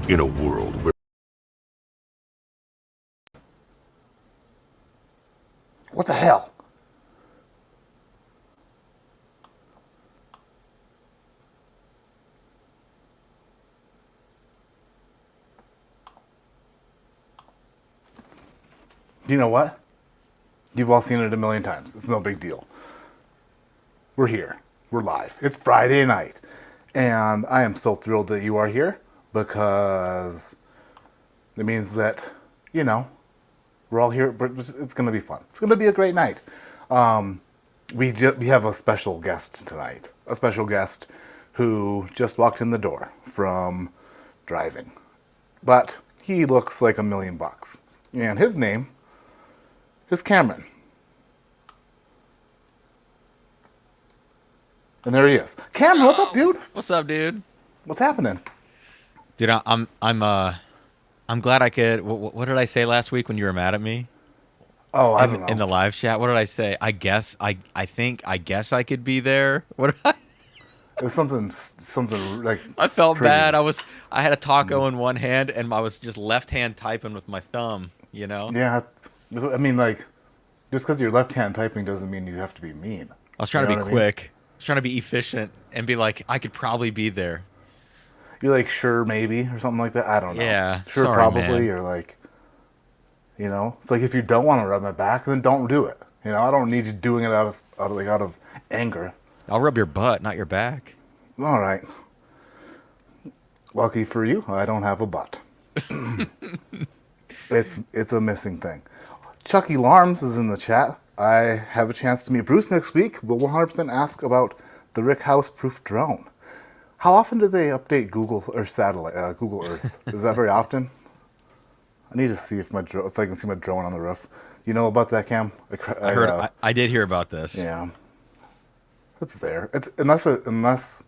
In a world where What the hell? Do you know what? You've all seen it a million times. It's no big deal. We're here. We're live. It's Friday night. And I am so thrilled that you are here because it means that, we're all here, but it's going to be fun. It's going to be a great night. We have a special guest tonight. A special guest who just walked in the door from driving. But he looks like $1,000,000. And his name is Cameron. And there he is. Cameron, what's up, dude? What's up, dude? What's happening? Dude, I'm glad I could. What did I say last week when you were mad at me? Oh, I don't know. In the live chat, what did I say? I guess I guess I could be there. What did I? It was something like I felt crazy. bad. I had a taco in one hand and I was just left hand typing with my thumb. Yeah, I mean, like, just because you're left-hand typing doesn't mean you have to be mean. I was trying to You be know what I mean? quick. I was trying to be efficient and be like, I could probably be there. You're like, sure, maybe, or something like that. I don't know. Yeah, Sure, sorry, probably, man. or like, it's like if you don't want to rub my back, then don't do it. I don't need you doing it out of anger. I'll rub your butt, not your back. All right. Lucky for you, I don't have a butt. It's a missing thing. Chucky Larms is in the chat. I have a chance to meet Bruce next week. We'll 100% ask about the Rick House proof drone. How often do they update Google or Google Earth? Is that very often? I need to see if I can see my drone on the roof. You know about that, Cam? I did hear about this. Yeah, it's there. It's unless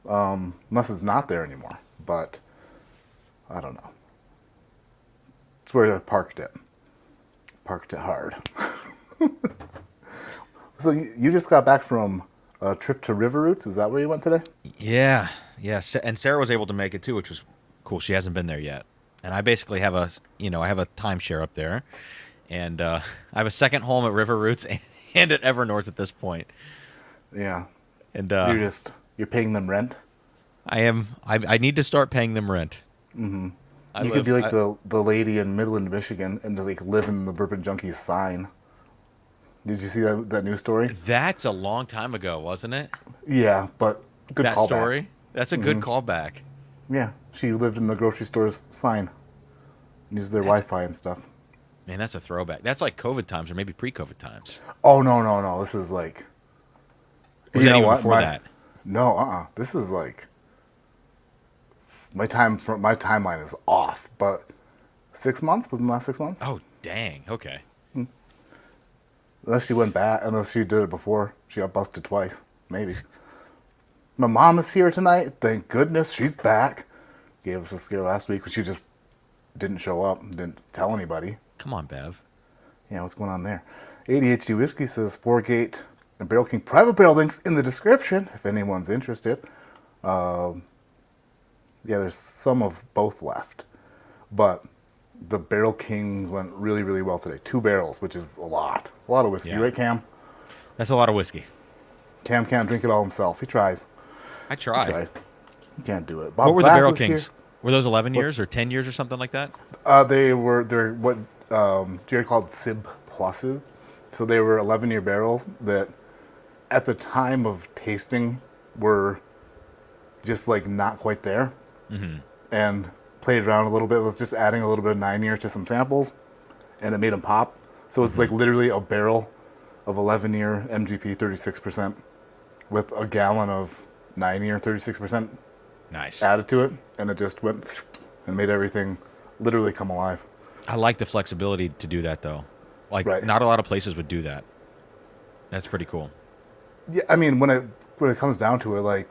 it's not there anymore. But I don't know. It's where I parked it. Parked it hard. So you just got back from a trip to River Roots. Is that where you went today? Yeah. And Sarah was able to make it too, which was cool. She hasn't been there yet. And I basically have a timeshare up there. And I have a second home at River Roots and at Evernorth at this point. Yeah. And you're paying them rent? I am. I need to start paying them rent. Mm-hmm. You could be like the lady in Midland, Michigan, and like live in the Bourbon Junkies sign. Did you see that news story? That's a long time ago, wasn't it? Yeah, but good that callback. Story. That's a good callback. Yeah, she lived in the grocery store's sign. Used their Wi-Fi and stuff. Man, that's a throwback. That's like COVID times or maybe pre-COVID times. Oh, no. This is like... Was that even before that? No, This is like... My timeline is off, but 6 months? Within the last 6 months? Oh, dang. Okay. Unless she went back, unless she did it before. She got busted twice. Maybe. My mom is here tonight. Thank goodness she's back. Gave us a scare last week, but she just didn't show up and didn't tell anybody. Come on, Bev. Yeah, what's going on there? ADHD Whiskey says 4-Gate and Barrel King private barrel links in the description if anyone's interested. Yeah, there's some of both left. But the Barrel Kings went really, really well today. 2 barrels, which is a lot. A lot of whiskey, Yeah. right, Cam? That's a lot of whiskey. Cam can't drink it all himself. He tries. I tried. He tries. He can't do it. Bob What were the Glass Barrel is here. Kings? Were those 11 years or 10 years or something like that? They're what Jared called SIB pluses. So they were 11-year barrels that at the time of tasting were just like not quite there. Mm-hmm. And played around a little bit with just adding a little bit of 9-year to some samples, and it made them pop. So it's like literally a barrel of 11-year MGP 36% with a gallon of 9-year 36% Nice. added to it, and it just went and made everything literally come alive. I like the flexibility to do that, though. Like, Right. not a lot of places would do that. That's pretty cool. Yeah, I mean, when it comes down to it, like,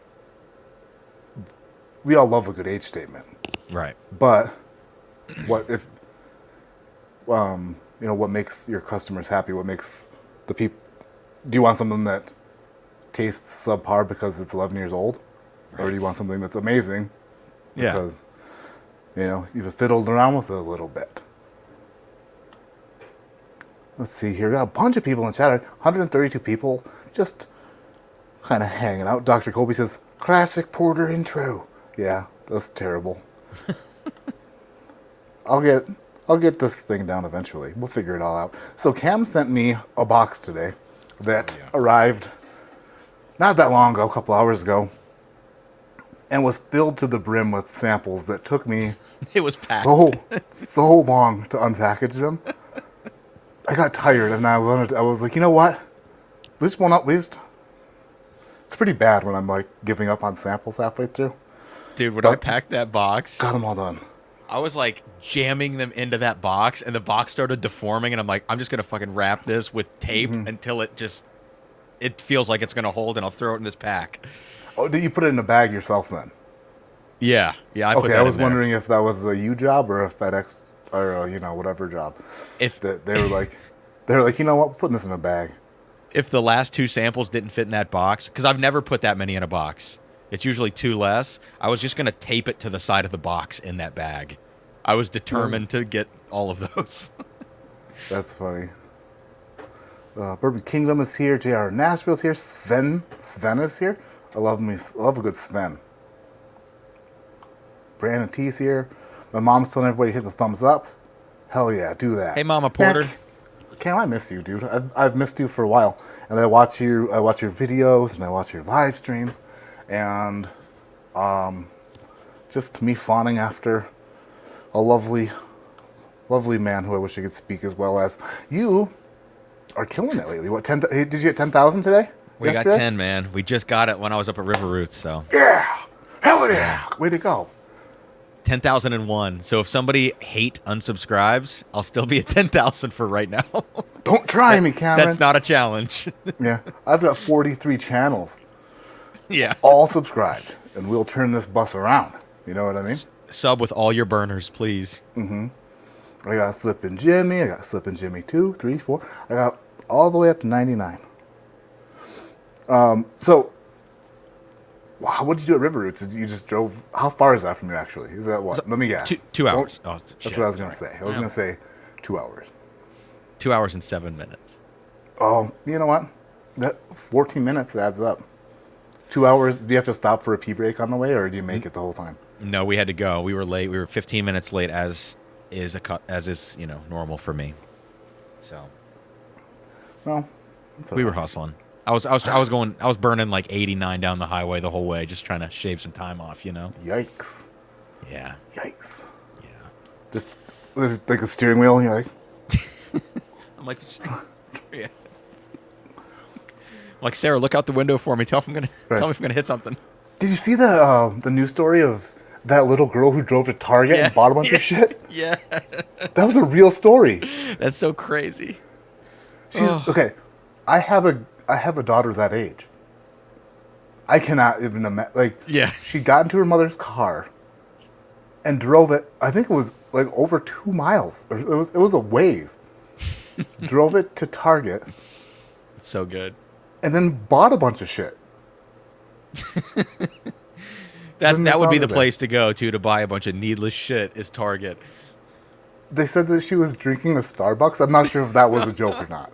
we all love a good age statement. Right. But what if, what makes your customers happy? What makes the people? Do you want something that tastes subpar because it's 11 years old, or do you want something that's amazing? Yeah. Because You've fiddled around with it a little bit. Let's see here. We got a bunch of people in chat. 132 people just kind of hanging out. Dr. Kobe says, classic porter intro. Yeah, that's terrible. I'll get this thing down eventually. We'll figure it all out. So Cam sent me a box today that arrived not that long ago, a couple hours ago, and was filled to the brim with samples that took me It was packed. so long to unpackage them. I got tired, and I was like, you know what? This one at least. It's pretty bad when I'm like giving up on samples halfway through. Dude, when I packed that box, Got them all done. I was like jamming them into that box, and the box started deforming, and I'm like, I'm just gonna fucking wrap this with tape until it feels like it's gonna hold, and I'll throw it in this pack. Oh, did you put it in a bag yourself then? Yeah, I put that I was in there. wondering if that was a you job or a FedEx or whatever job. If They were like, you know what, we're putting this in a bag. if the last two samples didn't fit in that box, because I've never put that many in a box. It's usually two less. I was just going to tape it to the side of the box in that bag. I was determined to get all of those. That's funny. Bourbon Kingdom is here. JR Nashville's here. Sven is here. I love a good Sven. Brandon T's here. My mom's telling everybody to hit the thumbs up. Hell yeah, do that. Hey, Mama Porter. Man, Cam, I miss you, dude. I've missed you for a while, and I watch your videos and I watch your live streams, and just me fawning after a lovely man who I wish I could speak as well as. You are killing it lately. What, 10? Did you get 10,000 today? We Yesterday? got 10, man. We just got it when I was up at River Roots, so. Yeah! Hell yeah! Way to go. 10,001. So if somebody hate unsubscribes, I'll still be at 10,000 for right now. Don't try me, Cameron. That's not a challenge. Yeah, I've got 43 channels, Yeah. all subscribed, and we'll turn this bus around. You know what I mean? Sub with all your burners, please. I got Slippin' Jimmy. I got Slippin' Jimmy 2, 3, 4. I got all the way up to 99. So, wow, what did you do at River Roots? You just drove. How far is that from you, actually? Is that what? Let me guess. 2 hours. Don't- Oh, That's shit, what I was going to sorry. say. I was going to say 2 hours. 2 hours and 7 minutes. Oh, you know what? That 14 minutes adds up. 2 hours. Do you have to stop for a pee break on the way, or do you make it the whole time? No, we had to go. We were late. We were 15 minutes late, as is normal for me. So Well, that's all we were right. hustling. I was burning like 89 down the highway the whole way, just trying to shave some time off. Yikes! Yeah. Yikes! Yeah. Just there's like a steering wheel, and you're like, I'm like, yeah. I'm like, Sarah, look out the window for me. Tell me if I'm gonna hit something. did you see the news story of that little girl who drove to Target and bought a bunch of shit? Yeah. That was a real story. That's so crazy. She's okay. I have a daughter that age. I cannot even imagine. Like, Yeah. she got into her mother's car and drove it. I think it was like over 2 miles. Or it was a ways. Drove it to Target It's so good. and then bought a bunch of shit. That would be the found it. place to go to buy a bunch of needless shit is Target. They said that she was drinking a Starbucks. I'm not sure if that was a joke or not.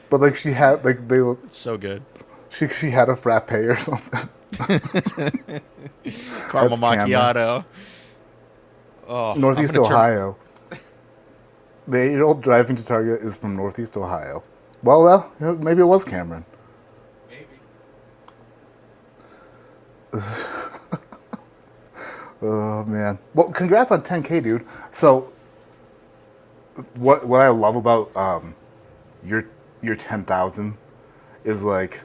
But like she had It's so good. she had a frappe or something. Caramel That's Cameron. macchiato. Oh, Northeast I'm gonna turn- Ohio. The 8-year-old driving to Target is from Northeast Ohio. Well, maybe it was Cameron. Maybe. Oh man. Well, congrats on 10K, dude. So, what I love about your 10,000 is like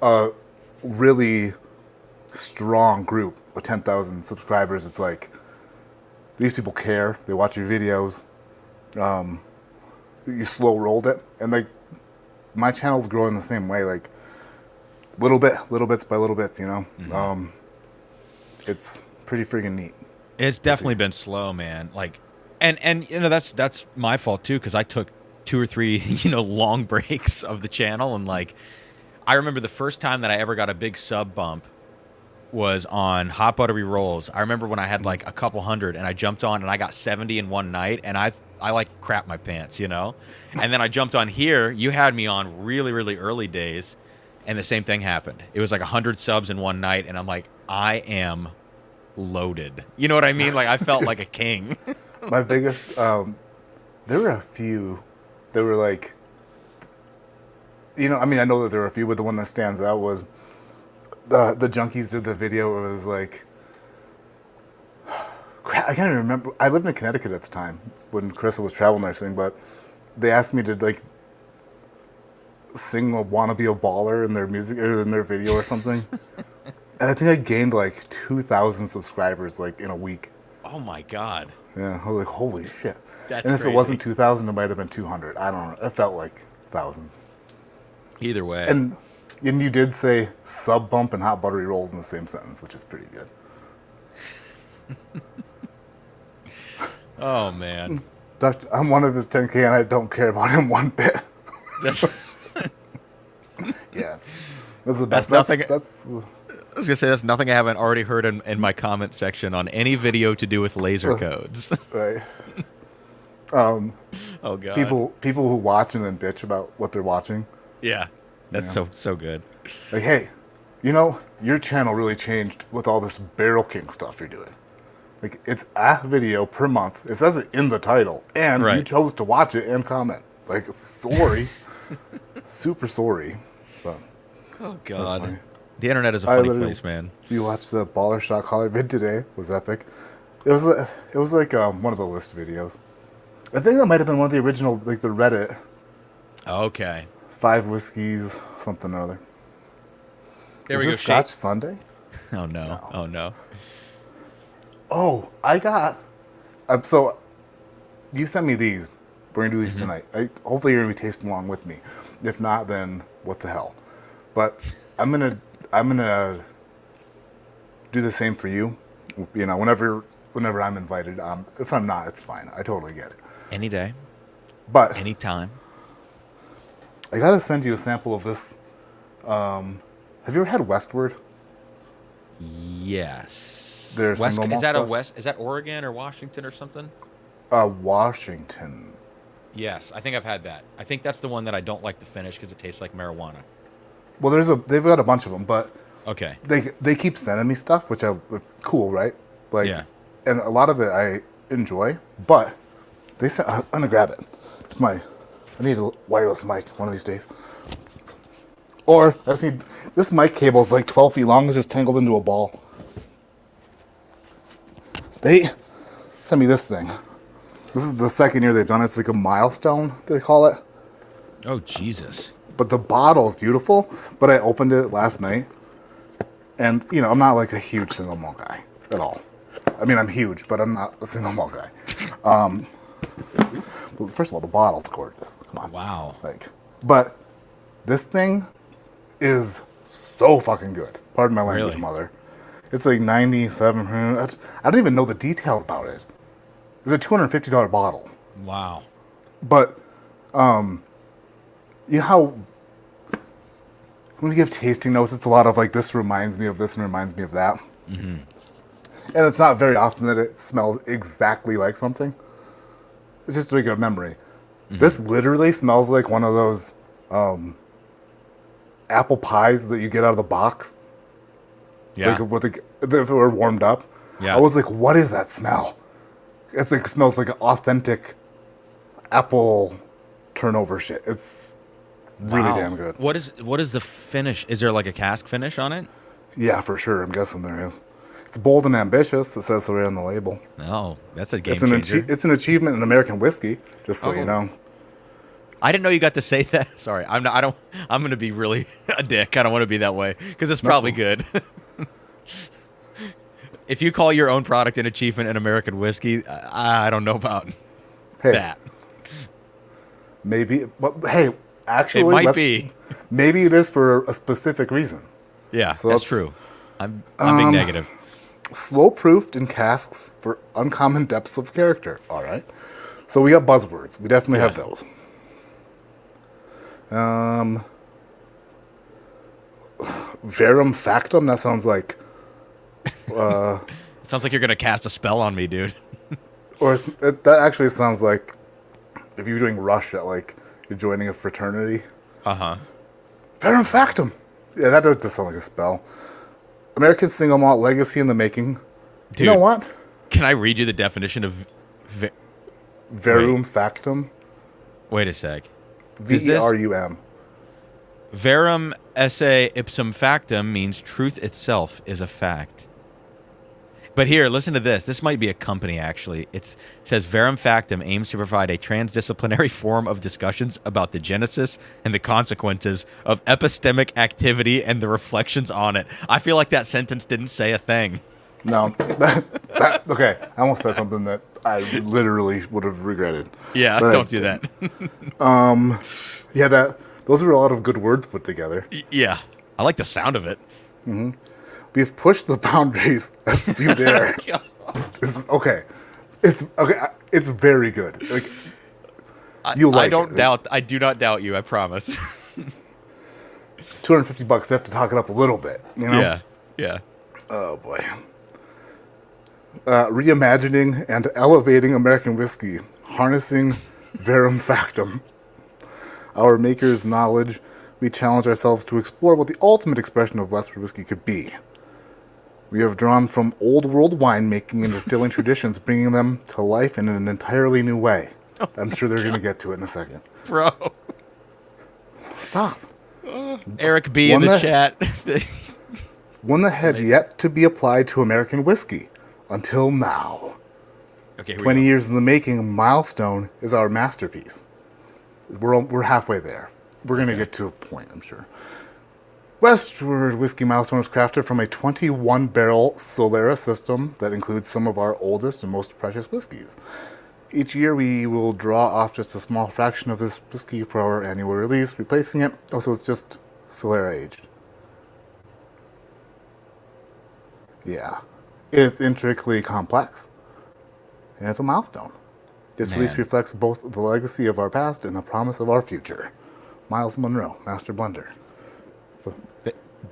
a really strong group of 10,000 subscribers. It's like these people care. They watch your videos. You slow rolled it, and like my channel's growing the same way. Like little bits by little bits. It's pretty friggin' neat. It's definitely been slow, man. Like, and that's my fault too, because I took 2 or 3 long breaks of the channel, and like I remember the first time that I ever got a big sub bump was on hot buttery rolls. I remember when I had like a couple hundred and I jumped on and I got 70 in one night and I like crap my pants, you know? And then I jumped on here. You had me on really, really early days and the same thing happened. It was like 100 subs in one night and I'm like, I am loaded. You know what I mean? Like I felt like a king. My biggest, there were a few that were like, you know, I mean, I know that there were a few, but the one that stands out was the Junkies did the video. It was like, crap, I can't even remember. I lived in Connecticut at the time when Carissa was travel nursing, but they asked me to like sing a "Wanna Be a Baller" in their music or in their video or something. And I think I gained like 2,000 subscribers like in a week. Oh my God. Yeah, I was like, holy shit. That's and if crazy. it wasn't 2,000, it might have been 200. I don't know. It felt like thousands. Either way. And you did say sub bump and hot buttery rolls in the same sentence, which is pretty good. Oh, man. Doctor, I'm one of his 10K and I don't care about him one bit. Yes. That's the best. That's nothing. That's I was going to say, that's nothing I haven't already heard in my comment section on any video to do with laser codes. right. Oh, God. People who watch and then bitch about what they're watching. Yeah. That's so good. Like, hey, you know, your channel really changed with all this Barrel King stuff you're doing. Like, it's a video per month. It says it in the title. And you chose to watch it and comment. Like, sorry. Super sorry. But Oh, God. The internet is a funny place, man. You watched the Baller Shock Holler vid today. It was epic. It was like one of the list videos. I think that might have been one of the original, like the Reddit. Okay. 5 whiskeys, something or other. There Is we go. this Scotch Sunday? Oh, no. Oh, no. Oh, I got. So, you sent me these. We're gonna do these tonight. Hopefully, you're gonna be tasting along with me. If not, then what the hell? But I'm gonna do the same for you. You know, whenever I'm invited. If I'm not, it's fine. I totally get it. Any day. But Anytime. I gotta send you a sample of this. Have you ever had Westward? Yes. Their single malt is that stuff? Is that Oregon or Washington or something? Washington. Yes, I think I've had that. I think that's the one that I don't like the finish because it tastes like marijuana. Well, they've got a bunch of them, but Okay. they keep sending me stuff, which cool, right? Like, Yeah. And a lot of it I enjoy, but they sent. I'm gonna grab it. I need a wireless mic one of these days. Or I just need this mic cable is like 12 feet long. It's just tangled into a ball. They sent me this thing. This is the second year they've done it. It's like a milestone, they call it. Oh, Jesus. But the bottle's beautiful. But I opened it last night. And, you know, I'm not like a huge single malt guy at all. I mean, I'm huge, but I'm not a single malt guy. Well, first of all, the bottle's gorgeous. Come on. Wow. But this thing is so fucking good. Pardon my language, Really? mother. It's like 97. I don't even know the details about it. It's a $250 bottle. Wow. But, you know how when we give tasting notes, it's a lot of like, this reminds me of this and reminds me of that. Mm-hmm. And it's not very often that it smells exactly like something. It's just like a memory. Mm-hmm. This literally smells like one of those apple pies that you get out of the box. Yeah. Like if it were warmed up. Yeah. I was like, what is that smell? It's like, it smells like authentic apple turnover shit. It's really damn good. What is the finish? Is there like a cask finish on it? Yeah, for sure. I'm guessing there is. It's bold and ambitious. It says so right on the label. No, that's a game It's an changer. it's an achievement in American whiskey. Just so you know. I didn't know you got to say that. Sorry, I'm going to be really a dick. I don't want to be that way because it's probably good. If you call your own product an achievement in American whiskey, I don't know about that. Maybe, but hey, actually, It might be. Maybe it is for a specific reason. Yeah, So that's let's- true. I'm being negative. Slow proofed in casks for uncommon depths of character. All right. So we got buzzwords. We definitely have those. Verum factum. That sounds like It sounds like you're gonna cast a spell on me, dude. That actually sounds like if you're doing Rush at like you're joining a fraternity. Uh-huh. Verum Factum. Yeah, that does sound like a spell. American single malt legacy in the making. Dude, you know what? Can I read you the definition of Verum Factum. Wait a sec. Verum. Verum esse ipsum factum means truth itself is a fact. But here, listen to this. This might be a company, actually. It says, Verum Factum aims to provide a transdisciplinary form of discussions about the genesis and the consequences of epistemic activity and the reflections on it. I feel like that sentence didn't say a thing. No. Okay, I almost said something that I literally would have regretted. Yeah, but don't do that. Yeah, those are a lot of good words put together. Yeah, I like the sound of it. Mm-hmm. We've pushed the boundaries as few dare. Okay. It's very good. Like you like it. I do not doubt you, I promise. It's $250. They have to talk it up a little bit, you know? Yeah. Oh boy. Reimagining and elevating American whiskey, harnessing Verum Factum. Our maker's knowledge, we challenge ourselves to explore what the ultimate expression of Westward whiskey could be. We have drawn from old world winemaking and distilling traditions, bringing them to life in an entirely new way. I'm sure they're going to get to it in a second. Bro. Stop. Eric B. in the chat. One that had yet to be applied to American whiskey until now. Okay, 20 years in the making, Milestone is our masterpiece. We're halfway there. We're going to get to a point, I'm sure. Westward Whiskey Milestone is crafted from a 21-barrel Solera system that includes some of our oldest and most precious whiskeys. Each year we will draw off just a small fraction of this whiskey for our annual release, replacing it. Also, it's just Solera aged. Yeah. It's intricately complex. And it's a milestone. This release reflects both the legacy of our past and the promise of our future. Miles Monroe, Master Blender. So,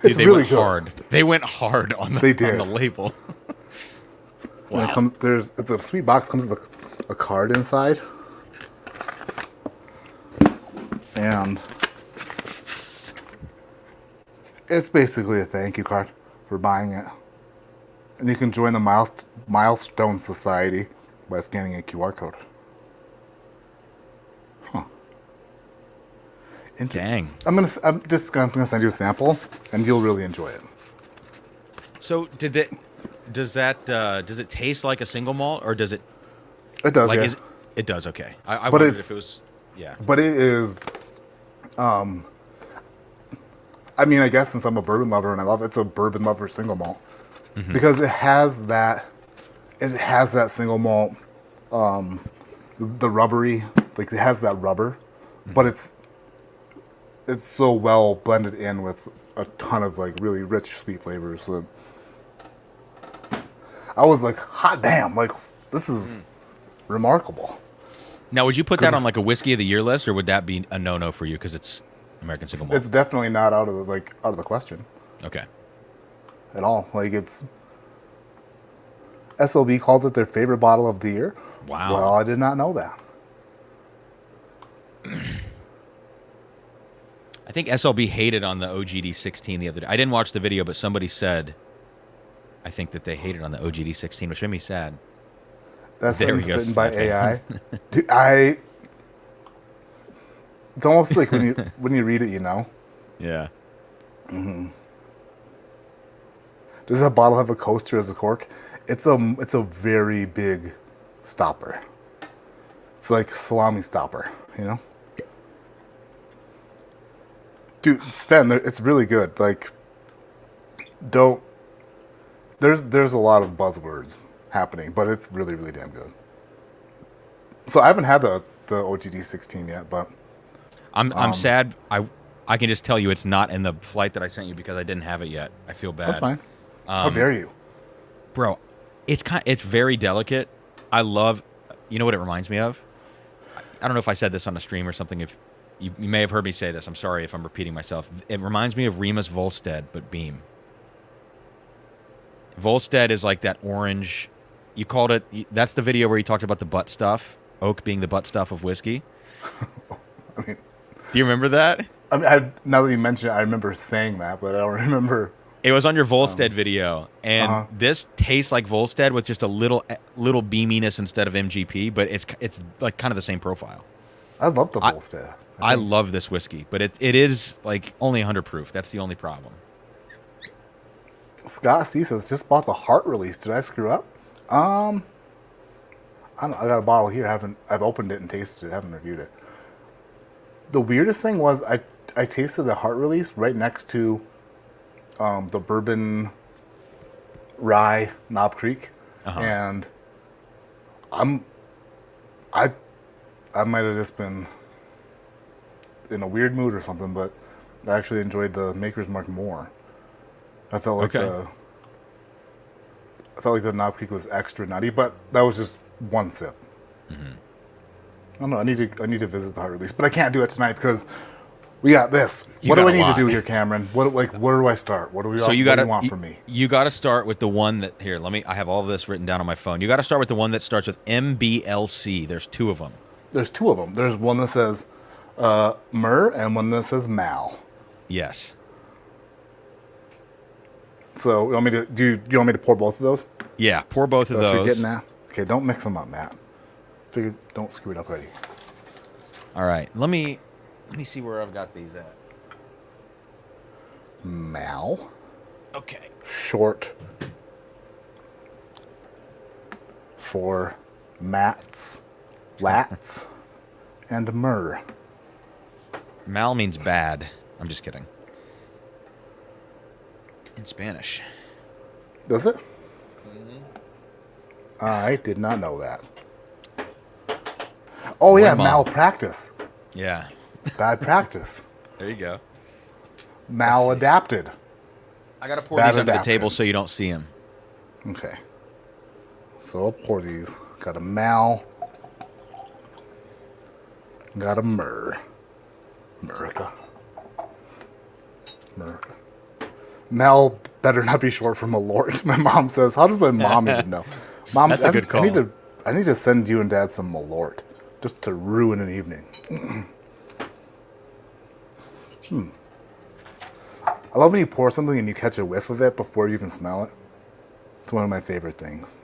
Dude, they really went hard. They went hard on the label. Wow. It's a sweet box. Comes with a card inside, and it's basically a thank you card for buying it. And you can join the Milestone Society by scanning a QR code. Huh. Dang. I'm just gonna send you a sample, and you'll really enjoy it. So does it taste like a single malt, or does it? It does. Like, yeah. It does. Okay. I wondered if it was. Yeah. But it is. I mean, I guess since I'm a bourbon lover and I love it, it's a bourbon lover single malt because it has that. It has that single malt, the rubbery, like it has that rubber, but it's so well blended in with a ton of like really rich sweet flavors. So I was like, hot damn, like this is remarkable. Now, would you put that on like a whiskey of the year list, or would that be a no-no for you because it's American single malt? It's definitely not out of the question. Okay. At all. Like it's SLB called it their favorite bottle of the year. Wow. Well, I did not know that. I think SLB hated on the OGD 16 the other day. I didn't watch the video, but somebody said, I think that they hated on the OGD 16, which made me sad. That's written by snapping. AI. Dude, it's almost like when you read it, you know. Yeah. Mm-hmm. Does that bottle have a coaster as a cork? It's a very big stopper. It's like salami stopper, you know. Dude, Sven, it's really good. Like, there's a lot of buzzwords happening, but it's really, really damn good. So I haven't had the OGD 16 yet, but I'm sad. I can just tell you it's not in the flight that I sent you because I didn't have it yet. I feel bad. That's fine. How dare you, bro? It's very delicate. I love. You know what it reminds me of? I don't know if I said this on a stream or something. If you may have heard me say this, I'm sorry if I'm repeating myself. It reminds me of Remus Volstead, but Beam. Volstead is like that orange. You called it. That's the video where you talked about the butt stuff. Oak being the butt stuff of whiskey. I mean, do you remember that? I mean, now that you mention it, I remember saying that, but I don't remember. It was on your Volstead video, and this tastes like Volstead with just a little beaminess instead of MGP, but it's like kind of the same profile. I love the Volstead. I love this whiskey, but it is like only 100 proof. That's the only problem. Scott C says, just bought the heart release. Did I screw up? I got a bottle here. I've opened it and tasted it. Haven't reviewed it. The weirdest thing was I tasted the heart release right next to the bourbon rye Knob Creek, and I might have just been in a weird mood or something, but I actually enjoyed the Maker's Mark more. I felt like the Knob Creek was extra nutty, but that was just one sip. Mm-hmm. I don't know. I need to visit the heart release, but I can't do it tonight because we got this. What do I need to do here, Cameron? Where do I start? What do we want from me? You got to start with the one that here. I have all of this written down on my phone. You got to start with the one that starts with MBLC. There's two of them. There's one that says Myrrh and one that says Mal. Yes. So you want me to do you want me to pour both of those? Yeah, pour both of those. You're getting that? Okay, don't mix them up, Matt. Figure, don't screw it up already. All right, let me see where I've got these at. Mal. Okay. Short for Mats, Lats, and Myrrh. Mal means bad. I'm just kidding. In Spanish. Does it? Mm-hmm. I did not know that. Oh, yeah, malpractice. Yeah. Bad practice. There you go. Maladapted. I got to pour these under the table so you don't see them. Okay. So I'll pour these. Got a Mal. Got a Myrrh. America. Mal better not be short for Malort. My mom says. How does my mom even know? Mom, that's a good call. I need to send you and Dad some Malort just to ruin an evening. I love when you pour something and you catch a whiff of it before you even smell it. It's one of my favorite things.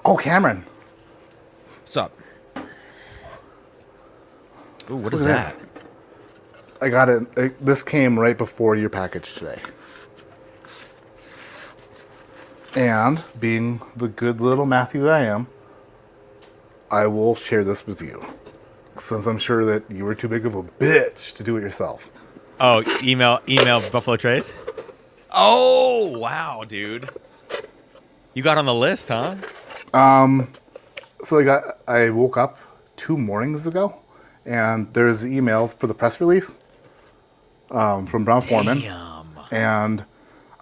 Oh, Cameron. What's up? Ooh, what is that? I got it. This came right before your package today. And being the good little Matthew that I am, I will share this with you. Since I'm sure that you were too big of a bitch to do it yourself. Oh, email Buffalo Trace? Oh, wow, dude. You got on the list, huh? So I woke up 2 mornings ago, and there's an email for the press release from Brown Foreman. And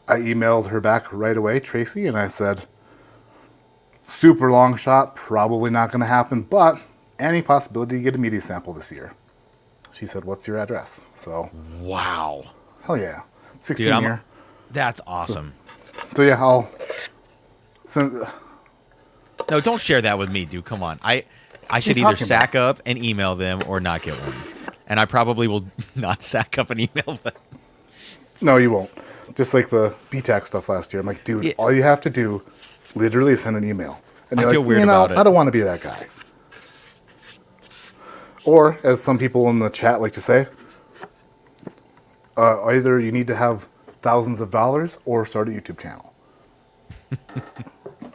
I emailed her back right away, Tracy, and I said, super long shot, probably not going to happen, but any possibility to get a media sample this year. She said, what's your address? So, wow. Hell yeah. 16 year. That's awesome. So yeah, I'll send. No, don't share that with me, dude. Come on. I should either sack up and email them or not get one. And I probably will not sack up and email them. No, you won't. Just like the BTAC stuff last year. I'm like, dude, all you have to do literally is send an email. And you're I feel like, weird about it. I don't want to be that guy. Or, as some people in the chat like to say, either you need to have thousands of dollars or start a YouTube channel.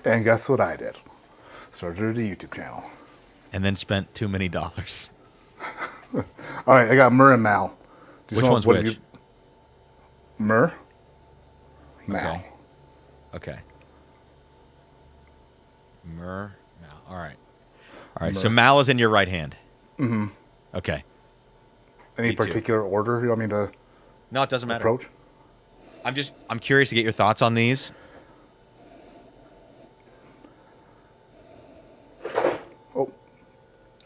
And guess what I did? Started a YouTube channel. And then spent too many dollars. All right, I got Myrrh and Mal. Which one's which? Myrrh? Mal. Okay. Myrrh, Mal. All right. All right, so Mal is in your right hand. Mm-hmm. Okay. Any particular order you want me to No, it doesn't matter. approach? I'm curious to get your thoughts on these. Oh,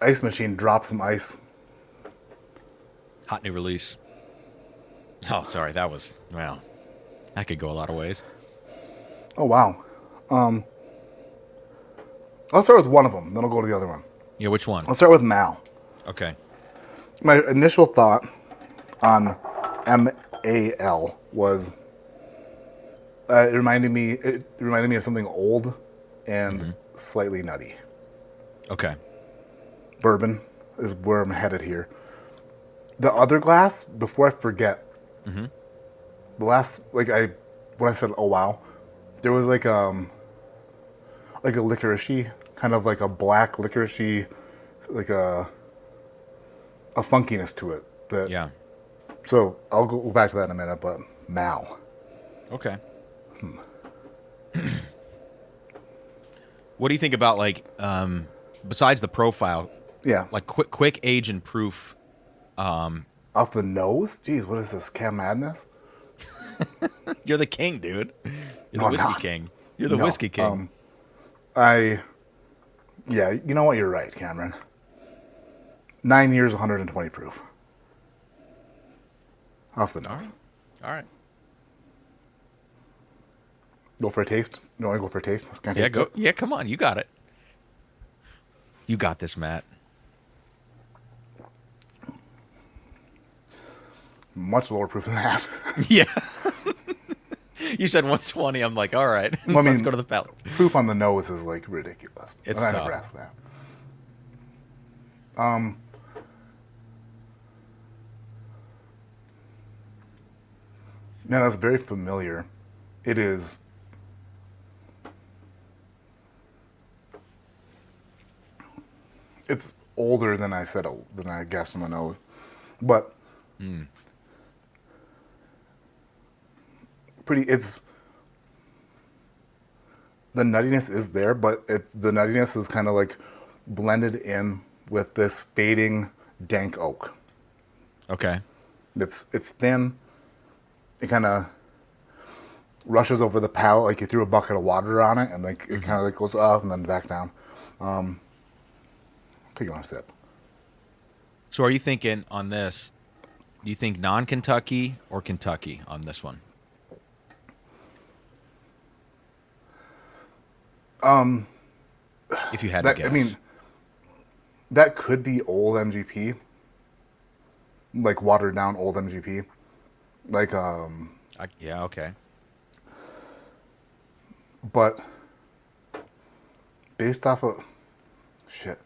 ice machine dropped some ice. Hot new release. Oh, sorry, that was, wow. That could go a lot of ways. Oh, wow. I'll start with one of them, then I'll go to the other one. Yeah, which one? I'll start with Mal. Okay. My initial thought on MAL was it reminded me of something old and slightly nutty. Okay. Bourbon is where I'm headed here. The other glass, before I forget, the last when I said, "Oh wow," there was like a licoricey, kind of like a black licoricey, like a funkiness to it. That Yeah. So I'll go back to that in a minute, but Mal. Okay. What do you think about besides the profile, Yeah. like quick age and proof? Off the nose? Jeez, what is this? Cam Madness? You're the king, dude. You're No, the I'm whiskey not. king. You're the No, whiskey king. Yeah, you know what? You're right, Cameron. 9 years, 120 proof. Off the nose. All right. Go for a taste? You want to go for a taste? Can I Yeah, taste go. it? Yeah, come on. You got it. You got this, Matt. Much lower proof than that. Yeah. You said 120. I'm like, all right. Well, I mean, Let's go to the palate. Proof on the nose is like ridiculous. It's And I tough. never asked that. Now that's very familiar. It is. It's older than I said than I guessed on the nose, but pretty. It's the nuttiness is there, but the nuttiness is kind of like blended in with this fading dank oak. Okay. It's thin. It kind of rushes over the palate like you threw a bucket of water on it, and like it kind of like goes up and then back down. Take one sip. So are you thinking on this, do you think non-Kentucky or Kentucky on this one? If you had to guess. I mean, that could be old MGP, like watered down old MGP, like yeah, okay. but based off of shit.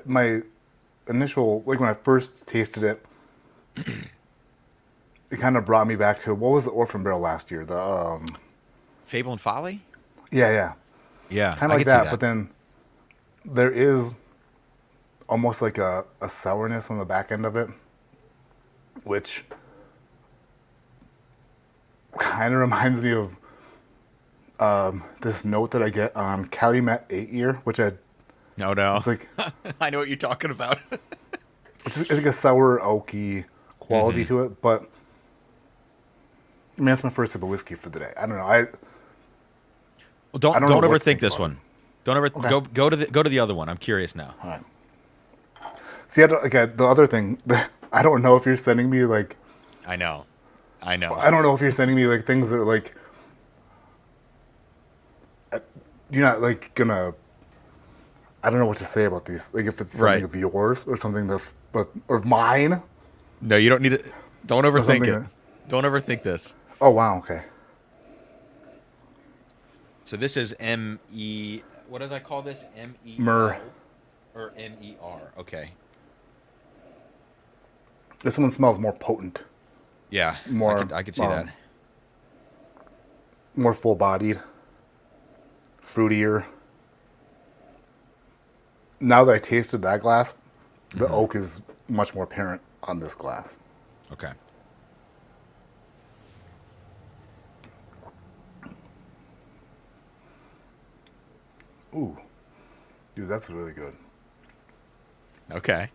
My initial, like when I first tasted it, it kind of brought me back to what was the Orphan Barrel last year? The Fable and Folly? yeah, Yeah, kind I of like could see that. But then there is almost like a sourness on the back end of it, which kind of reminds me of this note that I get on Calumet 8-year, which No. it's like I know what you're talking about. it's like a sour oaky quality to it, but I mean that's my first sip of whiskey for the day. I don't know. Well, don't know what to overthink think this about one. Don't ever go to the other one. I'm curious now. All right. See, the other thing, I don't know if you're sending me like. I know. I don't know if you're sending me like things that like. You're not like gonna. I don't know what to say about these. Like if it's something Right. of yours or something of mine. No, you don't need to. Don't overthink something it. Don't overthink this. Oh wow! Okay. So this is M-E... What did I call this? M-E... Mer. Or M-E-R. Okay. This one smells more potent, Yeah. More, I could see that. more full-bodied, fruitier. Now that I tasted that glass, the oak is much more apparent on this glass. Okay. Ooh, dude, that's really good. Okay.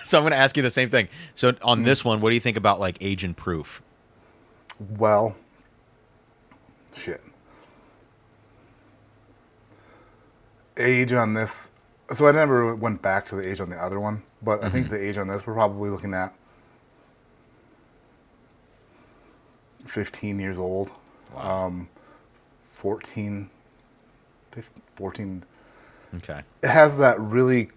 So I'm going to ask you the same thing. So on this one, what do you think about like age and proof? Well, shit. Age on this. So I never went back to the age on the other one. But I think the age on this, we're probably looking at 15 years old. Wow. 14. Okay. It has that really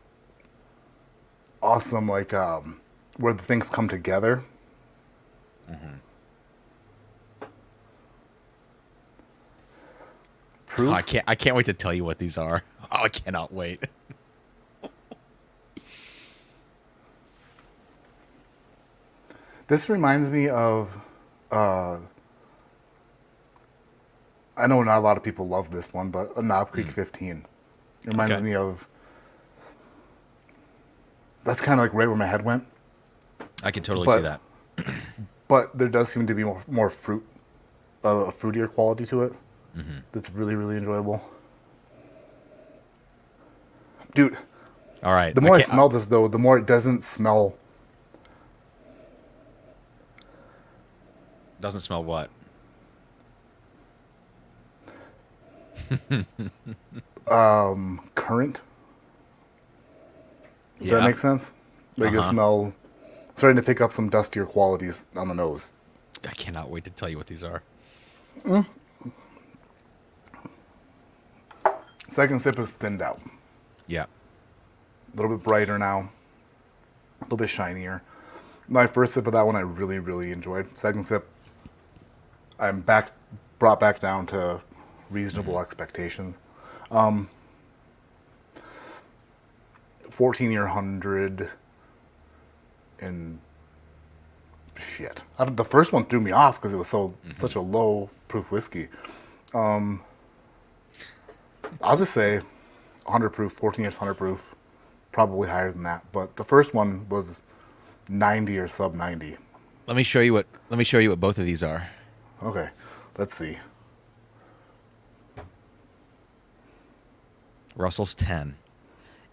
awesome, like, where the things come together. Proof? Oh, I can't wait to tell you what these are. Oh, I cannot wait. This reminds me of, I know not a lot of people love this one, but a Knob Creek 15. It reminds me of, that's kind of like right where my head went. I can totally see that. But there does seem to be more fruit, a fruitier quality to it. That's really, really enjoyable. Dude. All right. The more I smell this, though, the more it doesn't smell. Doesn't smell what? Current. Does that make sense? Like it smell, starting to pick up some dustier qualities on the nose. I cannot wait to tell you what these are. Second sip is thinned out. Yeah. A little bit brighter now. A little bit shinier. My first sip of that one I really, really enjoyed. Second sip, I'm brought back down to reasonable expectations. 14-year 100 and shit. The first one threw me off because it was such a low proof whiskey. I'll just say 100 proof, 14 years 100 proof, probably higher than that. But the first one was 90 or sub 90. Let me show you what both of these are. Okay, let's see. Russell's 10.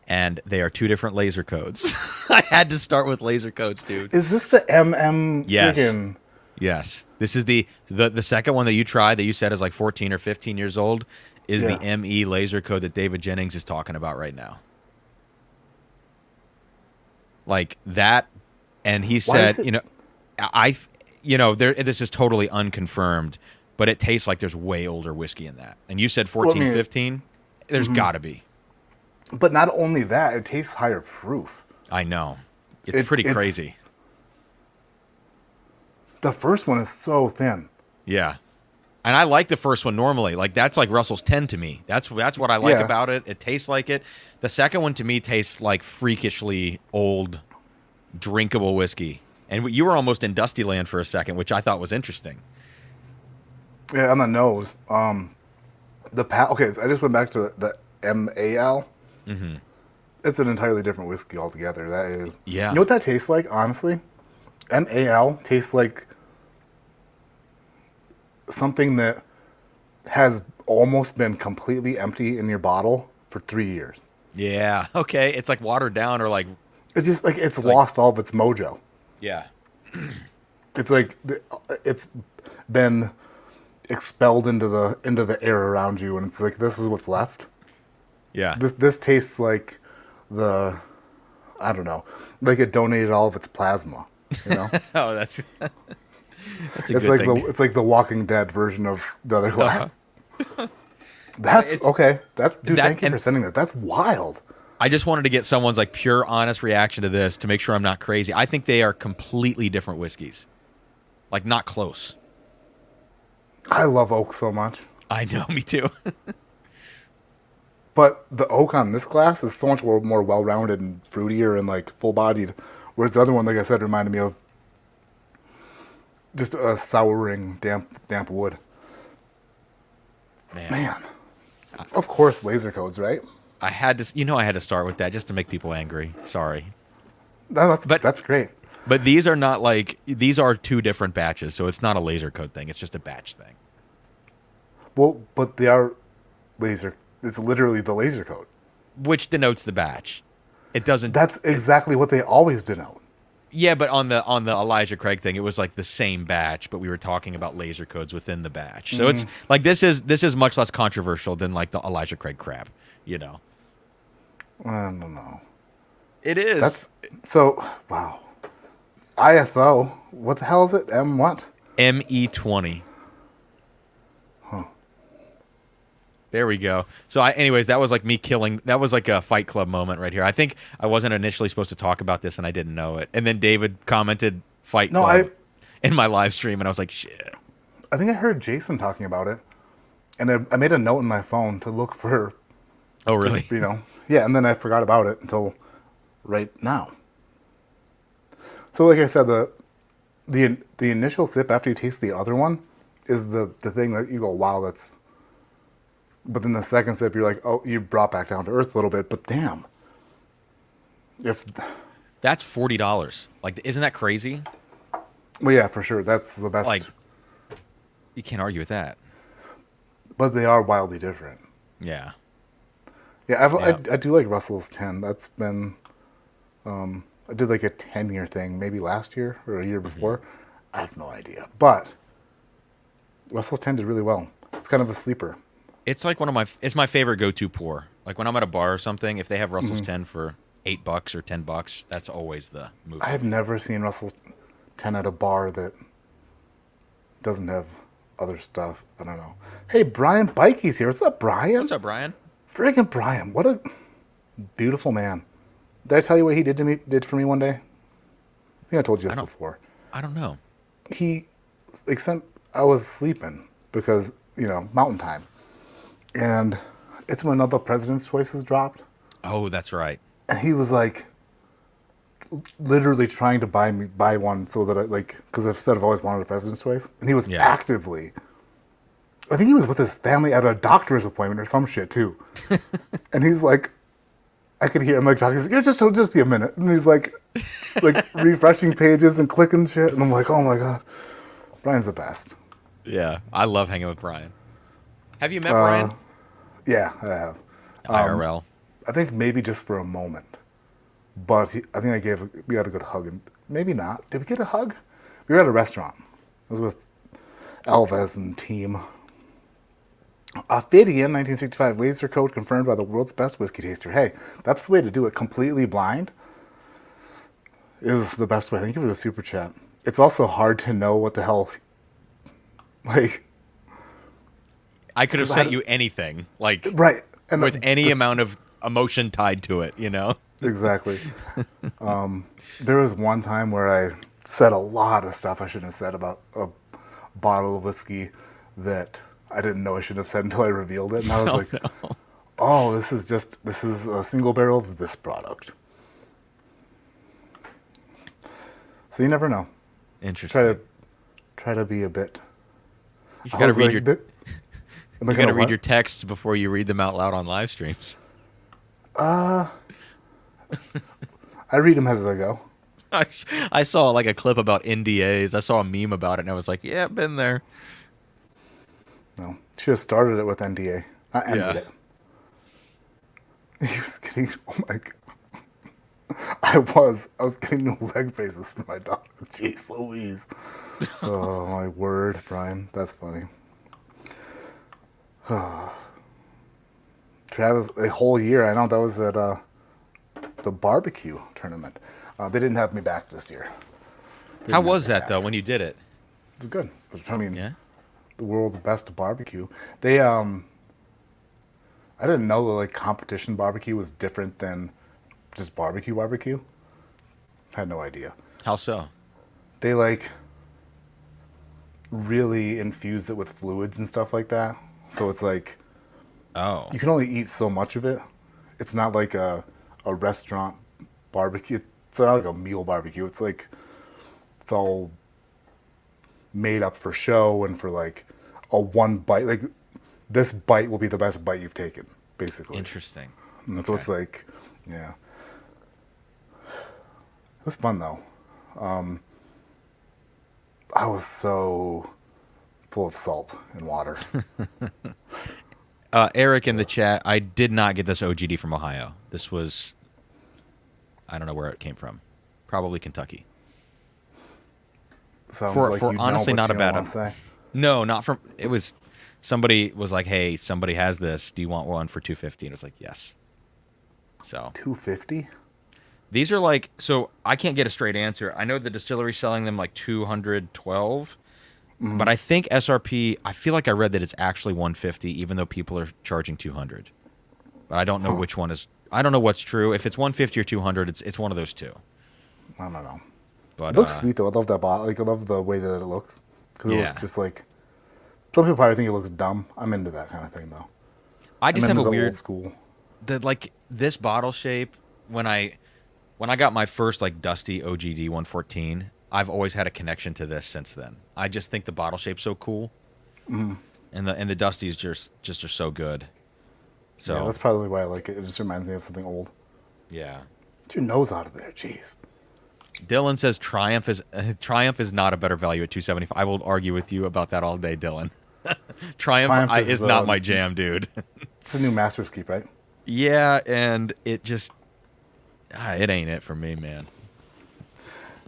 And they are two different laser codes. I had to start with laser codes, dude. Is this the MM? Yes. Friggin- Yes. This is the second one that you tried that you said is like 14 or 15 years old is the ME laser code that David Jennings is talking about right now. Like that, and he said, this is totally unconfirmed, but it tastes like there's way older whiskey in that. And you said 14, 15? There's got to be. But not only that, it tastes higher proof. I know. It's pretty crazy. The first one is so thin. Yeah. And I like the first one normally. Like that's like Russell's 10 to me. That's what I like about it. It tastes like it. The second one to me tastes like freakishly old, drinkable whiskey. And you were almost in Dusty Land for a second, which I thought was interesting. Yeah, on the nose. Okay, so I just went back to the MAL. It's an entirely different whiskey altogether. That is. Yeah. You know what that tastes like, honestly? MAL tastes like something that has almost been completely empty in your bottle for 3 years. Yeah. Okay. It's like watered down or like. It's just like it's lost all of its mojo. Yeah. It's like it's been expelled into the air around you, and it's like this is what's left. Yeah. This tastes like I don't know, like it donated all of its plasma. You know. Oh, that's a it's good like thing. it's like the Walking Dead version of the other glass. That's okay. Thank you for sending that. That's wild. I just wanted to get someone's like pure, honest reaction to this to make sure I'm not crazy. I think they are completely different whiskeys, like not close. I love oak so much. I know, me too. But the oak on this glass is so much more well-rounded and fruitier and like full-bodied, whereas the other one, like I said, reminded me of just a souring, damp wood. Man. Of course, laser codes, right? I had to start with that just to make people angry. Sorry. That's great. But these are two different batches, so it's not a laser code thing. It's just a batch thing. Well, but they are laser. It's literally the laser code, which denotes the batch. It doesn't. That's exactly what they always denote. Yeah, but on the Elijah Craig thing, it was like the same batch, but we were talking about laser codes within the batch. So it's like this is much less controversial than like the Elijah Craig crap, you know. I don't know. It is. That's so wow. ISO. What the hell is it? M what? ME20. There we go. So, anyways, that was like me killing. That was like a Fight Club moment right here. I think I wasn't initially supposed to talk about this, and I didn't know it. And then David commented Fight Club in my live stream, and I was like, shit. I think I heard Jason talking about it, and I made a note in my phone to look for. Oh, really? Just, yeah, and then I forgot about it until right now. So, like I said, the initial sip after you taste the other one is the thing that you go, wow, that's. But then the second sip, you're like, oh, you brought back down to earth a little bit. But damn, if that's $40, like, isn't that crazy? Well, yeah, for sure, that's the best. Like, you can't argue with that. But they are wildly different. Yeah. Yeah, I do like Russell's 10. That's been, I did like a 10-year thing, maybe last year or a year before. I have no idea, but Russell's 10 did really well. It's kind of a sleeper. It's like it's my favorite go-to pour. Like when I'm at a bar or something, if they have Russell's 10 for $8 or $10, that's always the move. I have never seen Russell's 10 at a bar that doesn't have other stuff. I don't know. Hey, Brian Bikey's here. What's up, Brian? What's up, Brian? Friggin' Brian. What a beautiful man. Did I tell you what he did for me one day? I think I told you this before. I don't know. I was sleeping because, mountain time. And it's when all the President's Choices dropped. Oh, that's right. And he was like, literally trying to buy one so that because I've said I've always wanted a President's Choice. And he was actively, I think he was with his family at a doctor's appointment or some shit too. And he's like, I could hear him like talking. He's like, it'll just be a minute. And he's like refreshing pages and clicking shit. And I'm like, oh my God, Brian's the best. Yeah, I love hanging with Brian. Have you met Brian? Yeah, I have. IRL. I think maybe just for a moment. But I think we got a good hug. And maybe not. Did we get a hug? We were at a restaurant. I was with Alves and team. Ophidian, 1965 laser coat confirmed by the world's best whiskey taster. Hey, that's the way to do it. Completely blind is the best way. Thank you for the super chat. It's also hard to know what the hell, I could have sent you anything, right, and with any amount of emotion tied to it, Exactly. There was one time where I said a lot of stuff I shouldn't have said about a bottle of whiskey that I didn't know I should have said until I revealed it, and I was oh, this is a single barrel of this product. So you never know. Interesting. Try to be a bit. You got to read your texts before you read them out loud on live streams. I read them as I go. I saw a clip about NDAs. I saw a meme about it, and I was like, yeah, I've been there. No, should have started it with NDA. I ended it. He was getting, oh my God. I was getting new leg braces for my dog. Jeez Louise. Oh my word, Brian. That's funny. Travis, a whole year. I know that was at the barbecue tournament. They didn't have me back this year. How was that though when you did it? It was good. The world's best barbecue. They I didn't know that competition barbecue was different than just barbecue. I had no idea. How so? They really infuse it with fluids and stuff like that. So it's you can only eat so much of it. It's not like a restaurant barbecue. It's not like a meal barbecue. It's it's all made up for show and for a one bite. This bite will be the best bite you've taken, basically. Interesting. And that's what it's yeah. It was fun though. I was so full of salt and water. Eric in the chat, I did not get this OGD from Ohio. This was, I don't know where it came from. Probably Kentucky. Sounds for honestly not a bad one. No, not from. It was somebody was like, "Hey, somebody has this. Do you want one for $250?" And it was like, "Yes." So $250. These are like, so I can't get a straight answer. I know the distillery's selling them like 212, but I think SRP, I feel like I read that it's actually 150, even though people are charging 200. But I don't know which one is, I don't know what's true. If it's 150 or 200, it's one of those two. I don't know. But, It looks sweet though. I love that bottle. Like I love the way that it looks because it Yeah. looks just like. Some people probably think it looks dumb. I'm into that kind of thing though. I just I'm have a into the weird, old school. like this bottle shape, when I got my first like dusty OGD 114, I've always had a connection to this since then. I just think the bottle shape's so cool. And the Dusties just are so good. So Yeah, that's probably why I like it. It just reminds me of something old. yeah. Get your nose out of there, jeez. Dylan says Triumph is not a better value at 275. I will argue with you about that all day, Dylan. Triumph is not my jam, dude. It's a new Master's Keep, right? Yeah, and it just it ain't it for me, man.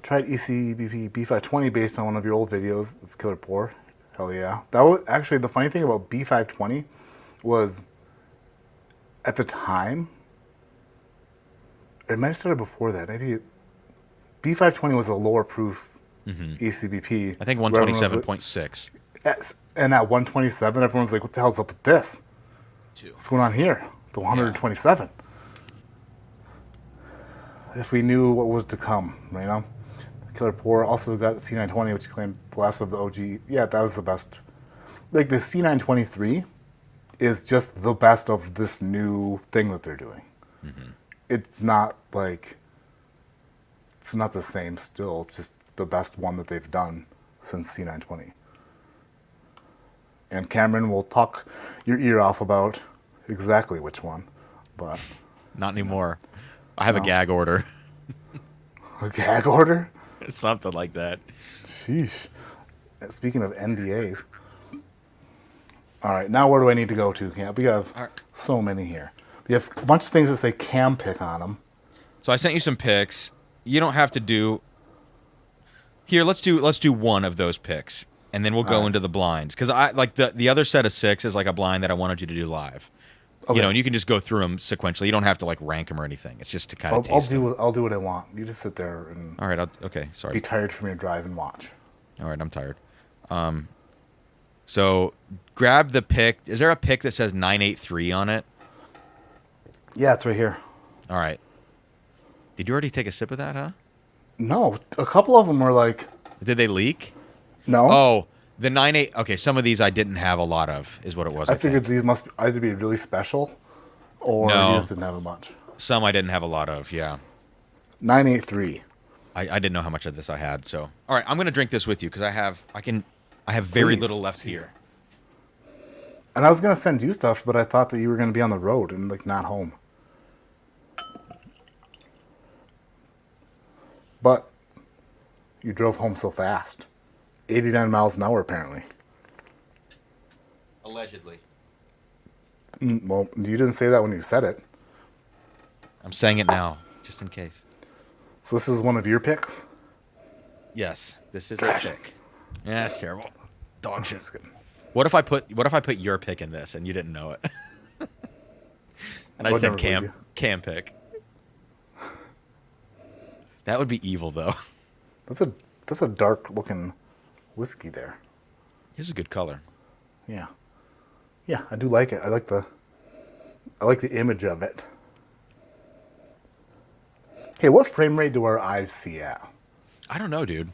Tried ECBP B520 based on one of your old videos. It's killer pour. Hell yeah. That was actually the funny thing about B520 was at the time. It might have started before that. Maybe B520 was a lower proof ECBP. I think 127.6. And at 127, everyone's like, what the hell's up with this? What's going on here? The 127. If we knew what was to come, you know? Killer Pour also got C920, which claimed the last of the OG. Yeah, that was the best. Like, the C923 is just the best of this new thing that they're doing. It's not like... It's not the same still. It's just the best one that they've done since C920. And Cameron will talk your ear off about exactly which one, but... Not anymore. I have a gag order. A gag order? Something like that. Sheesh. Speaking of NDAs. All right, now where do I need to go to, Cam? We have so many here. We have a bunch of things that say Cam pick on them. So I sent you some picks. You don't have to do... Here, let's do one of those picks, and then we'll go into the blinds. Because I like the other set of 6 is like a blind that I wanted you to do live. Okay. You know, and you can just go through them sequentially. You don't have to like rank them or anything. It's just to kind of taste them. I'll do what I want. You just sit there and all right. Okay, sorry. Be tired from your drive and watch. All right, I'm tired. So grab the pick. Is there a pick that says 983 on it? Yeah, it's right here. All right. Did you already take a sip of that, huh? No, a couple of them were like... Did they leak? No. Oh, the 98... Okay, some of these I didn't have a lot of, is what it was. I figured these must either be really special or you just didn't have a bunch. Some I didn't have a lot of, yeah. 983. I didn't know how much of this I had, so... All right, I'm going to drink this with you, because I have very little left here. And I was going to send you stuff, but I thought that you were going to be on the road and like not home. But you drove home so fast. 89 miles an hour, apparently. Allegedly. Well, you didn't say that when you said it. I'm saying it now, just in case. So this is one of your picks? Yes, this is Trash. a pick. Yeah, that's terrible. Dog shit. Just kidding. What if I put your pick in this and you didn't know it? And I said Cam pick. That would be evil, though. That's a dark looking whiskey there. This is a good color. Yeah. Yeah, I do like it. I like the image of it. Hey, what frame rate do our eyes see at? I don't know, dude.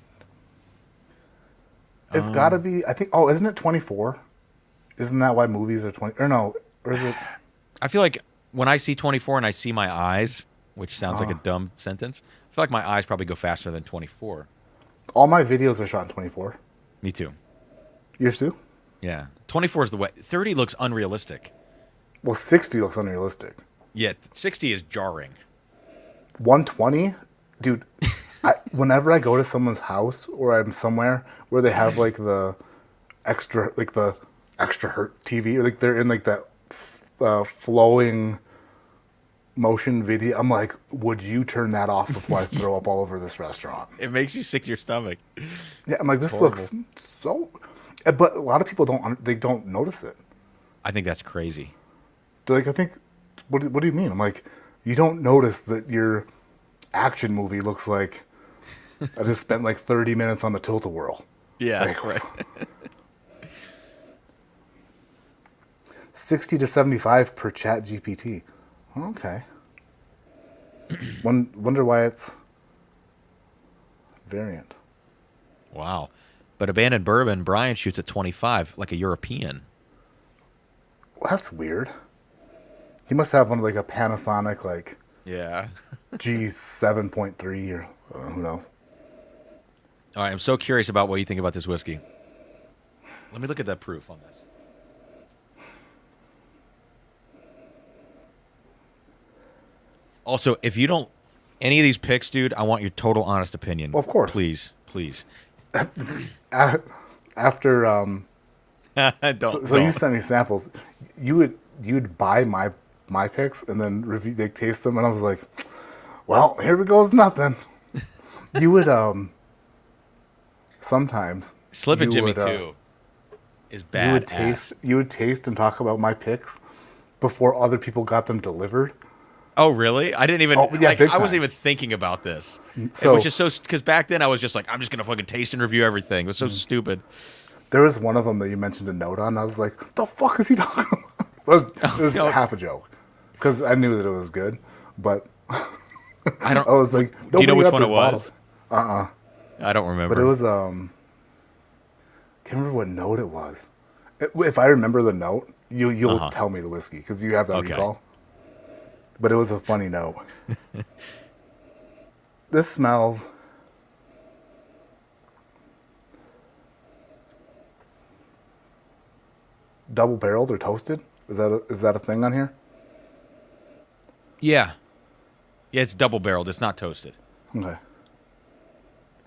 It's got to be, I think, isn't it 24? Isn't that why movies are 20? Or no, or is it? I feel like when I see 24 and I see my eyes, which sounds like a dumb sentence, I feel like my eyes probably go faster than 24. All my videos are shot in 24. Me too. Yours too? Yeah. 24 is the way. 30 looks unrealistic. Well, 60 looks unrealistic. Yeah, 60 is jarring. 120? Dude, whenever I go to someone's house or I'm somewhere where they have like the extra hurt TV, or like they're in like that flowing motion video, I'm like, would you turn that off before I throw up all over this restaurant? It makes you sick to your stomach. Yeah, I'm like, this looks so... But a lot of people don't notice it. I think that's crazy. They're like, I think, what do you mean? I'm like, you don't notice that you're action movie looks like I just spent like 30 minutes on the tilt-a-whirl. Yeah, Like, right. 60 to 75 per chat GPT. Okay. Wonder why it's variant. Wow. But abandoned bourbon, Brian shoots at 25, like a European. Well, that's weird. He must have one like a Panasonic like Yeah. G7.3 or who knows. All right, I'm so curious about what you think about this whiskey. Let me look at that proof on this. Also, if you don't any of these picks, dude, I want your total honest opinion. Well, of course. Please, please. After Don't. so you sent me samples. You'd buy my picks and then review, they taste them, and I was like, well, here we goes nothing. You would sometimes Slip and you Jimmy would, too is bad. you would taste and talk about my picks before other people got them delivered. Oh, really? I didn't even. Oh, yeah, like, big I wasn't time. even thinking about this. So- it was just so because back then I was just like, I'm just gonna fucking taste and review everything. It was so stupid. There was one of them that you mentioned a note on. I was like, the fuck is he talking about? It was no. half a joke because I knew that it was good, but I don't. I was like, do you know nobody which got one their it was? bottle. I don't remember. But it was can't remember what note it was. If I remember the note, you'll tell me the whiskey because you have that Okay. recall. But it was a funny note. This smells double barreled or toasted. Is that a thing on here? Yeah. Yeah, it's double barreled. It's not toasted. Okay.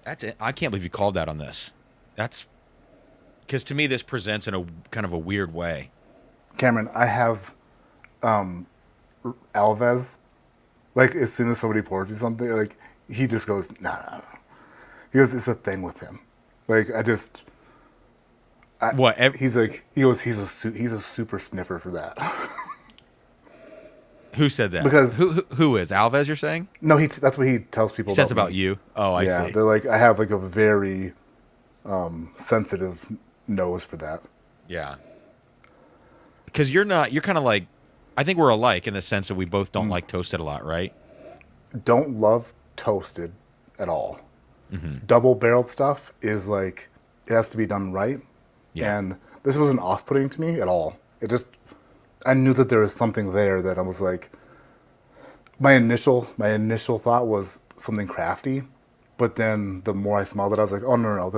That's it. I can't believe you called that on this. That's because to me this presents in a kind of a weird way. Cameron, I have Alves. Like, as soon as somebody pours me something, like, he just goes, nah. He goes, it's a thing with him. Like, he's like, he's a super sniffer for that. Who said that? Because- who is Alves? You're saying? No, that's what he tells people He says about me. you. Oh, I Yeah, see. they're like, I have like a very sensitive nose for that. Yeah. Because you're kind of like, I think we're alike in the sense that we both don't like toasted a lot, right? Don't love toasted at all. Mm-hmm. Double barreled stuff is like, it has to be done right. Yeah. And this wasn't off-putting to me at all. I knew that there was something there that I was like, my initial thought was something crafty, but then the more I smelled it, I was like, oh no,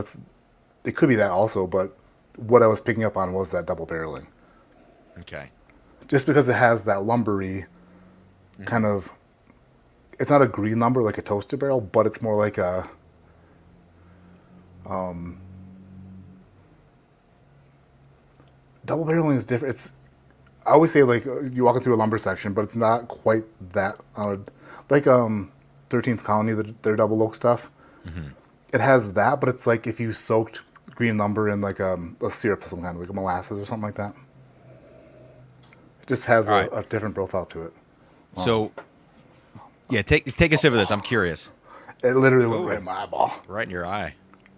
it could be that also, but what I was picking up on was that double barreling. Okay. Just because it has that lumbery kind of, it's not a green lumber like a toasted barrel, but it's more like a, double barreling is different. I always say like you walking through a lumber section, but it's not quite that. Like 13th Colony, their double oak stuff. Mm-hmm. It has that, but it's like if you soaked green lumber in like a syrup of some kind, like a molasses or something like that. It just has a different profile to it. So, yeah, take a sip of this. I'm curious. It literally went right in my eyeball. Right in your eye.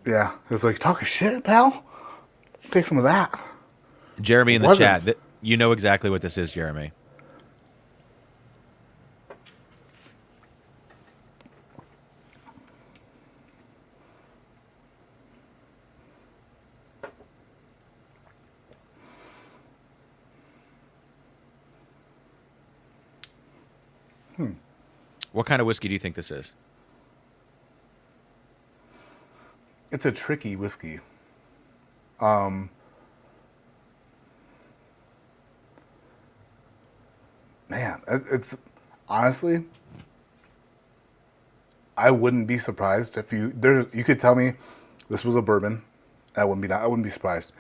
Yeah, it's like talking shit, pal. Take some of that. Jeremy in the Wasn't. chat, you know exactly what this is, Jeremy. What kind of whiskey do you think this is? It's a tricky whiskey. Man, it's honestly, I wouldn't be surprised if you could tell me this was a bourbon. I wouldn't be surprised.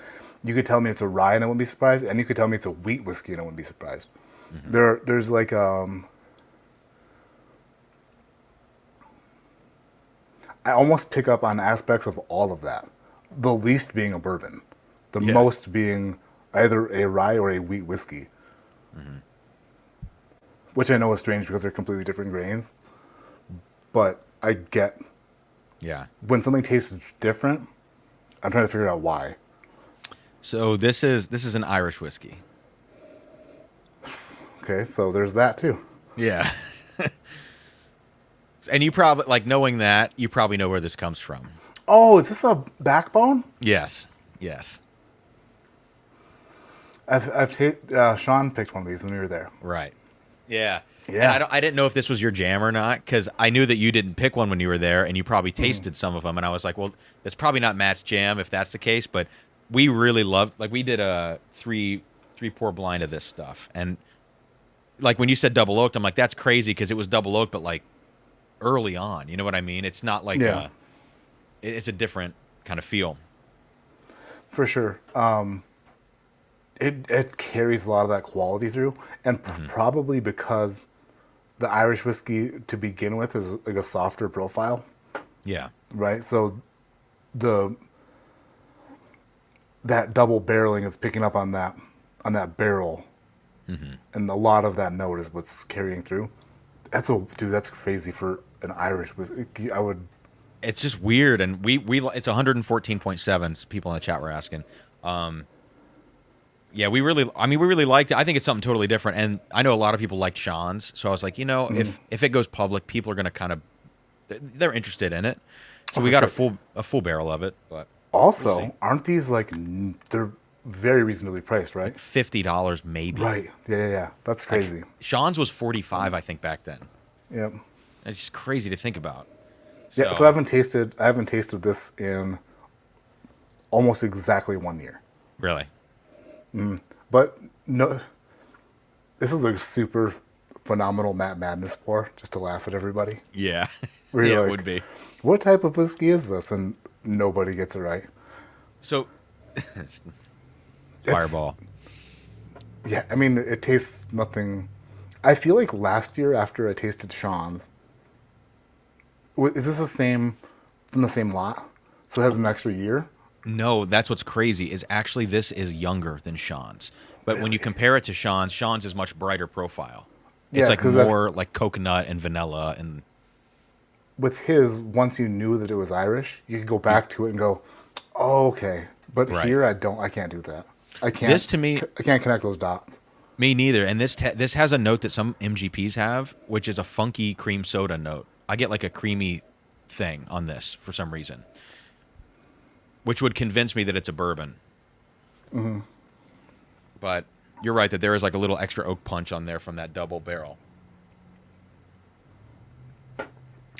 You could tell me it's a rye and I wouldn't be surprised, and you could tell me it's a wheat whiskey and I wouldn't be surprised. Mm-hmm. There's like I almost pick up on aspects of all of that. The least being a bourbon, the most being either a rye or a wheat whiskey. Mm-hmm. Which I know is strange because they're completely different grains. but I get Yeah. when something tastes different. I'm trying to figure out why. So this is an Irish whiskey. Okay, so there's that too. Yeah. And you probably, like, knowing that, you probably know where this comes from. Oh, is this a backbone? Yes. Yes. Sean picked one of these when we were there. Right. Yeah. Yeah. And I didn't know if this was your jam or not, because I knew that you didn't pick one when you were there, and you probably tasted some of them, and I was like, well, it's probably not Matt's jam if that's the case, but we really loved, like, we did a three pour blind of this stuff, and like when you said double oaked, I'm like, that's crazy because it was double oaked, but like early on, you know what I mean? It's not like it's a different kind of feel. For sure. It carries a lot of that quality through, and probably because the Irish whiskey to begin with is like a softer profile, Yeah. right? So that double barreling is picking up on that barrel, and a lot of that note is what's carrying through. That's crazy for an Irish whiskey. It's just weird, and we it's 114.7. People in the chat were asking. Yeah, we really liked it. I think it's something totally different, and I know a lot of people liked Sean's, so I was like, if it goes public, people are going to kind of they're interested in it. So we got a full barrel of it, but Also, we'll see. aren't these they're very reasonably priced, right? $50 maybe. Right. Yeah. That's crazy. Sean's was 45, I think, back then. Yep. It's just crazy to think about. Yeah. So I haven't tasted this in almost exactly 1 year. Really. But no, this is a super phenomenal Matt Madness pour, just to laugh at everybody. Yeah. Where you're Yeah, it like, would be. What type of whiskey is this? And nobody gets it right. So, Fireball. Yeah, I mean, it tastes nothing. I feel like last year after I tasted Sean's, is this from the same lot? So it has an extra year? No, that's what's crazy is actually this is younger than Sean's. But when you compare it to Sean's is much brighter profile. It's Yeah, like 'cause more like coconut and vanilla and With his, once you knew that it was Irish, you could go back to it and go, oh, okay. But Right. here, I can't do that. I can't. This to me- I can't connect those dots. me neither. And this has a note that some MGPs have, which is a funky cream soda note. I get like a creamy thing on this for some reason, which would convince me that it's a bourbon. But you're right that there is like a little extra oak punch on there from that double barrel.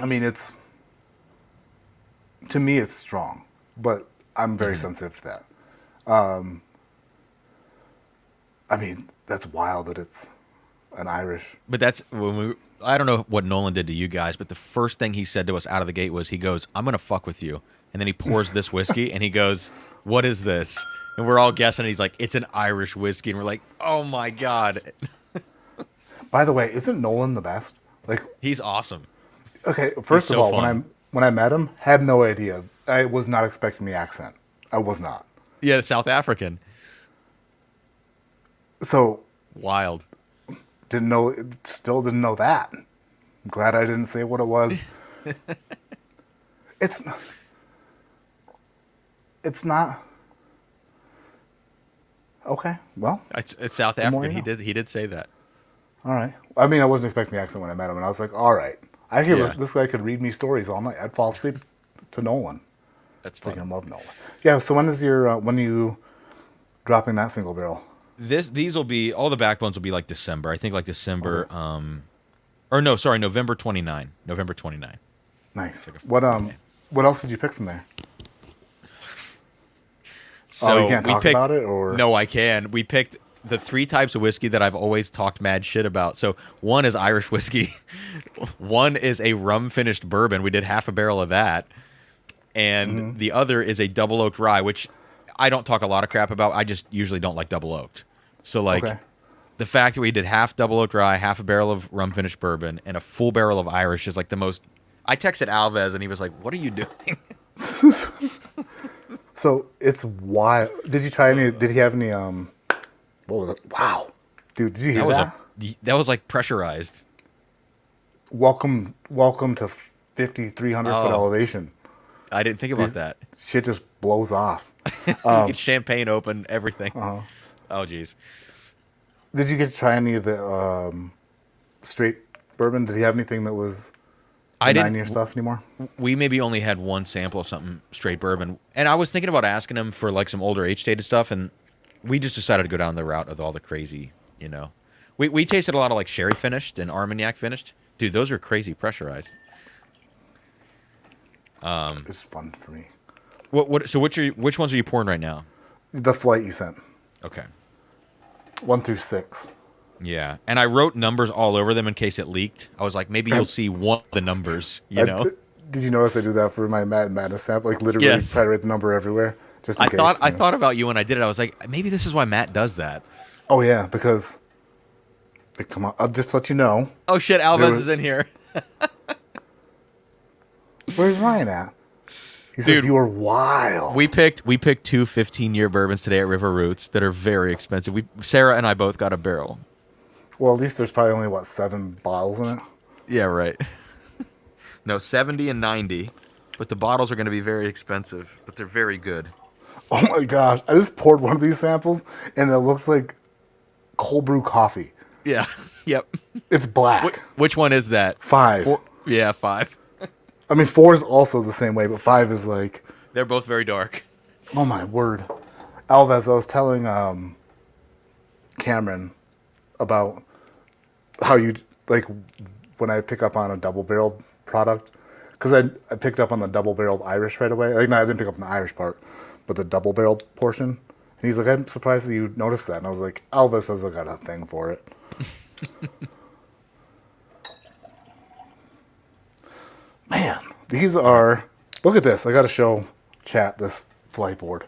I mean, to me, it's strong, but I'm very sensitive to that. I mean, that's wild that it's an Irish. But that's when I don't know what Nolan did to you guys, but the first thing he said to us out of the gate was, he goes, "I'm going to fuck with you." And then he pours this whiskey and he goes, "What is this?" And we're all guessing. He's like, "It's an Irish whiskey." And we're like, "Oh my God." By the way, isn't Nolan the best? Like, He's awesome. okay, first of so all, fun. when I met him, had no idea. I was not expecting the accent. I was not. Yeah, the South African. So Wild. still didn't know that. I'm glad I didn't say what it was. It's not. Okay, well, It's South The more African. you know. He did say that. all right. I mean, I wasn't expecting the accent when I met him, and I was like, all right. Yeah. This guy could read me stories all night. I'd fall asleep to Nolan. That's Freaking fun. love Nolan. Yeah. So when are you dropping that single barrel? These will be, all the backbones will be like December. I think like December. Or no, sorry, November 29. November 29. Nice. What else did you pick from there? So you can't we talk picked, about it, or No, I can. We picked the 3 types of whiskey that I've always talked mad shit about. So one is Irish whiskey. One is a rum finished bourbon. We did half a barrel of that. And the other is a double oaked rye, which I don't talk a lot of crap about. I just usually don't like double oaked. So like Okay. the fact that we did half double oaked rye, half a barrel of rum finished bourbon, and a full barrel of Irish is like the most. I texted Alves and he was like, "What are you doing?" So it's wild. Did you try any? Did he have any? What was it? Wow, dude, did you hear that? That was like pressurized. Welcome to 250, 300 foot elevation. I didn't think about that. Shit just blows off. You get champagne open, everything. Oh, geez. Did you get to try any of the straight bourbon? Did he have anything that was I didn't 9-year stuff anymore? We maybe only had one sample of something straight bourbon, and I was thinking about asking him for like some older age-dated stuff, and we just decided to go down the route of all the crazy, you know. We tasted a lot of like sherry finished and Armagnac finished. Dude, those are crazy pressurized. It's fun for me. So which ones are you pouring right now? The flight you sent. Okay. 1 through 6. Yeah, and I wrote numbers all over them in case it leaked. I was like, maybe you'll see one of the numbers, you know? Did you notice I do that for my Mad Madness sample? Like literally try to write the number everywhere. Just in case, I thought about you when I did it. I was like, maybe this is why Matt does that. Oh, yeah, because... Like, come on, I'll just let you know. Oh, shit, Alves is in here. Where's Ryan at? He says you are wild. We picked 2 15-year bourbons today at River Roots that are very expensive. Sarah and I both got a barrel. Well, at least there's probably only, 7 bottles in it? Yeah, right. No, 70 and 90. But the bottles are going to be very expensive, but they're very good. Oh, my gosh. I just poured one of these samples, and it looks like cold brew coffee. Yeah, yep. It's black. Which one is that? 5. 5. I mean, 4 is also the same way, but 5 is like... They're both very dark. Oh, my word. Alves, I was telling Cameron about how you... Like, when I pick up on a double-barreled product... Because I picked up on the double-barreled Irish right away. Like, no, I didn't pick up on the Irish part, but the double-barreled portion. And he's like, I'm surprised that you noticed that. And I was like, Alves has got a thing for it. Man, these are... Look at this. I got to show chat this flight board.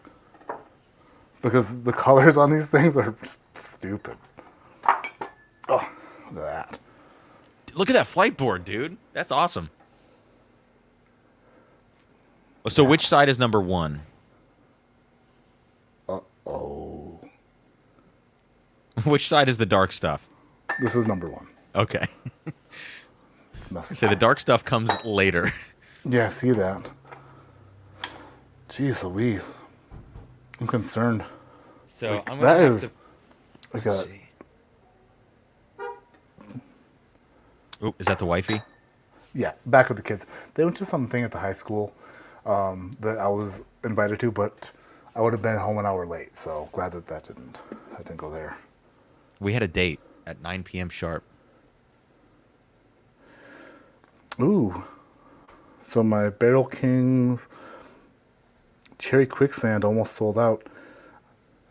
Because the colors on these things are just stupid. Oh, look at that. Look at that flight board, dude. That's awesome. So which side is number 1? Uh-oh. Which side is the dark stuff? This is number 1. Okay. So the dark stuff comes later. Yeah, I see that. Jeez Louise. I'm concerned. So like, I'm that gonna is... Let's see. Oh, is that the wifey? Yeah, back with the kids. They went to something at the high school that I was invited to, but I would have been home an hour late, so glad that I didn't go there. We had a date at 9 p.m. sharp. Ooh. So my Barrel King's Cherry Quicksand almost sold out.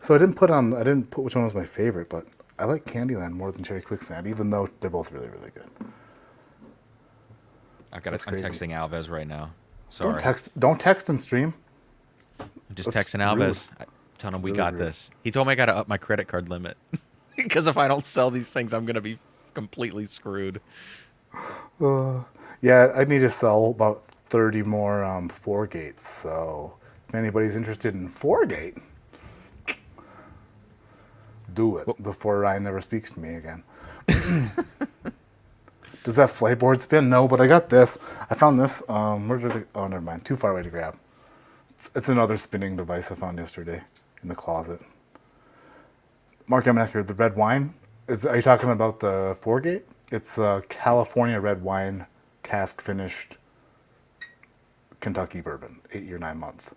So I didn't put which one was my favorite, but I like Candyland more than Cherry Quicksand, even though they're both really, really good. I'm texting Alves right now. Sorry. Don't text and stream. I'm just texting Alves. Telling him we got this. He told me I got to up my credit card limit. Because if I don't sell these things, I'm going to be completely screwed. Yeah, I need to sell about 30 more 4 gates. So if anybody's interested in 4 gate, do it before Ryan never speaks to me again. Does that flightboard spin? No, but I got this. I found this. Where did it? Oh, never mind. Too far away to grab. It's another spinning device I found yesterday in the closet. Mark, I'm after the red wine. Are you talking about the 4-gate? It's a California red wine, cask finished Kentucky bourbon, 8-year, 9-month.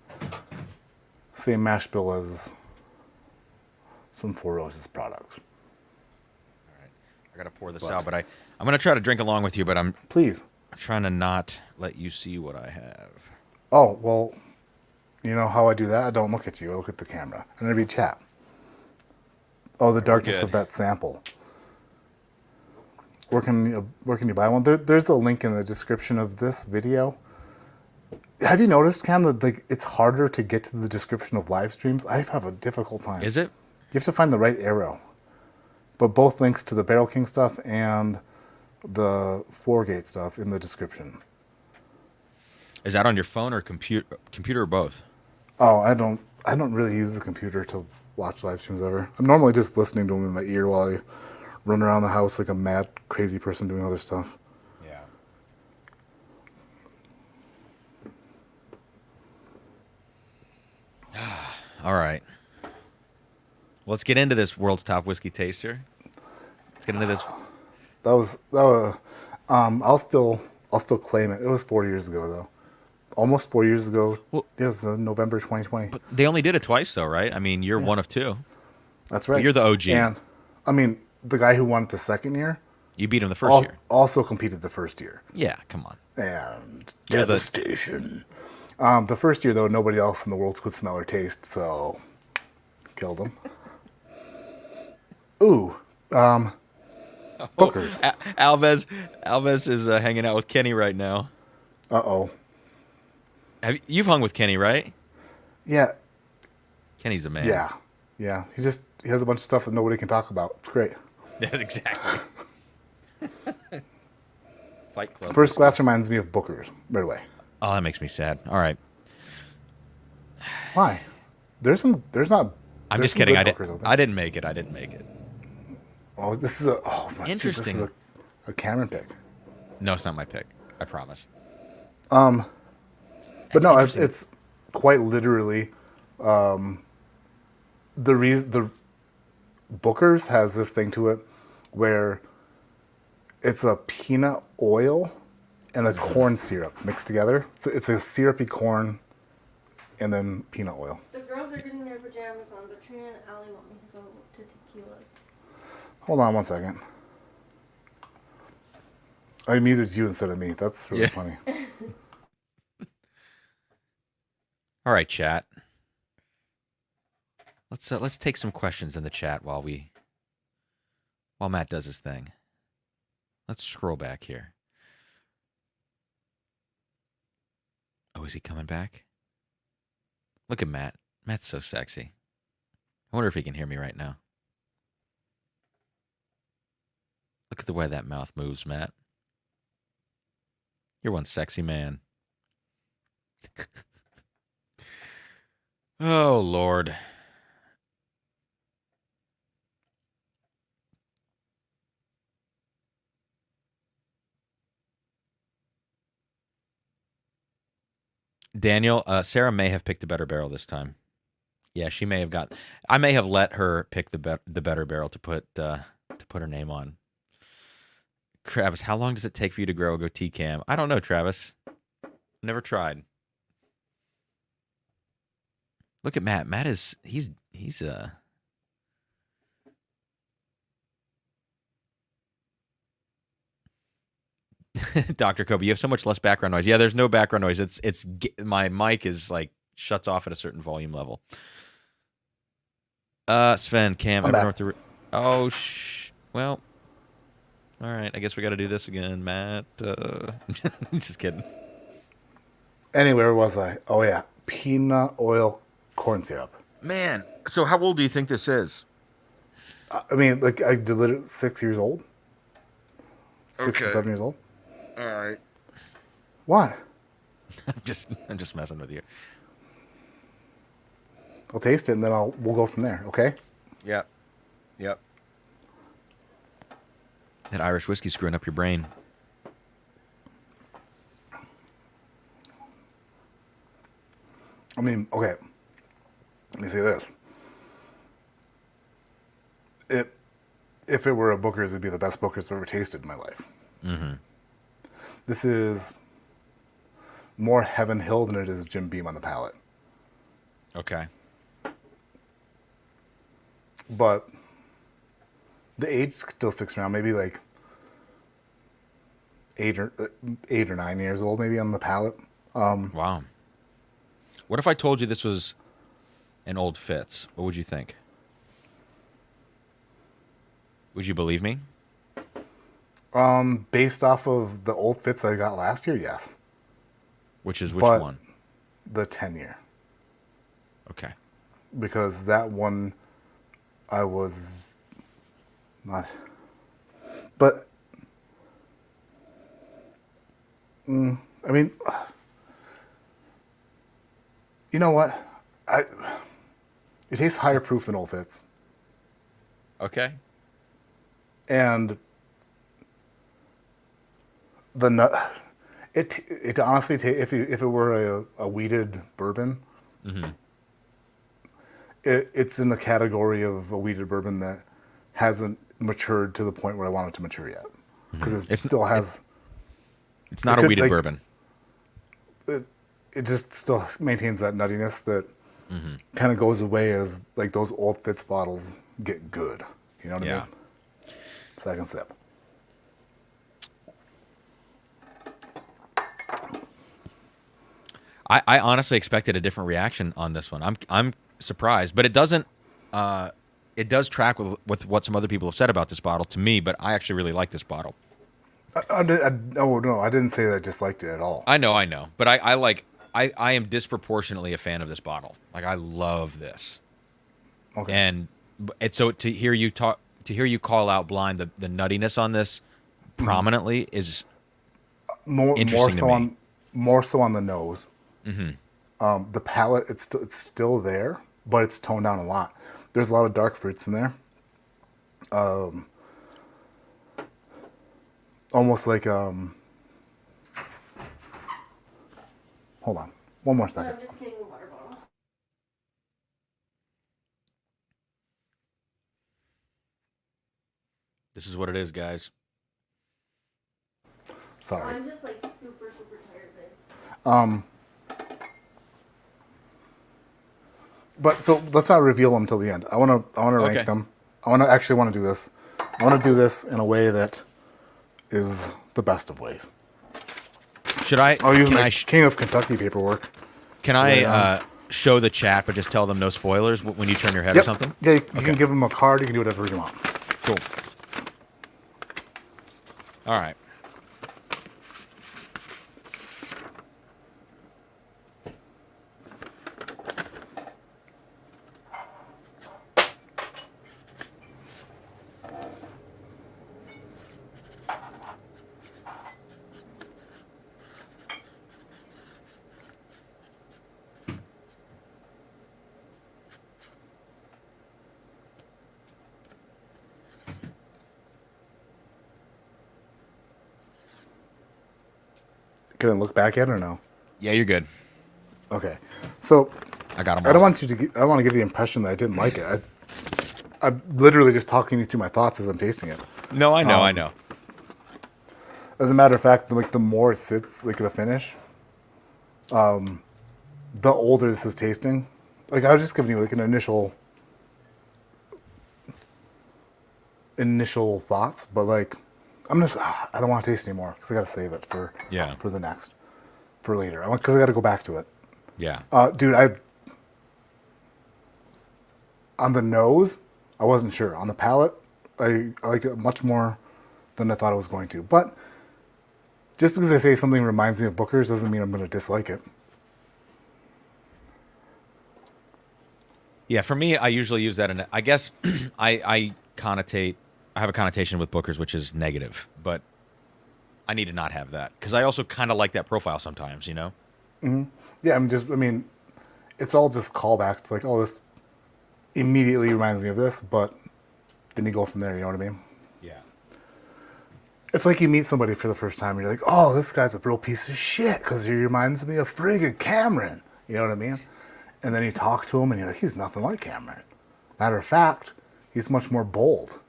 Same mash bill as some Four Roses products. All right, I gotta pour this out, but I'm gonna try to drink along with you, but I'm trying to not let you see what I have. Oh well, you know how I do that? I don't look at you. I look at the camera, and I read chat. Oh, the darkness of that sample. Where can you buy one? There's a link in the description of this video. Have you noticed, Cam, that it's harder to get to the description of live streams? I have a difficult time. Is it? You have to find the right arrow. But both links to the Barrel King stuff and the 4-gate stuff in the description. Is that on your phone or computer or both? Oh, I don't really use the computer to watch live streams ever. I'm normally just listening to them in my ear while I run around the house like a mad, crazy person doing other stuff. Yeah. All right. Let's get into this world's top whiskey taster. Let's get into this. I'll still claim it. It was 4 years ago though. Almost 4 years ago. Well, It was November 2020. but they only did it twice, though, right? I mean, you're one of two. That's right. You're the OG. And I mean, the guy who won it the second year You beat him the first year. also competed the first year. Yeah, come on. And You're the- devastation. The first year though, nobody else in the world could smell or taste, so killed him. Ooh. Bookers. Alves is hanging out with Kenny right now. Uh-oh. You've hung with Kenny, right? Yeah. Kenny's a man. Yeah. Yeah. He has a bunch of stuff that nobody can talk about. It's great. Yeah, exactly. Fight Club. First glass reminds me of Booker's right away. Oh, that makes me sad. All right. Why? There's not. I'm there's just some kidding. good Bookers out there. I didn't make it. Oh, this is Interesting. This is a Cameron pick. No, it's not my pick. I promise. But no, interesting. it's quite literally the Booker's has this thing to it where it's a peanut oil and a corn syrup mixed together. So it's a syrupy corn and then peanut oil. The girls are getting their pajamas on, but Trina and Allie want me to go to tequilas. Hold on one second. I muted you instead of me. That's really Yeah. funny. All right, chat. Let's take some questions in the chat while Matt does his thing. Let's scroll back here. Oh, is he coming back? Look at Matt. Matt's so sexy. I wonder if he can hear me right now. Look at the way that mouth moves, Matt. You're one sexy man. Oh, Lord. Daniel, Sarah may have picked a better barrel this time. Yeah, she may have got. I may have let her pick the better barrel to put her name on. Travis, how long does it take for you to grow a goatee cam? I don't know, Travis. Never tried. Look at Matt. Matt is he's Dr. Kobe, you have so much less background noise. Yeah, there's no background noise. It's my mic is like shuts off at a certain volume level. Sven, Cam, I'm back. Well, all right. I guess we got to do this again, Matt. Just kidding. Anyway, where was I? Oh yeah, peanut oil corn syrup. Man, so how old do you think this is? I mean, like I delivered 6 years old. 6 Okay. to 7 years old. All right. Why? I'm just messing with you. I'll taste it and then we'll go from there. Okay. Yep. That Irish whiskey screwing up your brain. I mean, okay. Let me say this. If it were a Booker's, it'd be the best Booker's I've ever tasted in my life. Mm-hmm. This is more Heaven Hill than it is Jim Beam on the palate. Okay. But the age still sticks around. Maybe like 8 or 9 years old, maybe on the palate. Wow. What if I told you this was an Old Fitz? What would you think? Would you believe me? Based off of the old fits I got last year, yes. Which But one? The 10-year. Okay. Because that one, I was not. But, I mean, you know what? It tastes higher proof than Old Fitz. Okay. And the nut, it honestly, if it were a wheated bourbon, Mm-hmm. it's in the category of a weeded bourbon that hasn't matured to the point where I want it to mature yet. Because it still has... It's not a weeded bourbon. It just still maintains that nuttiness that kind of goes away as like those old Fitz bottles get good. You know what I mean? Second sip. I honestly expected a different reaction on this one. I'm surprised, but it doesn't. It does track with what some other people have said about this bottle to me. But I actually really like this bottle. No, I didn't say that I disliked it at all. I know, but I am disproportionately a fan of this bottle. Like I love this. Okay. And so to hear you call out blind the nuttiness on this prominently is interesting to me. More so on the nose. The palate, it's still there, but it's toned down a lot. There's a lot of dark fruits in there. Almost like hold on, one more second. I'm just getting a water bottle. This is what it is, guys. Sorry. I'm just like super tired, babe. But so let's not reveal them till the end. I want to rank them. I want to do this. I want to do this in a way that is the best of ways. Should I? I'll use my King of Kentucky paperwork. Can I show the chat, but just tell them no spoilers when you turn your head or something? Yeah, you can give them a card. You can do whatever you want. Cool. All right. Can I look back at it or no? Yeah, you're good. Okay. So I got them. I don't want you to. I don't want to give the impression that I didn't like it. I'm literally just talking you through my thoughts as I'm tasting it. No, I know. I know. As a matter of fact, like the more it sits, like the finish, the older this is tasting. Like I was just giving you like an initial thoughts, but like I don't want to taste anymore because I got to save it for later. Because I got to go back to it. Yeah. Dude, on the nose, I wasn't sure. On the palate, I liked it much more than I thought I was going to. But just because I say something reminds me of Booker's doesn't mean I'm going to dislike it. Yeah, for me, I usually use that. I guess I have a connotation with Booker's, which is negative. But I need to not have that because I also kind of like that profile sometimes, you know? Mm-hmm. Yeah, it's all just callbacks to like, oh, this immediately reminds me of this, but then you go from there, you know what I mean? Yeah. It's like you meet somebody for the first time and you're like, oh, this guy's a real piece of shit because he reminds me of friggin' Cameron. You know what I mean? And then you talk to him and you're like, he's nothing like Cameron. Matter of fact, he's much more bold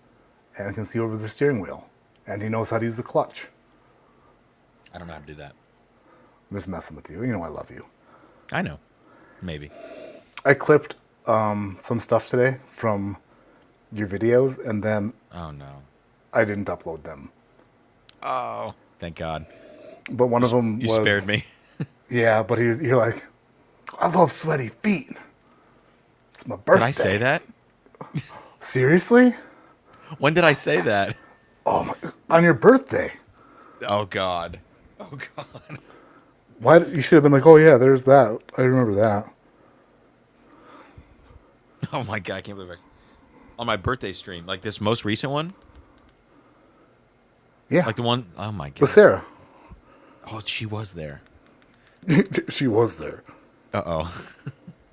and can see over the steering wheel and he knows how to use the clutch. I don't know how to do that. I'm just messing with you. You know I love you. I know. Maybe. I clipped some stuff today from your videos, and then oh no, I didn't upload them. Oh, thank God. But one of them you spared me. Yeah, but you're like, I love sweaty feet. It's my birthday. Did I say that? Seriously? When did I say that? Oh my! On your birthday. Oh God. Oh God. Why? You should have been like, oh yeah, there's that. I remember that. Oh my God, I can't believe on my birthday stream, like this most recent one. Yeah. Like the one, oh my God. With Sarah. Oh, she was there. She was there. Uh-oh.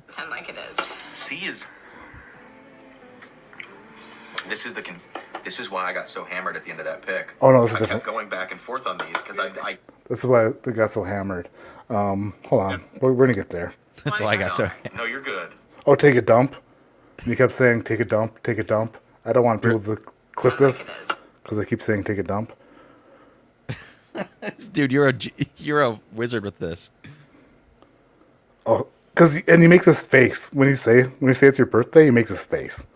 Pretend like it is. C is. This is why I got so hammered at the end of that pick. Oh no, this is I different. kept going back and forth on these because I. This is why they got so hammered. Hold on, we're gonna get there. That's why I got so. No, you're good. Oh, take a dump. You kept saying, take a dump, take a dump. I don't want people to clip Sounds like this it is. because I keep saying take a dump. Dude, you're a wizard with this. Oh, and you make this face when you say it's your birthday. You make this face,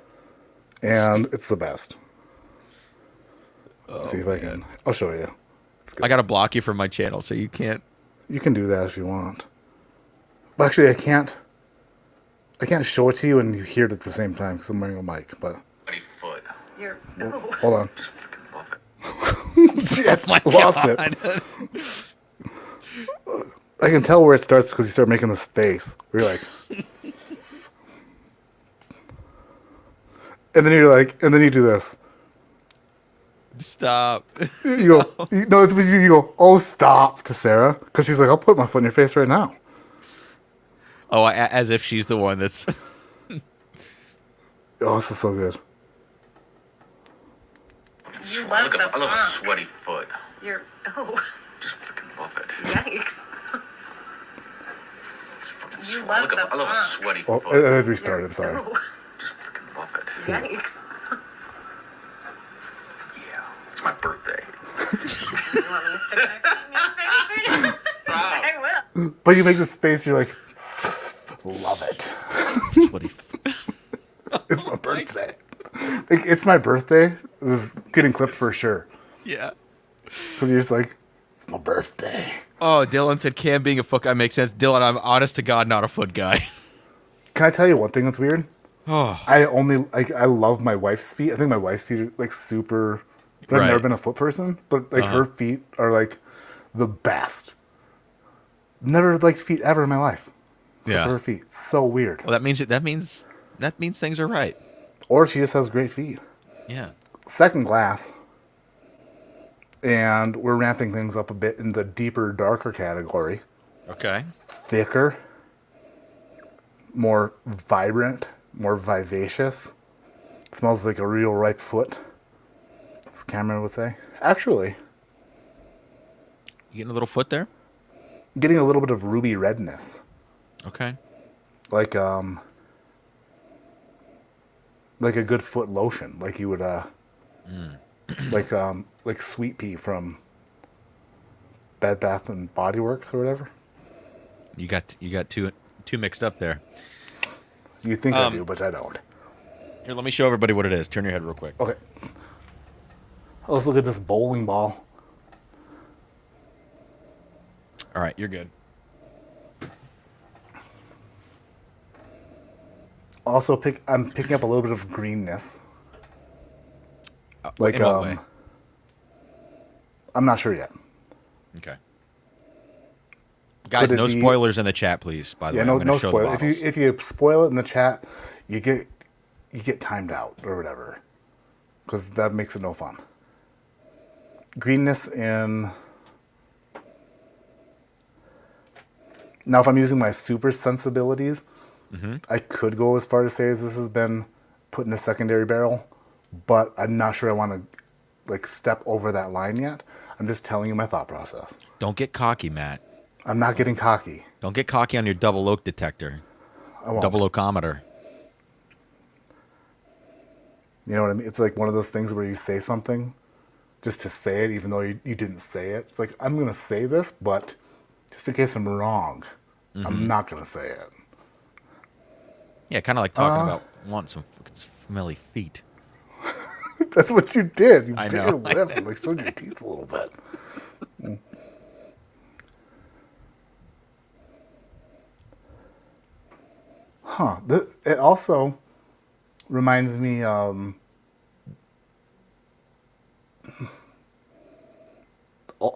and it's the best. See if I can. I'll show you. It's good. I gotta block you from my channel, so you can't. You can do that if you want. Well, actually, I can't. I can't show it to you and you hear it at the same time because I'm wearing a mic. But Sweaty foot. You're. hold on. Just freaking love it. Shit, My lost God. it. I can tell where it starts because you start making this face. Where you're like, and then you're like, and then you do this. Stop. You go, no, it's you go, oh, stop to Sarah because she's like, I'll put my foot in your face right now. Oh, as if she's the one that's. Oh, this is so good. You love the I love a funk. sweaty foot. You're. Oh. Just freaking love it. Yikes. It's fucking You sweat. love Look the at, I love a funk. sweaty Oh, foot. I had to restart. I'm sorry. Oh. Just freaking love it. Yikes. Yeah. It's my birthday. You want me to stick my face in your face right now? I will. But you make this face. You're like, love it. Sweaty. It's my birthday. Like, it's my birthday. This is getting clipped for sure. Yeah. Because you're just like, it's my birthday. Oh, Dylan said, "Cam being a foot guy makes sense." Dylan, I'm honest to God not a foot guy. Can I tell you one thing that's weird? Oh, I love my wife's feet. I think my wife's feet are like super. But I've Right. never been a foot person, but like her feet are like the best. Never liked feet ever in my life. Except Yeah. for her feet. It's so weird. well, that means things are right. Or she just has great feet. Yeah. Second glass. And we're ramping things up a bit in the deeper, darker category. Okay. Thicker. More vibrant. More vivacious. Smells like a real ripe foot. As Cameron would say. Actually, You getting a little foot there? getting a little bit of ruby redness. Okay. Like a good foot lotion. Like you would like Sweet Pea from Bed Bath and Body Works or whatever. You got two mixed up there. You think I do, but I don't. Here, let me show everybody what it is. Turn your head real quick. Okay. Let's look at this bowling ball. All right, you're good. Also, I'm picking up a little bit of greenness. Like In what way? I'm not sure yet. Okay. Guys, Could it no be- spoilers in the chat, please. By the Yeah, way, I'm no gonna show spoil. the bottles. If you spoil it in the chat, you get timed out or whatever, because that makes it no fun. Greenness in. Now, if I'm using my super sensibilities, I could go as far to say as this has been put in a secondary barrel, but I'm not sure I want to like step over that line yet. I'm just telling you my thought process. Don't get cocky, Matt. I'm not getting cocky. Don't get cocky on your double oak detector. I won't. Double oakometer. You know what I mean? It's like one of those things where you say something just to say it, even though you didn't say it. It's like, I'm going to say this, but just in case I'm wrong, I'm not going to say it. Yeah, kind of like talking about wanting some fucking smelly feet. That's what you did. You I bit know. your lip and like showed your teeth a little bit. Huh. It also reminds me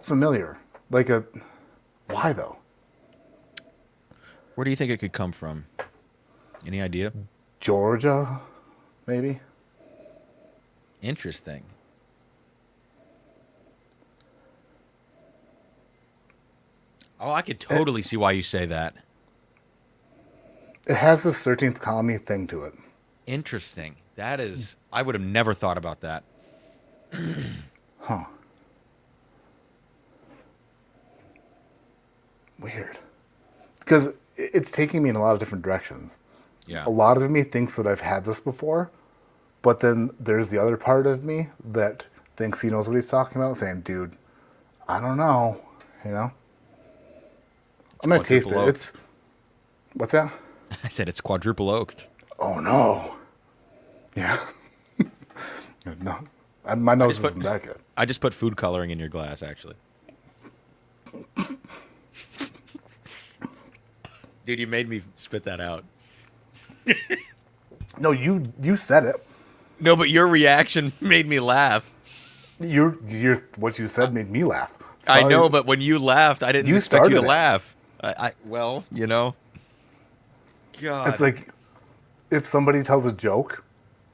familiar. Like a why though? Where do you think it could come from? Any idea? Georgia, maybe? Interesting. Oh, I could totally see why you say that. It has this 13th colony thing to it. Interesting. That is, I would have never thought about that. Huh. Weird. Because it's taking me in a lot of different directions. Yeah. A lot of me thinks that I've had this before, but then there's the other part of me that thinks he knows what he's talking about, saying, dude, I don't know, you know? I'm going to taste it. quadruple It's, what's that? I said it's quadruple oaked. Oh, no. Yeah. No. My nose isn't that good. I just put food coloring in your glass, actually. Dude, you made me spit that out. No, you said it. No, but your reaction made me laugh. Your what you said made me laugh. I Sorry. know, but when you laughed, I didn't You expect you to started it. laugh. Well, you know. God. It's like if somebody tells a joke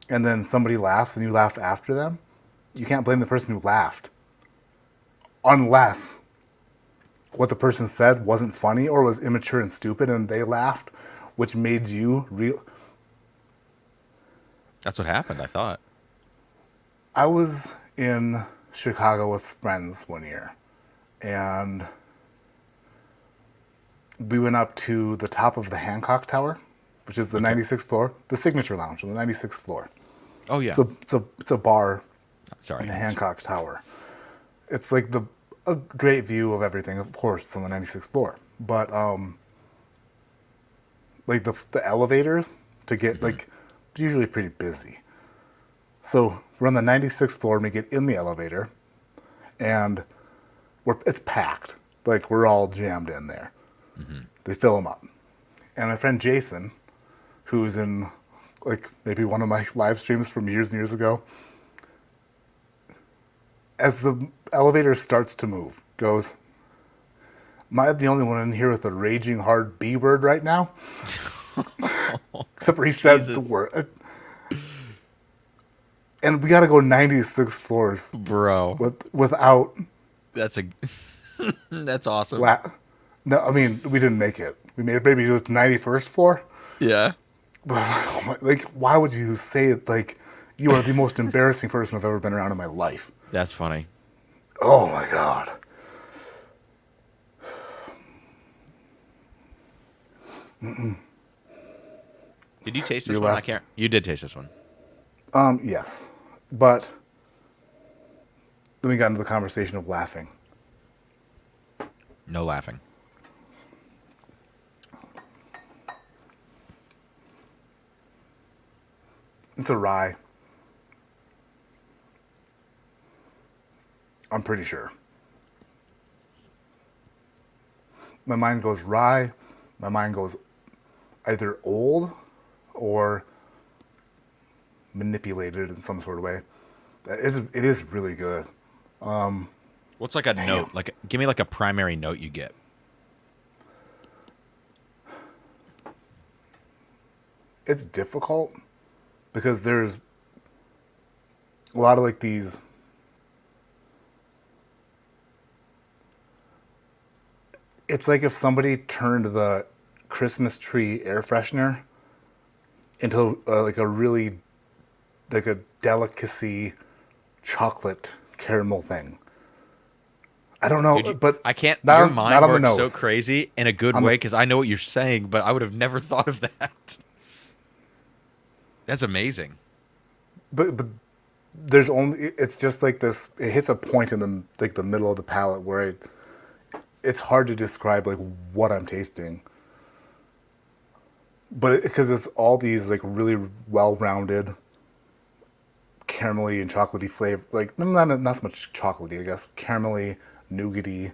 and then somebody laughs and you laugh after them, you can't blame the person who laughed. Unless what the person said wasn't funny or was immature and stupid and they laughed, which made you real. That's what happened, I thought. I was in Chicago with friends one year, and we went up to the top of the Hancock Tower, which is the 96th floor, the Signature Lounge on the 96th floor. Oh, yeah. It's a bar Sorry. in the Hancock Tower. It's like a great view of everything. Of course, it's on the 96th floor, but like the elevators to get like usually pretty busy. So we're on the 96th floor and we get in the elevator, and it's packed. Like we're all jammed in there. They fill them up, and my friend Jason, who's in like maybe one of my live streams from years and years ago, as the elevator starts to move, goes, "Am I the only one in here with a raging hard B word right now?" Except for he said the word. And we got to go 96 floors, Bro. without. That's that's awesome. No, I mean we didn't make it. We made maybe to the 91st floor. Yeah. But I was like, oh my, like, why would you say it? Like, you are the most embarrassing person I've ever been around in my life. That's funny. Oh my god. Did you taste this You one? I left. can't. You did taste this one. Yes, but then we got into the conversation of laughing. No laughing. It's a rye. I'm pretty sure. My mind goes rye. My mind goes either old or manipulated in some sort of way. It is really good. What's like a note? Like, give me like a primary note you get. It's difficult because there's a lot of like these. It's like if somebody turned the Christmas tree air freshener into like a really, like a delicacy chocolate caramel thing. I don't know, Dude, but I can't. not Your on- mind not on the works so nose. crazy in a good way because I know what you're saying, but I would have never thought of that. That's amazing. But there's only, it's just like this. It hits a point in the like the middle of the palate where it's hard to describe like what I'm tasting. But because it's all these like really well-rounded, caramelly and chocolatey flavor, like not so much chocolatey, I guess, caramelly, nougaty.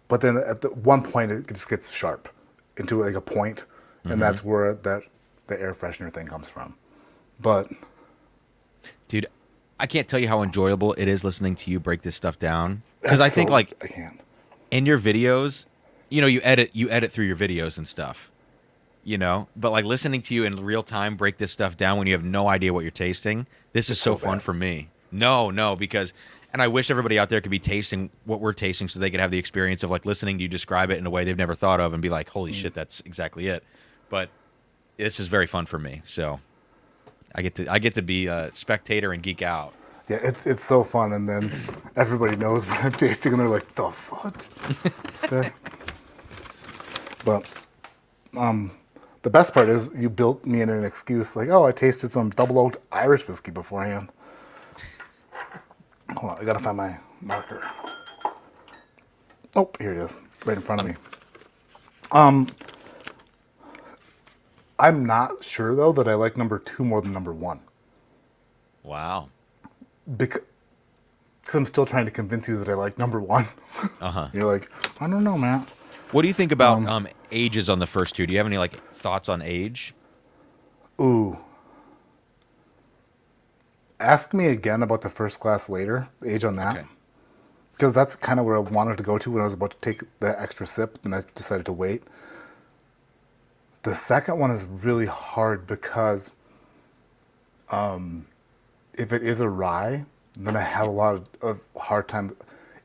But then at the one point it just gets sharp into like a point, and that's where the air freshener thing comes from. But Dude, I can't tell you how enjoyable it is listening to you break this stuff down. Because I think like I can't. in your videos, you know, you edit through your videos and stuff. You know, but like listening to you in real time break this stuff down when you have no idea what you're tasting, this is so fun bad. for me. No, because, and I wish everybody out there could be tasting what we're tasting so they could have the experience of like listening to you describe it in a way they've never thought of and be like, holy shit, that's exactly it. But this is very fun for me. So I get to be a spectator and geek out. Yeah, it's so fun, and then everybody knows what I'm tasting, and they're like, "The fuck?" But The best part is you built me in an excuse like, oh, I tasted some double oaked Irish whiskey beforehand. Hold on, I gotta find my marker. Oh, here it is, right in front of me. I'm not sure though that I like number 2 more than number 1. Wow. Because I'm still trying to convince you that I like number 1. Uh-huh. You're like, I don't know, Matt. What do you think about ages on the first 2? Do you have any like thoughts on age? Ooh. Ask me again about the first glass later, the age on that. Okay. Because that's kind of where I wanted to go to when I was about to take the extra sip, and I decided to wait. The second one is really hard because if it is a rye, then I have a lot of hard time.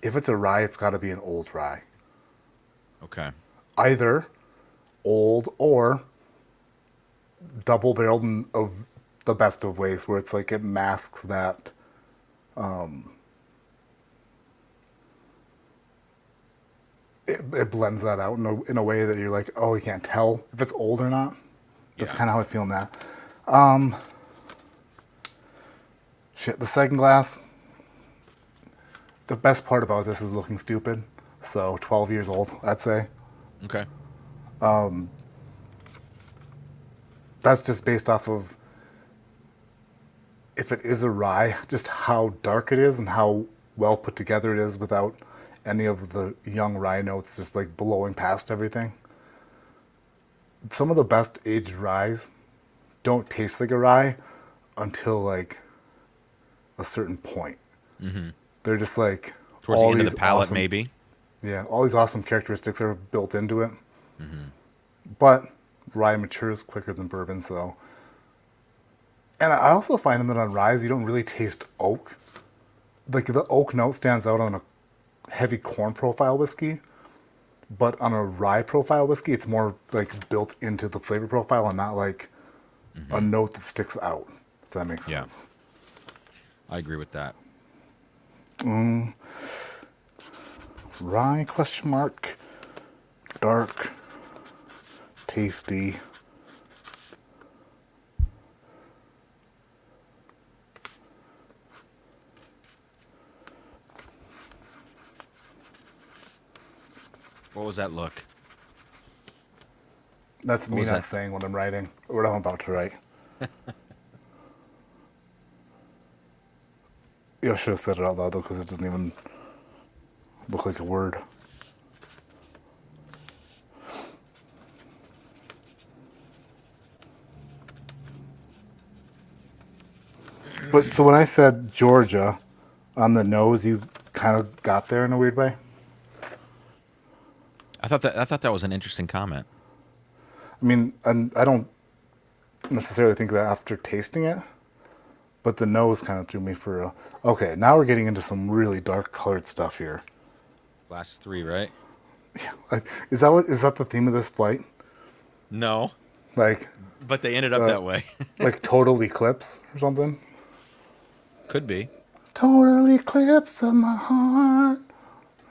If it's a rye, it's got to be an old rye. Okay. Either old or double barreled of the best of ways, where it's like it masks that it blends that out in a way that you're like, oh, you can't tell if it's old or not. That's kind of how I feel in that. Shit, the second glass, the best part about this is looking stupid. So 12 years old, I'd say. Okay. That's just based off of, if it is a rye, just how dark it is and how well put together it is without any of the young rye notes just like blowing past everything. Some of the best aged ryes don't taste like a rye until like a certain point. Mm-hmm. They're just like Towards the all end of these the palate, awesome, maybe. Yeah, all these awesome characteristics are built into it. Mm-hmm. But rye matures quicker than bourbon, so. And I also find that on ryes, you don't really taste oak. Like the oak note stands out on a heavy corn profile whiskey, but on a rye profile whiskey, it's more like built into the flavor profile and not like a note that sticks out, if that makes sense. I agree with that. Rye, question mark, dark, tasty. What was that look? That's me was not that? saying what I'm writing, or what I'm about to write. Yeah, I should have said it out loud though, because it doesn't even look like a word. But so when I said Georgia on the nose, you kind of got there in a weird way. I thought that was an interesting comment. I mean, and I don't necessarily think that after tasting it, but the nose kind of threw me for a... Okay, now we're getting into some really dark colored stuff here. Last 3, right? Yeah, like, is that the theme of this flight? No, Like, but they ended up that way. like Total Eclipse or something? Could be. Total eclipse of my heart.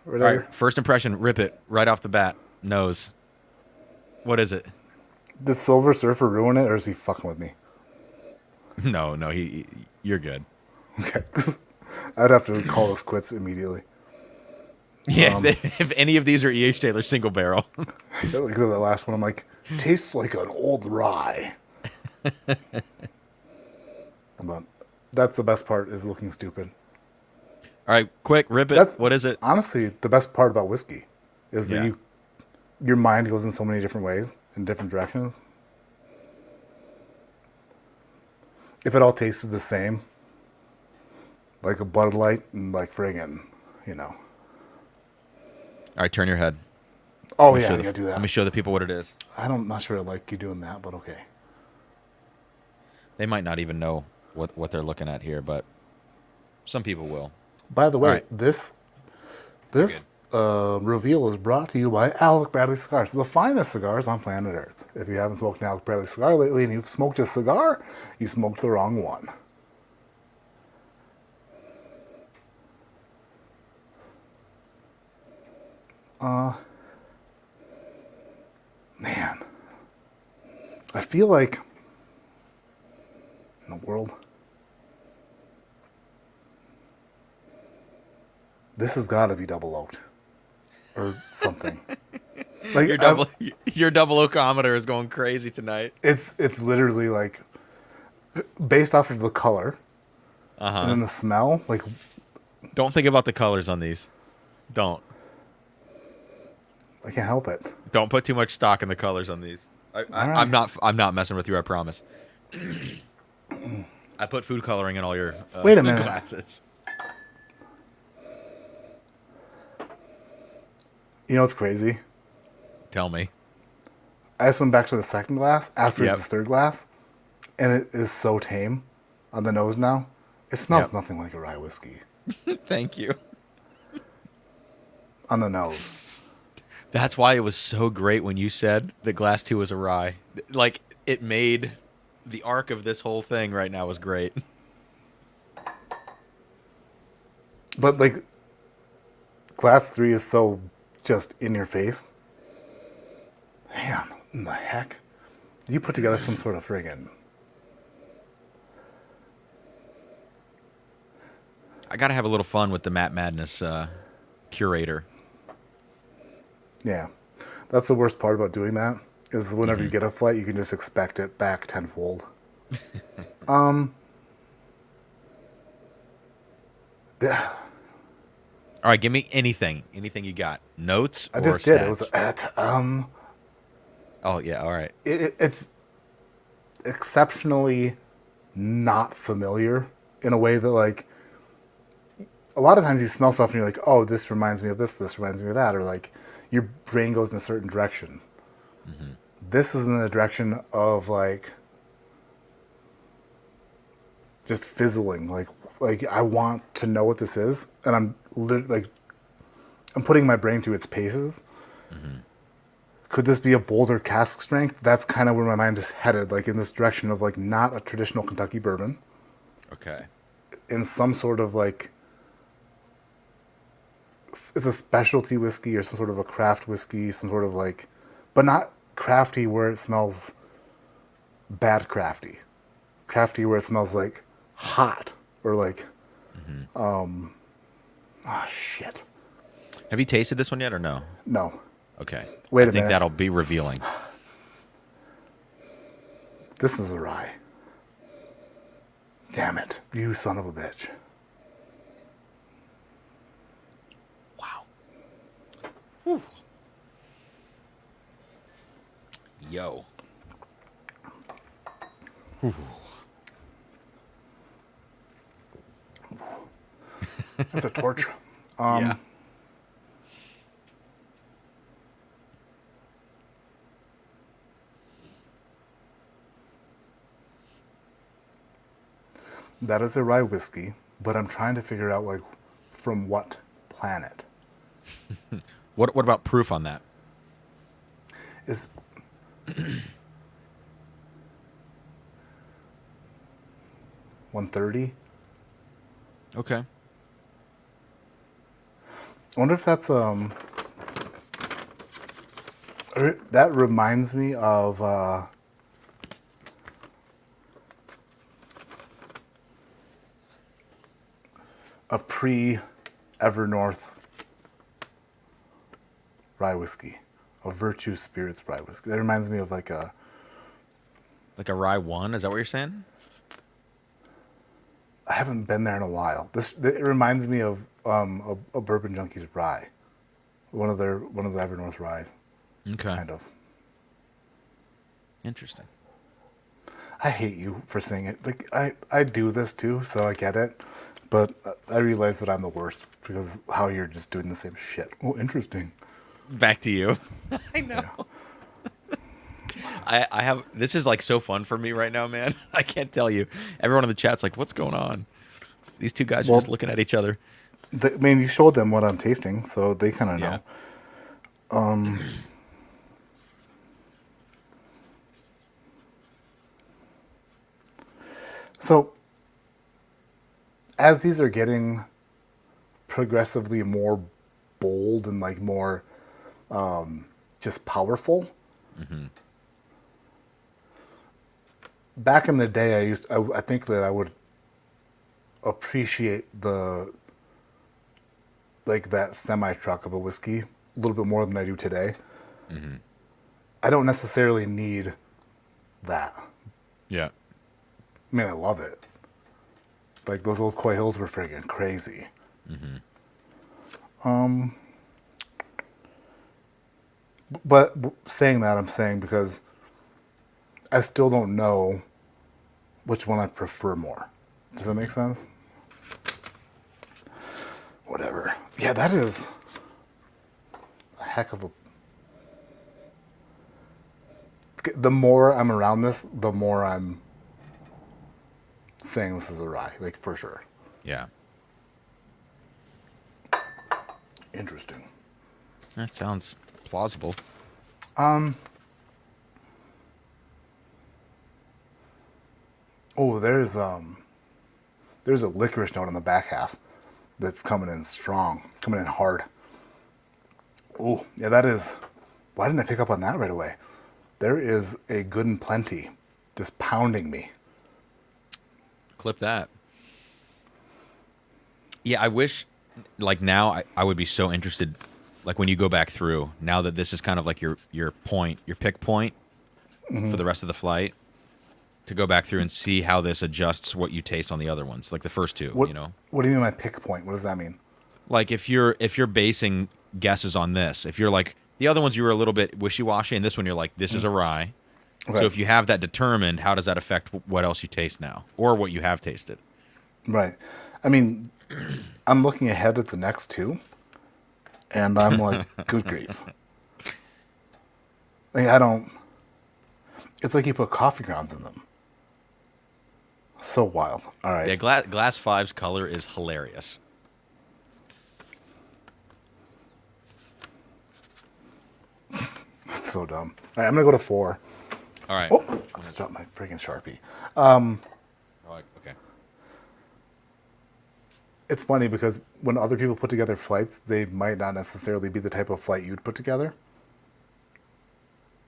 All Whatever. right, first impression, rip it right off the bat. Nose. What is it? Did Silver Surfer ruin it, or is he fucking with me? No, you're good. Okay. I'd have to call this quits immediately. Yeah, if any of these are E.H. Taylor single barrel. Like the last one, I'm like, tastes like an old rye. But that's the best part, is looking stupid. All right, quick, rip it. What is it? Honestly, the best part about whiskey is Yeah. that your mind goes in so many different ways, in different directions. If it all tasted the same, like a Bud Light and like friggin', All right, turn your head. Oh Let me yeah, show you the- gotta do that. Let me show the people what it is. I'm not sure I like you doing that, but okay. They might not even know what they're looking at here, but some people will. By the way, All right. this reveal is brought to you by Alec Bradley Cigars, the finest cigars on planet Earth. If you haven't smoked an Alec Bradley cigar lately and you've smoked a cigar, you smoked the wrong one. Man. I feel like in the world, this has got to be double oaked or something. Like Your double oakometer is going crazy tonight. it's literally like based off of the color and then the smell. Like, Don't think about the colors on these. Don't. I can't help it. Don't put too much stock in the colors on these. I'm not messing with you. I promise. I put food coloring in all your Wait a minute. glasses. You know what's crazy? Tell me. I just went back to the second glass after Yep. the third glass, and it is so tame on the nose now. It smells Yep. nothing like a rye whiskey Thank you. on the nose. That's why it was so great when you said that glass 2 was a rye. Like, it made the arc of this whole thing right now was great. But like, glass 3 is so just in your face. Man, in the heck? You put together some sort of friggin'... I got to have a little fun with the Matt Madness curator. Yeah. That's the worst part about doing that, is whenever you get a flight, you can just expect it back tenfold. Yeah. All right, give me anything. Anything you got. Notes or I just did. stats? It was Oh, yeah, all right. it's exceptionally not familiar in a way that, like, a lot of times you smell stuff and you're like, oh, this reminds me of this reminds me of that, or like your brain goes in a certain direction. This is in the direction of like just fizzling. Like I want to know what this is, and I'm putting my brain through its paces. Could this be a bolder cask strength? That's kind of where my mind is headed, like in this direction of like not a traditional Kentucky bourbon, Okay. in some sort of like, it's a specialty whiskey or some sort of a craft whiskey, some sort of like, but not crafty where it smells bad crafty. Crafty where it smells like hot or like, shit. Have you tasted this one yet or no? No. Okay. Wait a I think minute. that'll be revealing. This is a rye. Damn it. You son of a bitch. Wow. Whew. Yo. That's a torch. Yeah. That is a rye whiskey, but I'm trying to figure out like from what planet. What about proof on that? Is 130? Okay. I wonder if that's that reminds me of a pre-Evernorth rye whiskey, a Virtue Spirits rye whiskey. That reminds me of like a Rye 1? Is that what you're saying? I haven't been there in a while. It reminds me of a Bourbon Junkies rye, one of the Evernorth ryes, Okay. kind of. Interesting. I hate you for saying it. Like I do this too, so I get it. But I realize that I'm the worst because of how you're just doing the same shit. Oh, interesting. Back to you. I know. Yeah. I have, this is like so fun for me right now, man. I can't tell you. Everyone in the chat's like, what's going on? These two guys are Well, just looking at each other. I mean, you showed them what I'm tasting, so they kind of know. Yeah. So, as these are getting progressively more bold and like more just powerful, back in the day, I think that I would appreciate that semi truck of a whiskey a little bit more than I do today. Mm-hmm. I don't necessarily need that. Yeah. I mean, I love it. Like, those old Coy Hills were friggin' crazy. Mm-hmm. But saying that, I'm saying because I still don't know which one I prefer more. Does that make sense? Whatever. Yeah, that is a heck of a... The more I'm around this, the more I'm saying this is a rye, like, for sure. Yeah. Interesting. That sounds plausible. Oh, there's a licorice note on the back half that's coming in strong, coming in hard. Oh, yeah, that is... Why didn't I pick up on that right away? There is a good and plenty just pounding me. Clip that. Yeah, I wish, like, now I would be so interested, like, when you go back through, now that this is kind of like your point, your pick point for the rest of the flight, to go back through and see how this adjusts what you taste on the other ones, like the first two, What, you know? What do you mean by pick point? What does that mean? Like, if you're basing guesses on this, if you're like, the other ones you were a little bit wishy-washy, and this one you're like, this is a rye. Okay. So if you have that determined, how does that affect what else you taste now, or what you have tasted? Right. I mean, I'm looking ahead at the next two, and I'm like, good grief. Like, I don't... It's like you put coffee grounds in them. So wild. All right. Yeah, Glass 5's color is hilarious. That's so dumb. All right, I'm going to go to 4. All right. Oh, I just dropped my freaking Sharpie. Okay. It's funny because when other people put together flights, they might not necessarily be the type of flight you'd put together.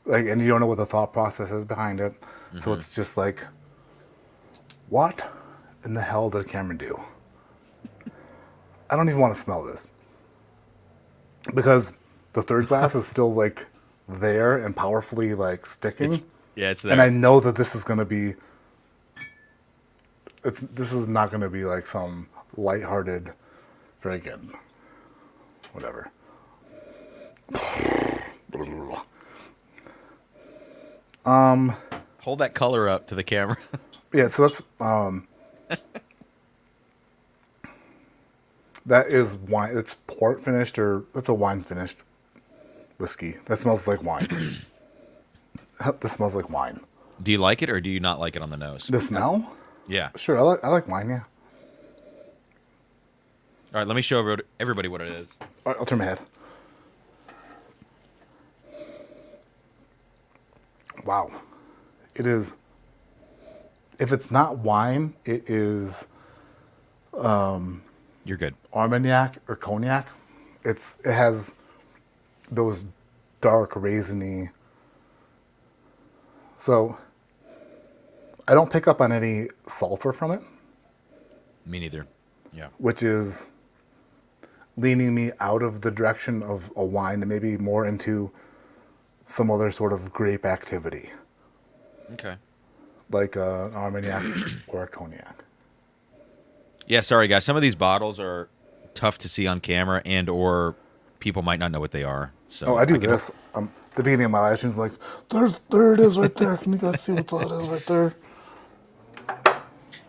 Like, and you don't know what the thought process is behind it. Mm-hmm. So it's just like, what in the hell did Cameron do? I don't even want to smell this. Because the third glass is still, like, there and powerfully, like, sticking. It's there. And I know that this is going to be... This is not going to be, like, some lighthearted friggin' whatever. Hold that color up to the camera. Yeah, so that's that is wine. It's port finished, or that's a wine finished whiskey. That smells like wine. This smells like wine. Do you like it, or do you not like it on the nose? The smell? Yeah. Sure, I like wine. Yeah. All right, let me show everybody what it is. All right, I'll turn my head. Wow, it is. If it's not wine, it is You're good. Armagnac or cognac. It has those dark raisiny. So I don't pick up on any sulfur from it. Me neither. Yeah. Which is leaning me out of the direction of a wine and maybe more into some other sort of grape activity. Okay. Like an Armagnac or a cognac. Yeah, sorry guys. Some of these bottles are tough to see on camera, and or people might not know what they are. So I do this. The beginning of my live stream is like, there it is right there. Can you guys see what that is right there?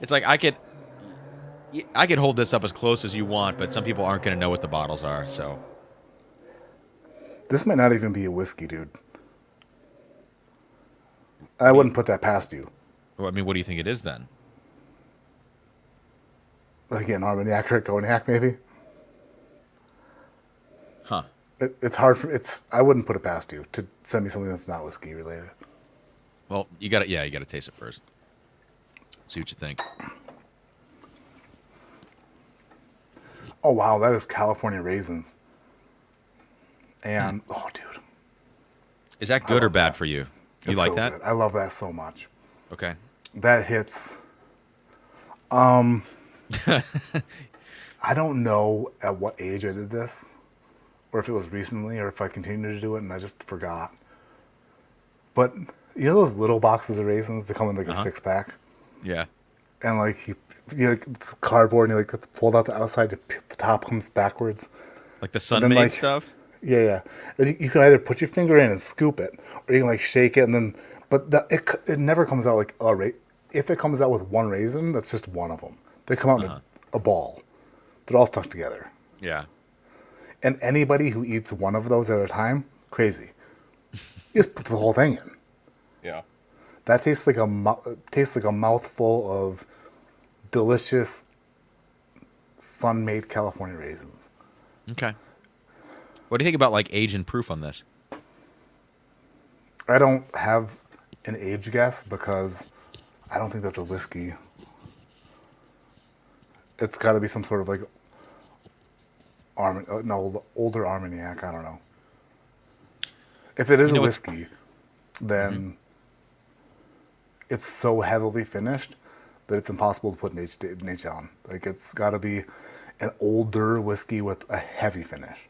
It's like I could hold this up as close as you want, but some people aren't going to know what the bottles are. So this might not even be a whiskey, dude. I wouldn't put that past you. Well, I mean, what do you think it is then? Like an Armagnac or a cognac, maybe. Huh. It's hard for I wouldn't put it past you to send me something that's not whiskey related. Well, you got to taste it first. See what you think. Oh wow, that is California raisins. And oh dude. Is that good or bad for you? You like so that? Good. I love that so much. Okay. That hits. I don't know at what age I did this, or if it was recently, or if I continued to do it and I just forgot. But you know those little boxes of raisins that come in like a 6-pack, Yeah. and like you like it's cardboard and you like fold out the outside, the top comes backwards. Like the then, sun-made like, stuff? Yeah, yeah. And you can either put your finger in and scoop it, or you can like shake it and then. But it never comes out like a raisin. If it comes out with one raisin, that's just one of them. They come out in a ball. They're all stuck together. Yeah. And anybody who eats one of those at a time, crazy. You just put the whole thing in. Yeah. That tastes like a mouthful of delicious sun-made California raisins. Okay. What do you think about like age and proof on this? I don't have an age guess because I don't think that's a whiskey. It's got to be some sort of like older Armagnac. I don't know. If it is a whiskey, then it's so heavily finished that it's impossible to put an age on. Like it's got to be an older whiskey with a heavy finish.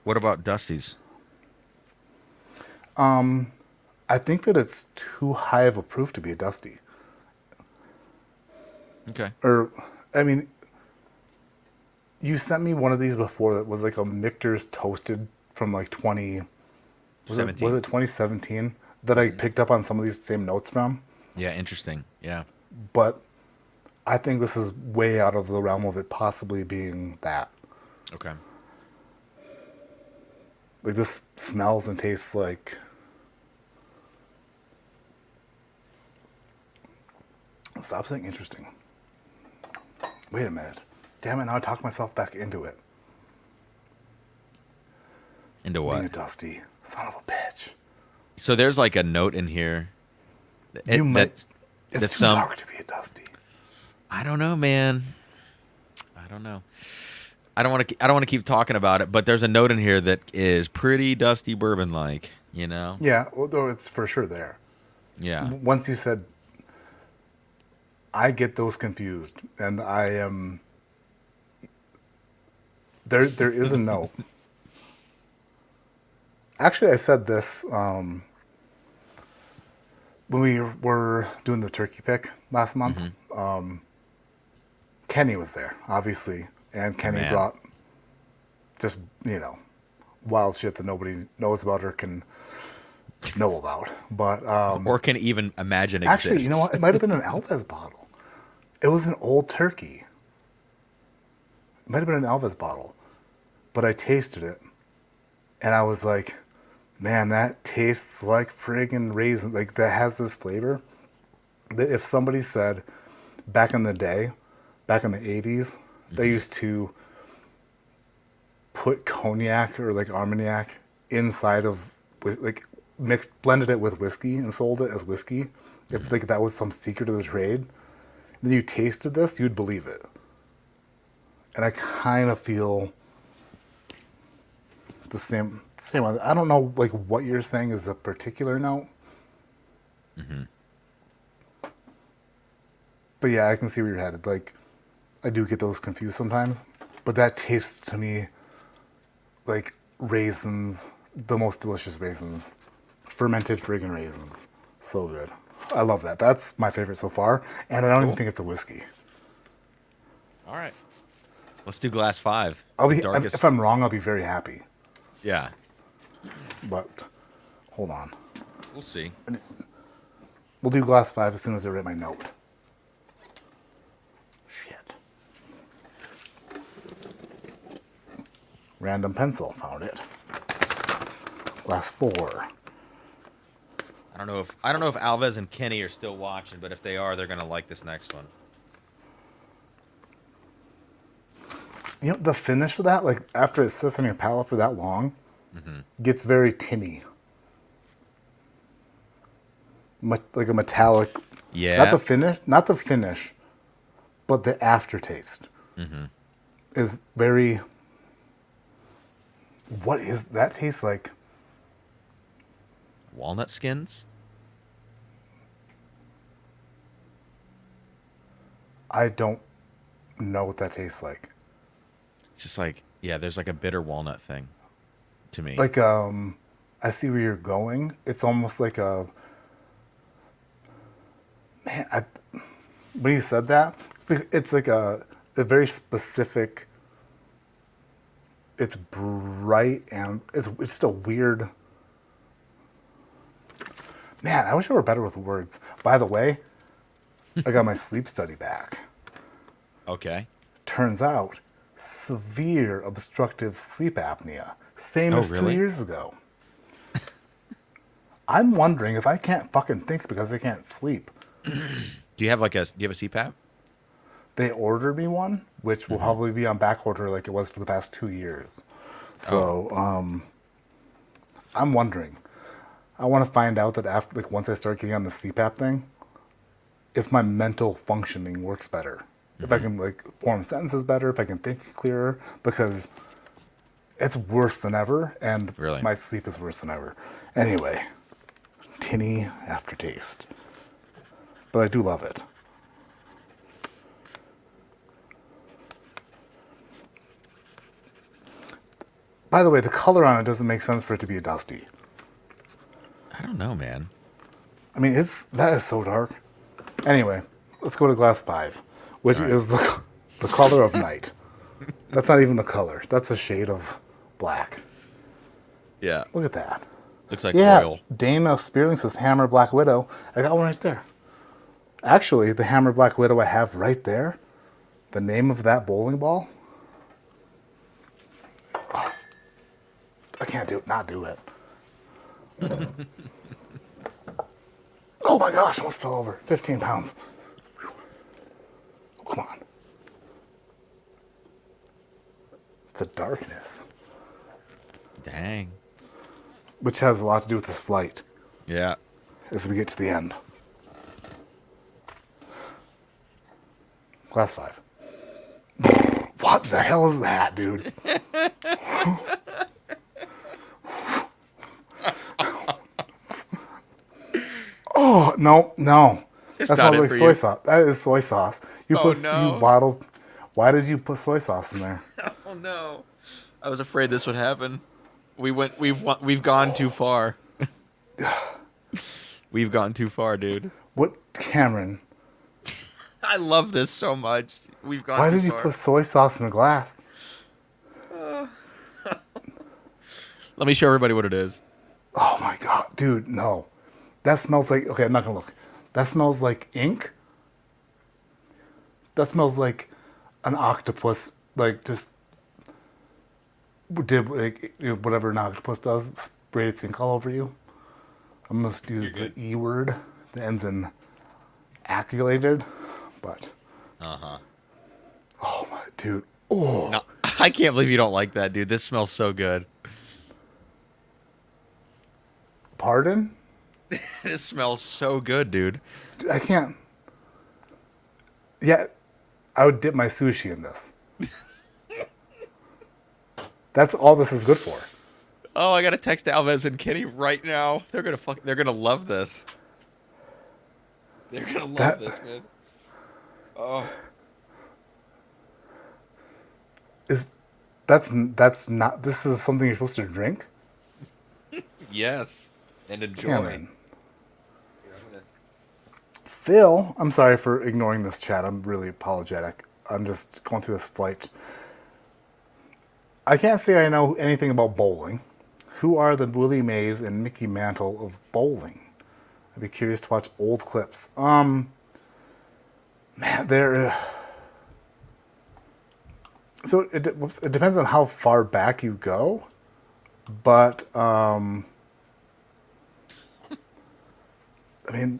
What about Dusty's? I think that it's too high of a proof to be a Dusty. Okay. Or, I mean, you sent me one of these before that was like a Michter's Toasted from like 2017 that I picked up on some of these same notes from. Yeah, interesting. Yeah. But I think this is way out of the realm of it possibly being that. Okay. Like this smells and tastes like... Stop saying interesting. Wait a minute. Damn it, now I talked myself back into it. Into what? Being a Dusty. Son of a bitch. So there's like a note in here. It's too dark to be a Dusty. I don't know, man. I don't know. I don't want to keep talking about it, but there's a note in here that is pretty Dusty Bourbon like, you know? Yeah, well, it's for sure there. Yeah. Once you said, I get those confused, and I am. There is a note. Actually, I said this when we were doing the turkey pick last month. Kenny was there, obviously, and Kenny brought just, wild shit that nobody knows about or can know about. But or can even imagine exists. Actually, you know what? It might have been an Alves bottle. It was an old turkey. It might have been an Alves bottle. But I tasted it, and I was like, man, that tastes like friggin' raisin. Like, that has this flavor. That if somebody said, back in the day, back in the 80s, they used to put cognac or, like, Armagnac inside of, like, blended it with whiskey and sold it as whiskey. If, like, that was some secret of the trade, then you tasted this, you'd believe it. And I kind of feel the same. I don't know, like, what you're saying is a particular note. But yeah, I can see where you're headed. Like, I do get those confused sometimes. But that tastes to me like raisins, the most delicious raisins. Fermented friggin' raisins. So good. I love that. That's my favorite so far. And I don't even think it's a whiskey. All right. Let's do glass 5. If I'm wrong, I'll be very happy. Yeah. But hold on. We'll see. We'll do glass 5 as soon as I write my note. Shit. Random pencil. Found it. Glass 4. I don't know if Alves and Kenny are still watching, but if they are, they're gonna like this next one. You know, the finish of that, like, after it sits on your palate for that long, gets very tinny. Like a metallic. Yeah. Not the finish, but the aftertaste is very. What is that taste like? Walnut skins? I don't know what that tastes like. It's just like, yeah, there's like a bitter walnut thing to me. Like, I see where you're going. It's almost like a, man, when you said that, it's like a very specific, it's bright and it's just a weird, man, I wish I were better with words. By the way, I got my sleep study back. Okay. Turns out, severe obstructive sleep apnea. Same as really? 2 years ago. I'm wondering if I can't fucking think because I can't sleep. Do you have a CPAP? They ordered me one, which will probably be on back order like it was for the past 2 years. So, I'm wondering. I want to find out that after, like, once I start getting on the CPAP thing, if my mental functioning works better. If I can, like, form sentences better, if I can think clearer, because it's worse than ever, and Really? my sleep is worse than ever. Anyway, tinny aftertaste. But I do love it. By the way, the color on it doesn't make sense for it to be a dusty. I don't know, man. I mean, that is so dark. Anyway, let's go to glass 5, which is the color of night. That's not even the color. That's a shade of black. Yeah. Look at that. Looks like Yeah, oil. Dana Spearling says Hammer Black Widow. I got one right there. Actually, the Hammer Black Widow I have right there, the name of that bowling ball, I can't not do it. Oh my gosh, almost fell over. 15 pounds. Come on. The darkness. Dang. Which has a lot to do with this flight Yeah. as we get to the end. Glass 5. What the hell is that, dude? Oh, no. It's That's not not it like for soy you. sauce. That is soy sauce. You no. you bottled. Why did you put soy sauce in there? Oh no. I was afraid this would happen. We've gone too far. We've gone too far, dude. What, Cameron? I love this so much. We've gone Why too did you far. put soy sauce in the glass? Let me show everybody what it is. Oh my god, dude, no. That smells like, okay, I'm not gonna look. That smells like ink. That smells like an octopus, like, just did, like, whatever an octopus does, sprayed its ink all over you. I must use the E word that ends in aculated, but. Oh my, dude. Oh. No, I can't believe you don't like that, dude. This smells so good. Pardon? This smells so good, dude. I can't. Yeah, I would dip my sushi in this. That's all this is good for. Oh, I gotta text Alves and Kenny right now. They're gonna love this. They're gonna love this, man. Oh. That's not. This is something you're supposed to drink. Yes. And enjoy. Cameron. Phil, I'm sorry for ignoring this chat. I'm really apologetic. I'm just going through this flight. I can't say I know anything about bowling. Who are the Willie Mays and Mickey Mantle of bowling? I'd be curious to watch old clips. Man, they're. So it depends on how far back you go, but I mean,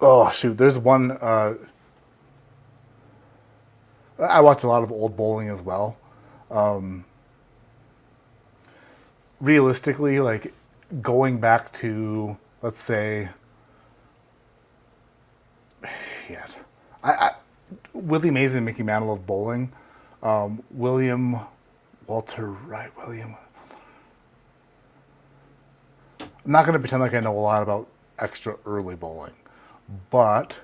oh shoot, there's one. I watch a lot of old bowling as well. Realistically, like going back to, let's say, Willie Mays and Mickey Mantle of bowling. William Walter Wright. I'm not going to pretend like I know a lot about extra early bowling. But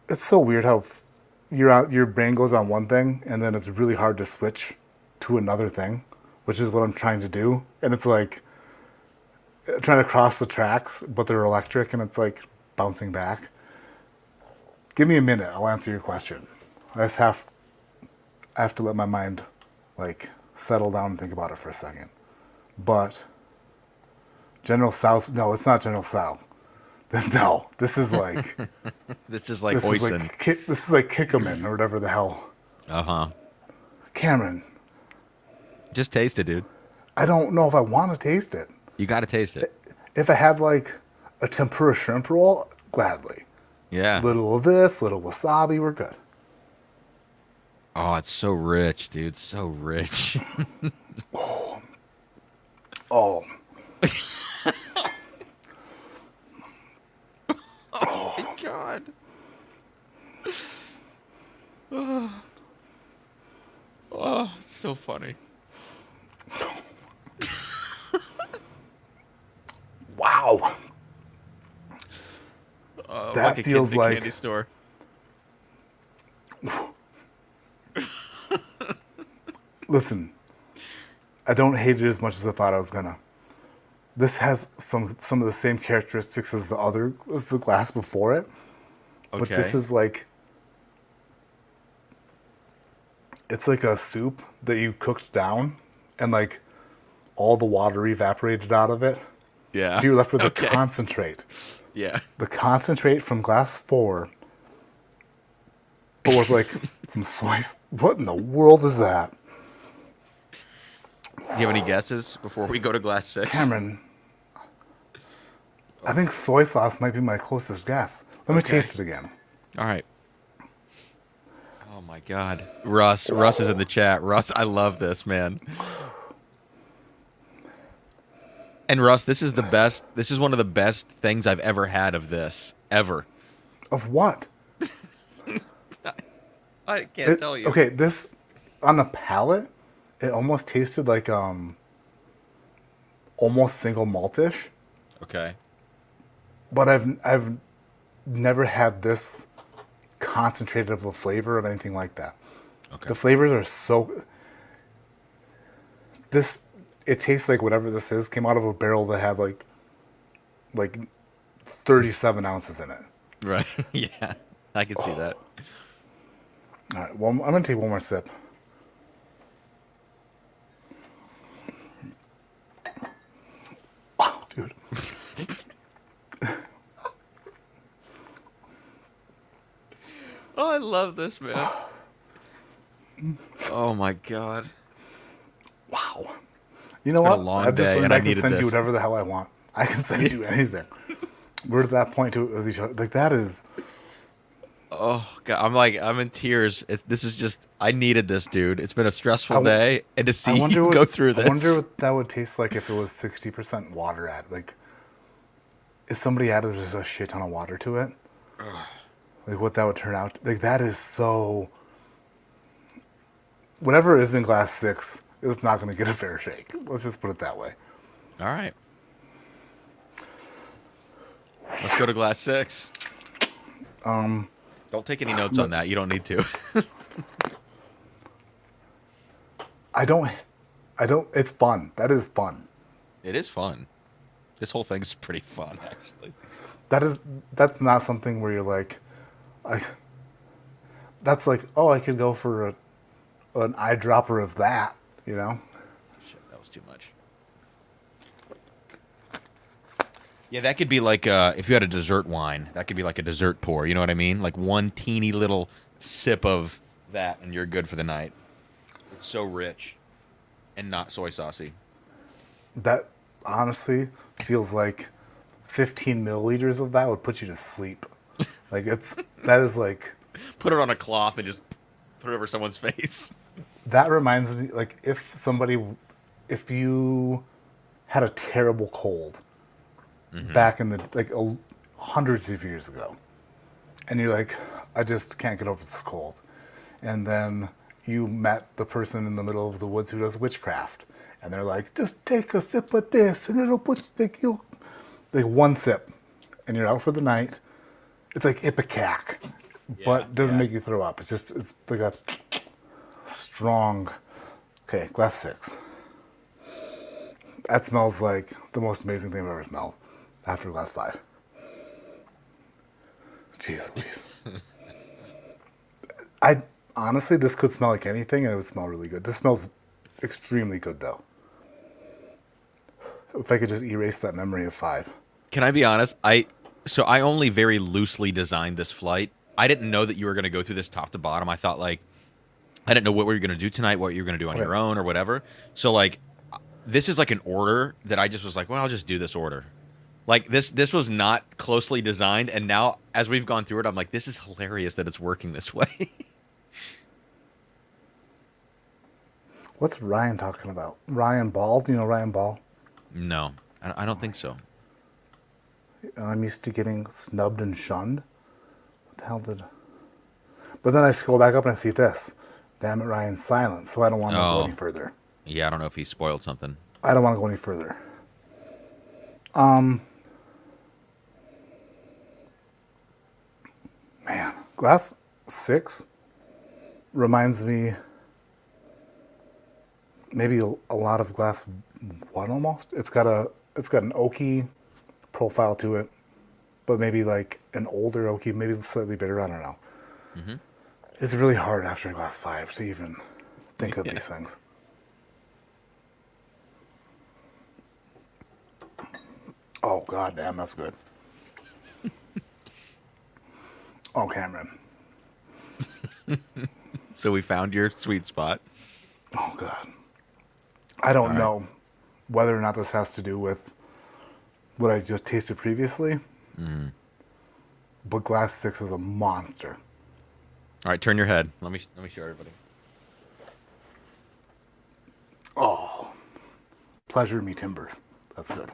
it's so weird how your brain goes on one thing and then it's really hard to switch to another thing, which is what I'm trying to do. And it's like trying to cross the tracks, but they're electric and it's like bouncing back. Give me a minute, I'll answer your question. I have to let my mind like settle down and think about it for a second. But General Tso's, no, it's not General Tso. This is like This is like this is Oisin. like this is like KINGME or whatever the hell. Cameron, Just taste it, dude. I don't know if I want to taste it. You got to taste it. If I had like a tempura shrimp roll, gladly. Yeah. Little of this, little wasabi, we're good. Oh, it's so rich, dude. So rich. Oh. Oh my God. Oh, it's so funny. Wow. That like a kid feels in a like candy store. Listen, I don't hate it as much as I thought I was gonna. This has some of the same characteristics as the glass before it, but this is like, it's like a soup that you cooked down, and like all the water evaporated out of it. Yeah. You're left with the Okay. concentrate. Yeah. The concentrate from glass 4, but with like some soy. What in the world is that? Do you have any guesses before we go to glass 6? Cameron, I think soy sauce might be my closest guess. Let me taste it again. All right. Oh my God. Russ is in the chat. Russ, I love this, man. And Russ, this is the best. This is one of the best things I've ever had of this. Ever. Of what? I can't tell you. Okay, this on the palate, it almost tasted like almost single maltish, Okay. but I've never had this concentrated of a flavor of anything like that. Okay. The flavors are so. It tastes like whatever this is came out of a barrel that had like 37 ounces in it. Right. Yeah. I can see that. All right, well, I'm gonna take one more sip. Oh, dude. Oh, I love this, man. Oh my God. Wow. You know been a what? long I've just day, learned and I I can needed send this. you whatever the hell I want. I can send you anything. We're at that point with each other. Like, that is. Oh God, I'm in tears. This is just, I needed this, dude. It's been a stressful day, and to see you go through this. I wonder what that would taste like if it was 60% water added. Like, if somebody added just a shit ton of water to it. Like, what that would turn out. Like, that is so. Whatever is in glass 6 is not going to get a fair shake. Let's just put it that way. All right. Let's go to glass 6. Don't take any notes on that. You don't need to. I don't. It's fun. That is fun. It is fun. This whole thing's pretty fun, actually. That's not something where you're like, that's like, oh, I could go for an eyedropper of that, you know? Shit, that was too much. Yeah, that could be like if you had a dessert wine. That could be like a dessert pour. You know what I mean? Like one teeny little sip of that, and you're good for the night. It's so rich and not soy saucy. That honestly feels like 15 milliliters of that would put you to sleep. Like, that is like. Put it on a cloth and just put it over someone's face. That reminds me, like, if you had a terrible cold back in the, like, hundreds of years ago, and you're like, I just can't get over this cold. And then you met the person in the middle of the woods who does witchcraft, And they're like, just take a sip of this, and it'll put you like one sip, and you're out for the night. It's like Ipecac, but doesn't make you throw up. It's like a strong. Okay, glass 6. That smells like the most amazing thing I've ever smelled. After glass 5. Jeez Louise. I honestly, this could smell like anything, and it would smell really good. This smells extremely good, though. If I could just erase that memory of 5. Can I be honest? I only very loosely designed this flight. I didn't know that you were going to go through this top to bottom. I thought, like, I didn't know what we were going to do tonight, what you were going to do on your own or whatever. So, like, this is like an order that I just was like, well, I'll just do this order. Like, this was not closely designed, and now, as we've gone through it, I'm like, this is hilarious that it's working this way. What's Ryan talking about? Ryan Ball? Do you know Ryan Ball? No, I don't think so. I'm used to getting snubbed and shunned. What the hell did... But then I scroll back up and I see this. Damn it, Ryan's silent, so I don't want to go any further. Yeah, I don't know if he spoiled something. I don't want to go any further. Man, glass 6 reminds me maybe a lot of glass 1 almost. It's got an oaky profile to it, but maybe like an older oaky, maybe slightly bitter. I don't know. Mm-hmm. It's really hard after glass 5 to even think of these things. Oh, god damn, that's good. Oh, Cameron. So we found your sweet spot. Oh, god. I don't know whether or not this has to do with what I just tasted previously, but glass 6 is a monster. All right, turn your head. Let me show everybody. Oh, pleasure me timbers. That's good.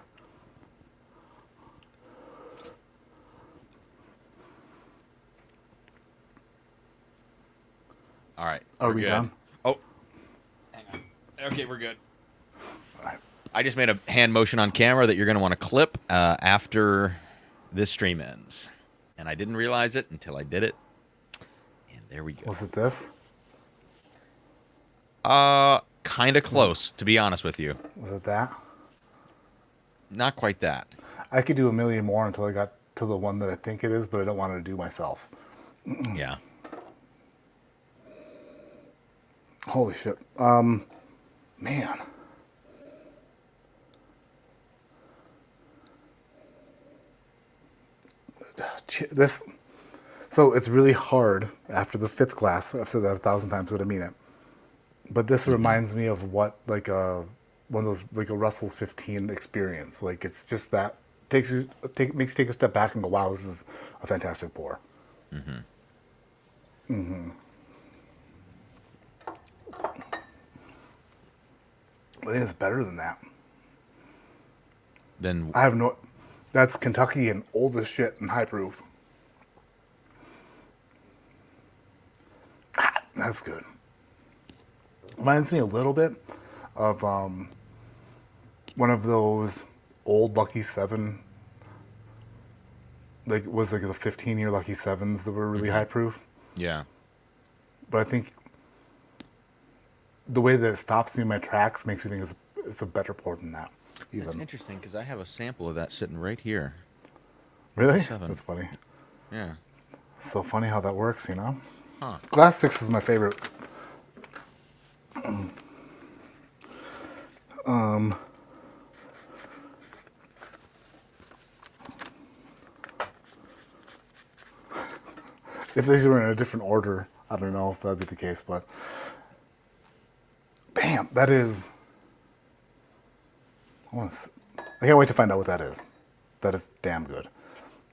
All right. Are we're we good. done? Oh, hang on. Okay, we're good. All right. I just made a hand motion on camera that you're going to want to clip after this stream ends. And I didn't realize it until I did it. And there we go. Was it this? Kind of close, to be honest with you. Was it that? Not quite that. I could do a million more until I got to the one that I think it is, but I don't want to do myself. Yeah. Holy shit. Man. So it's really hard after the 5th glass. I've said that 1,000 times, but I mean it. But this reminds me of what, like one of those, like a Russell's 15 experience. Like, it's just that makes you take a step back and go, wow, this is a fantastic pour. I think it's better than that. Then I have no... That's Kentucky and old as shit and high proof. That's good. Reminds me a little bit of one of those old Lucky 7. Like, it was like the 15-year Lucky 7s that were really high proof. yeah. But I think the way that it stops me in my tracks makes me think it's a better pour than that. That's Even. interesting because I have a sample of that sitting right here. Really? 7. That's funny. Yeah. So funny how that works, you know? Huh. Glass 6 is my favorite. If these were in a different order, I don't know if that'd be the case, but bam, that is... I can't wait to find out what that is. That is damn good.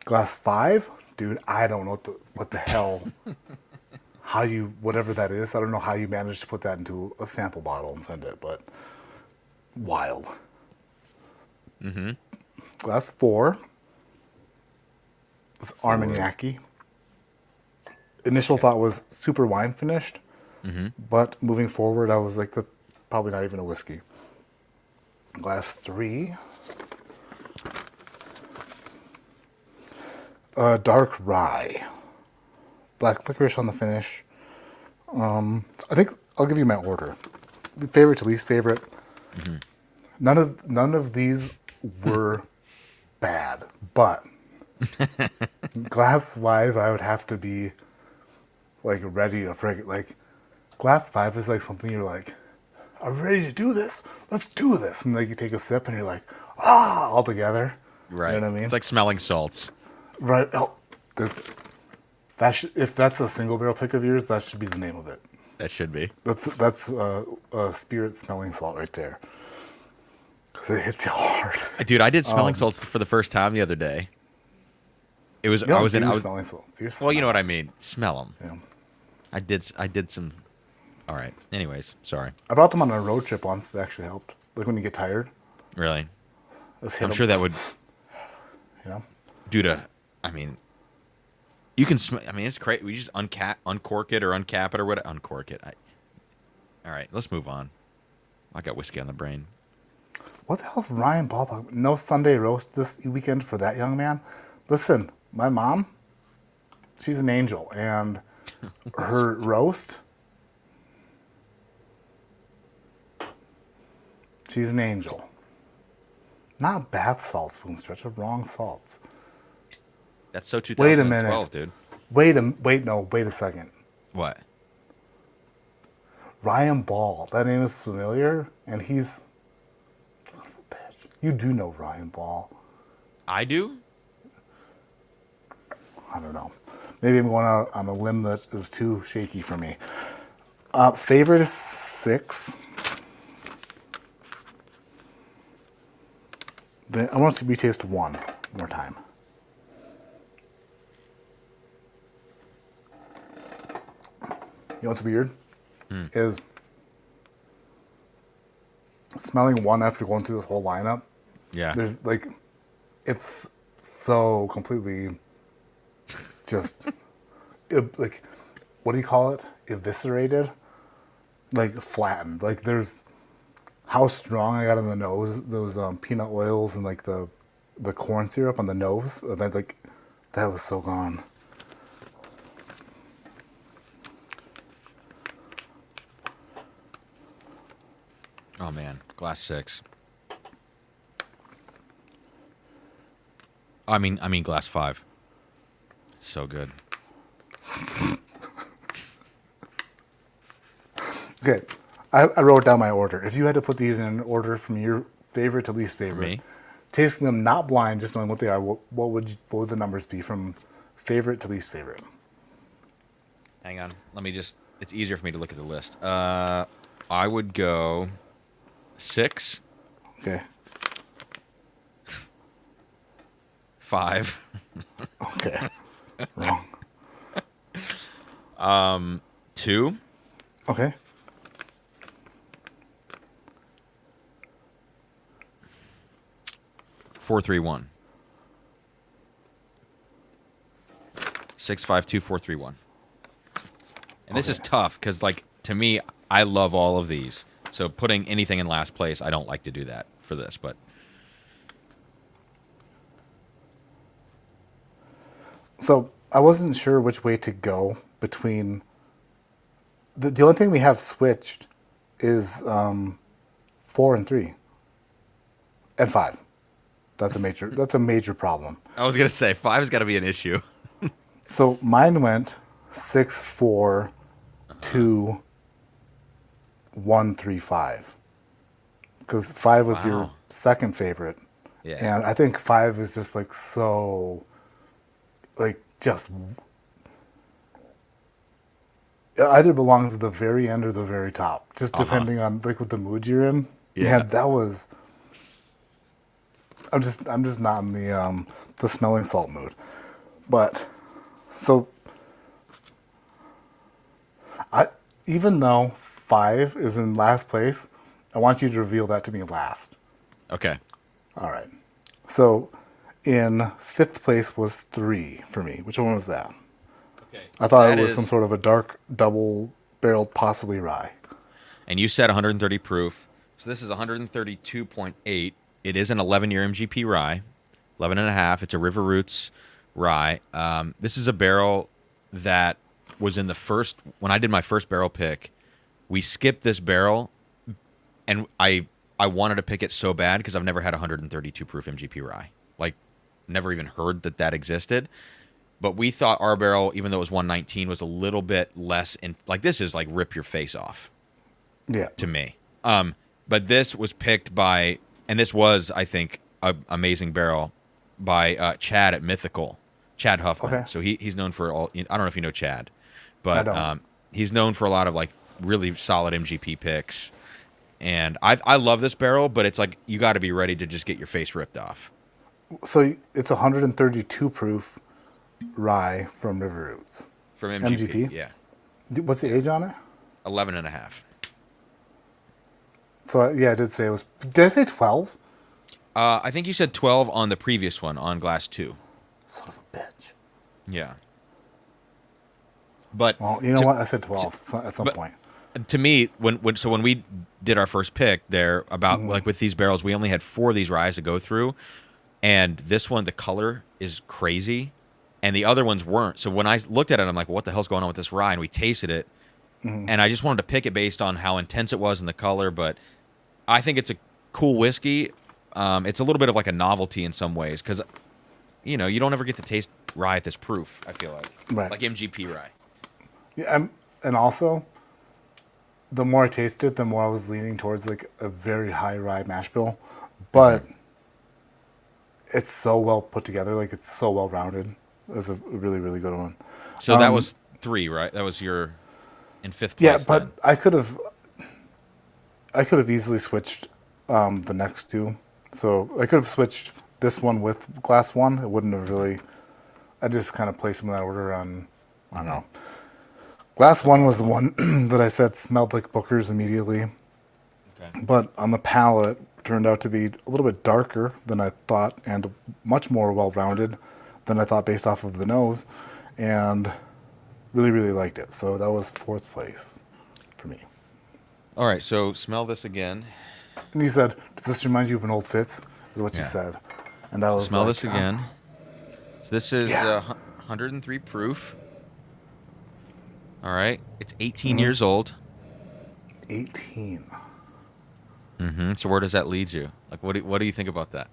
Glass 5? Dude, I don't know what the hell... how you... Whatever that is, I don't know how you managed to put that into a sample bottle and send it, but... Wild. Glass 4. It's Armagnac-y. Initial thought was super wine finished, but moving forward, I was like, that's probably not even a whiskey. Glass 3. Dark rye. Black licorice on the finish. I think I'll give you my order. Favorite to least favorite. Mm-hmm. None of these were bad, but glass 5 I would have to be like ready to frig. Like glass 5 is like something you're like, I'm ready to do this. Let's do this. And like you take a sip and you're like, all together. Right. You know what I mean? It's like smelling salts. Right. Oh, if that's a single barrel pick of yours, that should be the name of it. That should be. That's a spirit smelling salt right there. Because it hits you hard. Dude, I did smelling salts for the first time the other day. It was You I was in. do I was, smelling salts. You're well, you know what I smelling. mean. Smell them. Yeah. I did some. All right. Anyways, sorry. I brought them on a road trip once. That actually helped. Like when you get tired. Really. Let's hit I'm 'em, sure that would. You know? Due to, I mean, you can smell. I mean, it's crazy. We just uncork it or uncap it or what? Uncork it. All right, let's move on. I got whiskey on the brain. What the hell's Ryan Ball talking about? No Sunday roast this weekend for that young man? Listen, my mom, she's an angel, and her roast, she's an angel. Not bath salts, boom stretch, of wrong salts. That's so Wait a 2012, minute. dude. Wait a second. What? Ryan Ball, that name is familiar, and he's son of a bitch. You do know Ryan Ball. I do? I don't know. Maybe I'm going out on a limb that is too shaky for me. Favorite is 6. Then I want to retaste 1 more time. You know what's weird? Is smelling 1 after going through this whole lineup. Yeah. There's like, it's so completely just like, what do you call it? Eviscerated, like flattened. Like there's how strong I got on the nose. Those peanut oils and like the corn syrup on the nose. Like that was so gone. Oh man, glass 6. I mean glass 5. So good. Okay, I wrote down my order. If you had to put these in an order from your favorite to least favorite, Me? tasting them not blind, just knowing what they are, what would the numbers be from favorite to least favorite? Hang on. Let me just. It's easier for me to look at the list. I would go 6, Okay. 5, Okay. Wrong. 2, Okay. 4, 3, 1. 6, 5, 2, 4, 3, 1. And this is tough because, like, to me, I love all of these. So putting anything in last place, I don't like to do that for this, but So I wasn't sure which way to go between. The only thing we have switched is 4 and 3 and 5. That's a major problem. I was gonna say 5 has got to be an issue. So mine went 6, 4, 2, 1, 3, 5. Because 5 was your Wow. second favorite. Yeah. And I think 5 is just like so, like just it either belongs at the very end or the very top, just depending on like what the mood you're in. Yeah. That was. I'm just not in the smelling salt mood, but so even though 5 is in last place, I want you to reveal that to me last. Okay. All right. So in 5th place was 3 for me. Which one was that? Okay. I thought That it was is- some sort of a dark double barreled, possibly rye. And you said 130 proof, So this is 132.8. It is an 11-year MGP rye, 11 and a half. It's a River Roots rye. This is a barrel that was in the first, when I did my first barrel pick, we skipped this barrel, and I wanted to pick it so bad because I've never had 132 proof MGP rye. Like, never even heard that existed. But we thought our barrel, even though it was 119, was a little bit less, like this is like rip your face off. Yeah. To me. But this was picked by, and this was, I think, an amazing barrel by Chad at Mythical, Chad Huffman. Okay. So he's known for all, I don't know if you know Chad, but I don't. he's known for a lot of like really solid MGP picks. And I love this barrel, but it's like you got to be ready to just get your face ripped off. So it's 132 proof rye from River Roots. From MGP? MGP? Yeah. What's the age on it? 11 and a half. So yeah, I did say it was. Did I say 12? I think you said 12 on the previous one on glass 2. Son of a bitch. Yeah. But Well, you know what? I said 12 at some point. To me, when we did our first pick there about like with these barrels, we only had 4 of these ryes to go through, and this one, the color is crazy, and the other ones weren't. So when I looked at it, I'm like, well, what the hell's going on with this rye? And we tasted it, and I just wanted to pick it based on how intense it was in the color. But I think it's a cool whiskey. It's a little bit of like a novelty in some ways because, you know, you don't ever get to taste rye at this proof. I feel Right. like MGP rye. Yeah, and also, the more I tasted, the more I was leaning towards like a very high rye mash bill, but it's so well put together. Like it's so well rounded. It's a really, really good one. So that was 3, right? That was your in 5th place. Yeah, but then. I could have easily switched the next 2. So I could have switched this one with glass 1. It wouldn't have really. I just kind of placed them in that order on. I don't know. Glass 1 was the one that I said smelled like Booker's immediately, Okay. but on the palate turned out to be a little bit darker than I thought and much more well-rounded than I thought based off of the nose, and really, really liked it. So that was 4th place for me. All right, so smell this again. And you said, does this remind you of an old Fitz? Is what Yeah. you said. And I was Smell like, this again. So this is Yeah. 103 proof. All right, it's 18 years old. 18. So where does that lead you? Like, what do you think about that?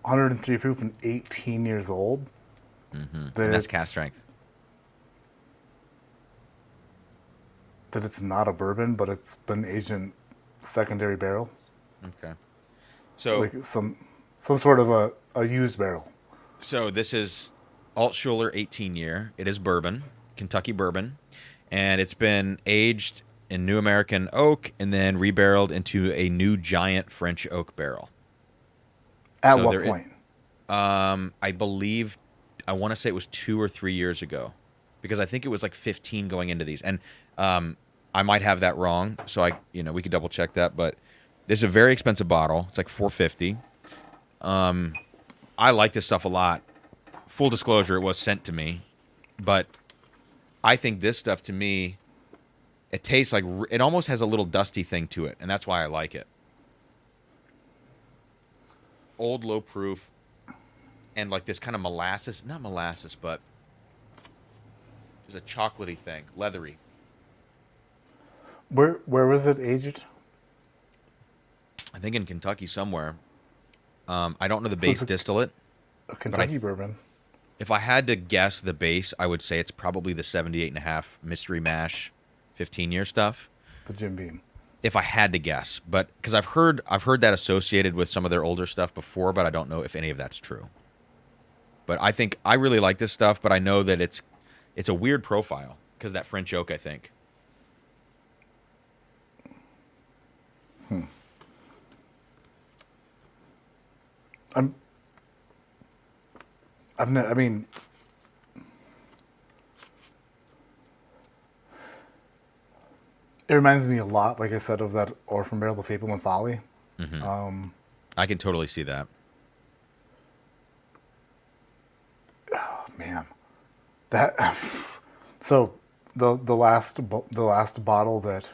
103 proof and 18 years old. And that's cast strength. That it's not a bourbon, but it's been aged in secondary barrel. Okay. So Like some sort of a used barrel. So this is Altschuler 18 year. It is bourbon, Kentucky bourbon, and it's been aged in New American oak and then rebarreled into a new giant French oak barrel. At So what there point? I believe, I want to say it was 2 or 3 years ago, because I think it was like 15 going into these, and I might have that wrong. So we could double check that, but this is a very expensive bottle. It's like $450. I like this stuff a lot. Full disclosure, it was sent to me, but I think this stuff, to me, it tastes like, it almost has a little dusty thing to it, and that's why I like it. Old, low proof, and like this kind of molasses, not molasses, but there's a chocolatey thing, leathery. Where was it aged? I think in Kentucky somewhere. I don't know the base it's a- distillate. A Kentucky bourbon. If I had to guess the base, I would say it's probably the 78.5 Mystery Mash 15-year stuff. The Jim Beam. If I had to guess, but because I've heard that associated with some of their older stuff before, but I don't know if any of that's true. But I think I really like this stuff, but I know that it's a weird profile because that French oak, I think. I mean, it reminds me a lot, like I said, of that Orphan Barrel, the Fable and Folly. I can totally see that. Man, that. So the last bottle that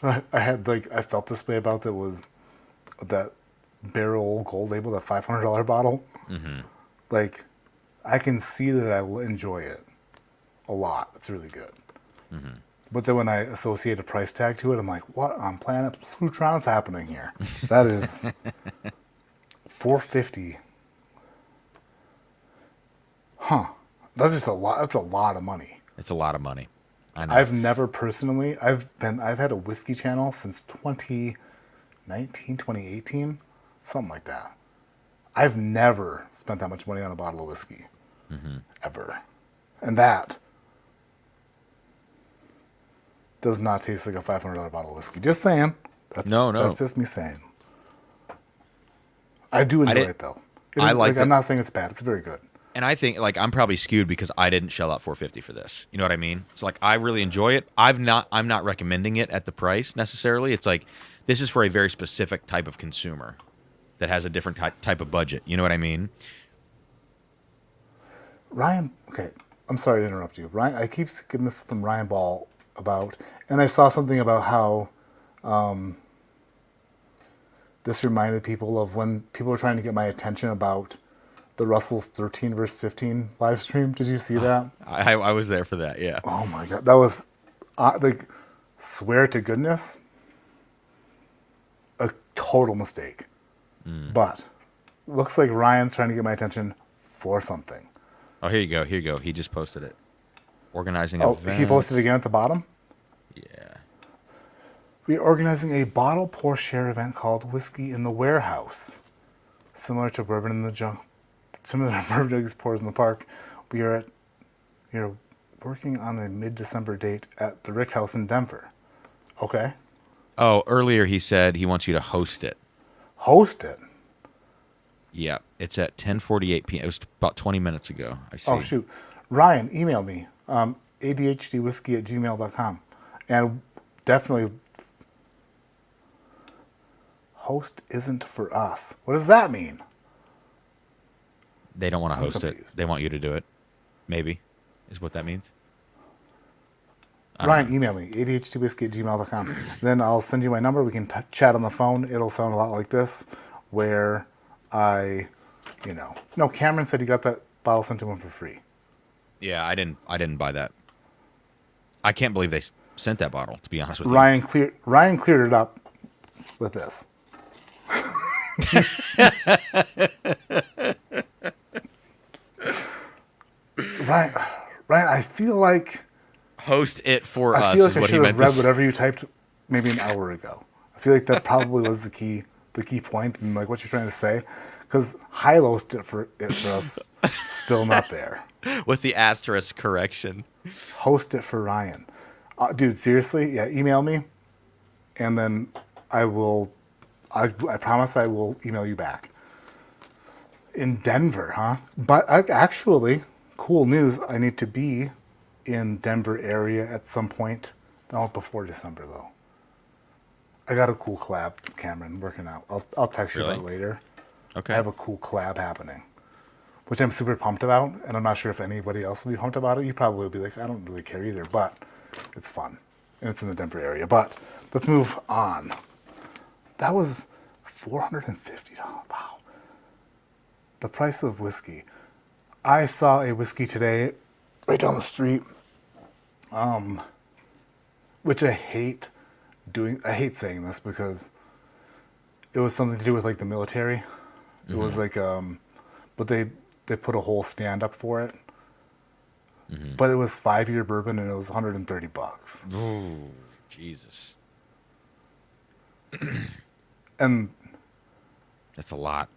I had I felt this way about that barrel gold label, that $500 bottle. Mm-hmm. Like, I can see that I will enjoy it a lot. It's really good. Mm-hmm. But then when I associate a price tag to it, I'm like, what on planet Plutron's happening here? That is $450. Huh. That's just a lot. That's a lot of money. It's a lot of money. I know. I've never personally, I've had a whiskey channel since 2019, 2018, something like that. I've never spent that much money on a bottle of whiskey. Mm-hmm. Ever. And that does not taste like a $500 bottle of whiskey. Just saying. No. That's just me saying. I do enjoy it, though. I'm not saying it's bad. It's very good. And I think I'm probably skewed because I didn't shell out $450 for this. You know what I mean? It's I really enjoy it. I'm not recommending it at the price necessarily. It's this is for a very specific type of consumer that has a different type of budget. You know what I mean? Ryan, okay, I'm sorry to interrupt you. Ryan, I keep getting this from Ryan Ball and I saw something about how this reminded people of when people were trying to get my attention about the Russell's 13 verse 15 live stream. Did you see that? I was there for that, yeah. Oh my God. That was, swear to goodness, a total mistake. But looks like Ryan's trying to get my attention for something. Oh, here you go. He just posted it. Organizing an event. He posted again at the bottom? Yeah. We are organizing a bottle pour share event called Whiskey in the Warehouse. Similar to Bourbon in the Junk. Similar to Bourbon Jugs Pours in the Park. We are working on a mid-December date at the Rick House in Denver. Okay. Oh, earlier he said he wants you to host it. Host it? Yeah. It's at 10:48 p.m. It was about 20 minutes ago. I see. Oh, shoot. Ryan, email me. ADHDwhiskey@gmail.com. And definitely, host isn't for us. What does that mean? They don't want to host it. confused. They want you to do it. Maybe, is what that means. Ryan, email me, ADHDwhiskey@gmail.com. Then I'll send you my number. We can chat on the phone. It'll sound a lot like this, where No, Cameron said he got that bottle sent to him for free. Yeah, I didn't buy that. I can't believe they sent that bottle, to be honest with you. Ryan cleared it up with this. Ryan, I feel like Host it for us. I feel like is I what he should have meant read to whatever you typed maybe an hour ago. I feel like that probably was the key point and what you're trying to say, because high-low it for us, still not there. with the asterisk correction. Host it for Ryan, dude. Seriously, yeah. Email me, and then I will. I promise I will email you back. In Denver, huh? But actually, cool news. I need to be in Denver area at some point. Not before December though. I got a cool collab, Cameron, working out. I'll text you about it later. Okay. I have a cool collab happening, which I'm super pumped about, and I'm not sure if anybody else will be pumped about it. You probably will be like, I don't really care either, but it's fun, and it's in the Denver area. But let's move on. That was $450. Wow. The price of whiskey. I saw a whiskey today right down the street, which I hate saying this because it was something to do with like the military. It was like, but they put a whole stand up for it. Mm-hmm. But it was 5-year bourbon and it was $130. Ooh, Jesus. And that's a lot.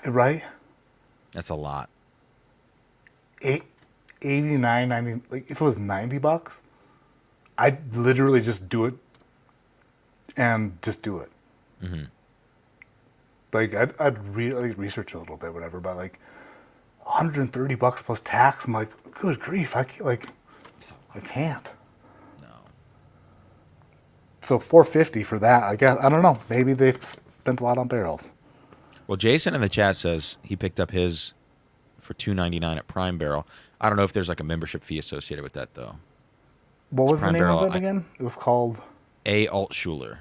Right? That's a lot. 89, 90, like if it was $90, I'd literally just do it and just do it. Mm-hmm. Like I'd research a little bit, whatever, but like $130 plus tax. I'm like, good grief, I can't. No. So $450 for that, I guess. I don't know. Maybe they spent a lot on barrels. Well, Jason in the chat says he picked up his for $2.99 at Prime Barrel. I don't know if there's like a membership fee associated with that though. What was the Prime name Barrel, of it again? It was called A. Altschuler.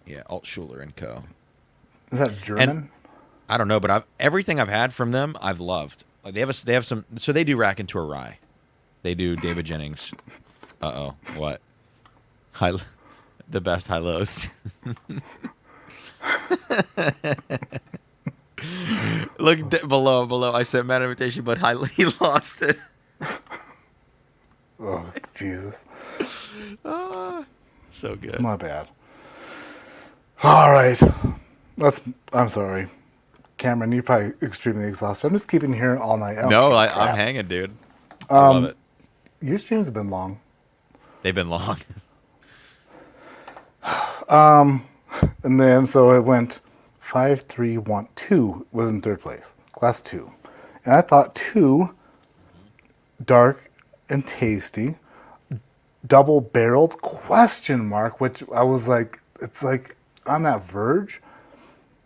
Yeah, Altschuler and Co. Is that German? I don't know, but everything I've had from them, I've loved. Like, they have some. So they do Rack and Tour Rye. They do David Jennings. What? The best high lows. Look below. I said Mad Invitation, but he lost it. Oh, Jesus. So good. My bad. All right. I'm sorry. Cameron, you're probably extremely exhausted. I'm just keeping you here all night. I'm hanging, dude. I love it. Your streams have been long. They've been long. And then, so it went 5, 3, 1, 2 was in third place. Class 2. And I thought 2, dark and tasty, double barreled, ? Which I was like, it's like on that verge.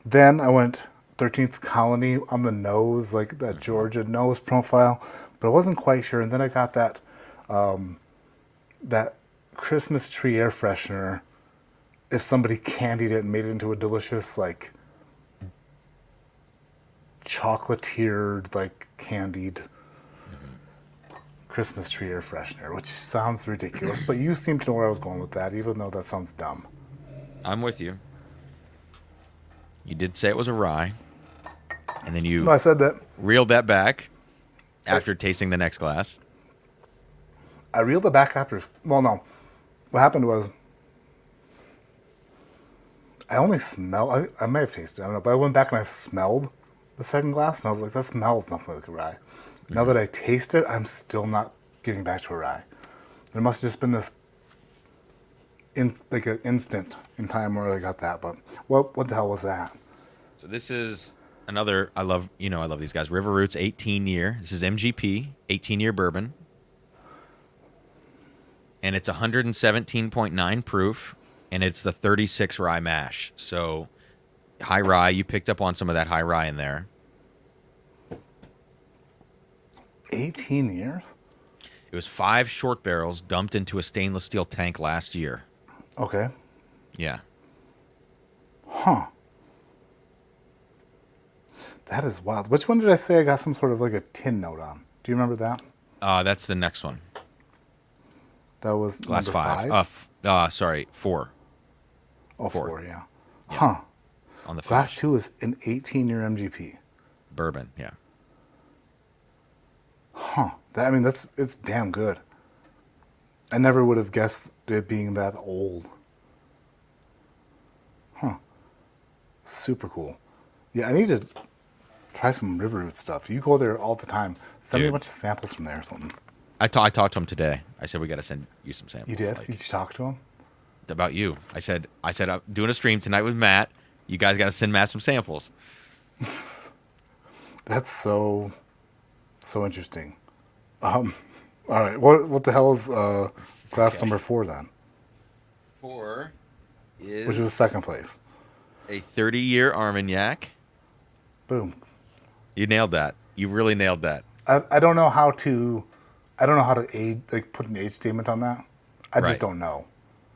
Then I went 13th Colony on the nose, like that Georgia nose profile, but I wasn't quite sure. And then I got that, that Christmas tree air freshener. If somebody candied it and made it into a delicious, like, chocolatiered, like, candied Christmas tree air freshener, which sounds ridiculous, but you seem to know where I was going with that, even though that sounds dumb. I'm with you. You did say it was a rye, and then you No, I said that. reeled that back after tasting the next glass. I reeled it back after. Well, no. What happened was, I only smelled. I may have tasted it, I don't know, but I went back and I smelled the second glass, and I was like, that smells nothing like a rye. Now that I taste it, I'm still not getting back to a rye. There must have just been this, like an instant in time where I got that. But what the hell was that? So this is another. I love these guys. River Roots 18-year. This is MGP 18-year bourbon, and it's 117.9 proof. And it's the 36 rye mash. So high rye, you picked up on some of that high rye in there. 18 years? It was 5 short barrels dumped into a stainless steel tank last year. Okay. Yeah. Huh. That is wild. Which one did I say I got some sort of like a tin note on? Do you remember that? That's the next one. That was Glass number 5. Sorry, 4. Oh, 4. 4, yeah. Huh. On the Glass finish. 2 is an 18-year MGP. Bourbon, yeah. Huh. It's damn good. I never would have guessed it being that old. Huh. Super cool. Yeah, I need to try some River Root stuff. You go there all the time. Send me a Dude. bunch of samples from there or something. I talked to him today. I said, we got to send you some samples. You did? Like, Did you talk to him? about you. I said, I'm doing a stream tonight with Matt. You guys got to send Matt some samples. That's so interesting. All right. What the hell is glass number 4 then? 4 is Which was second place. a 30-year Armagnac. Boom. You nailed that. You really nailed that. I don't know how to age, like put an age statement on that. I Right. just don't know.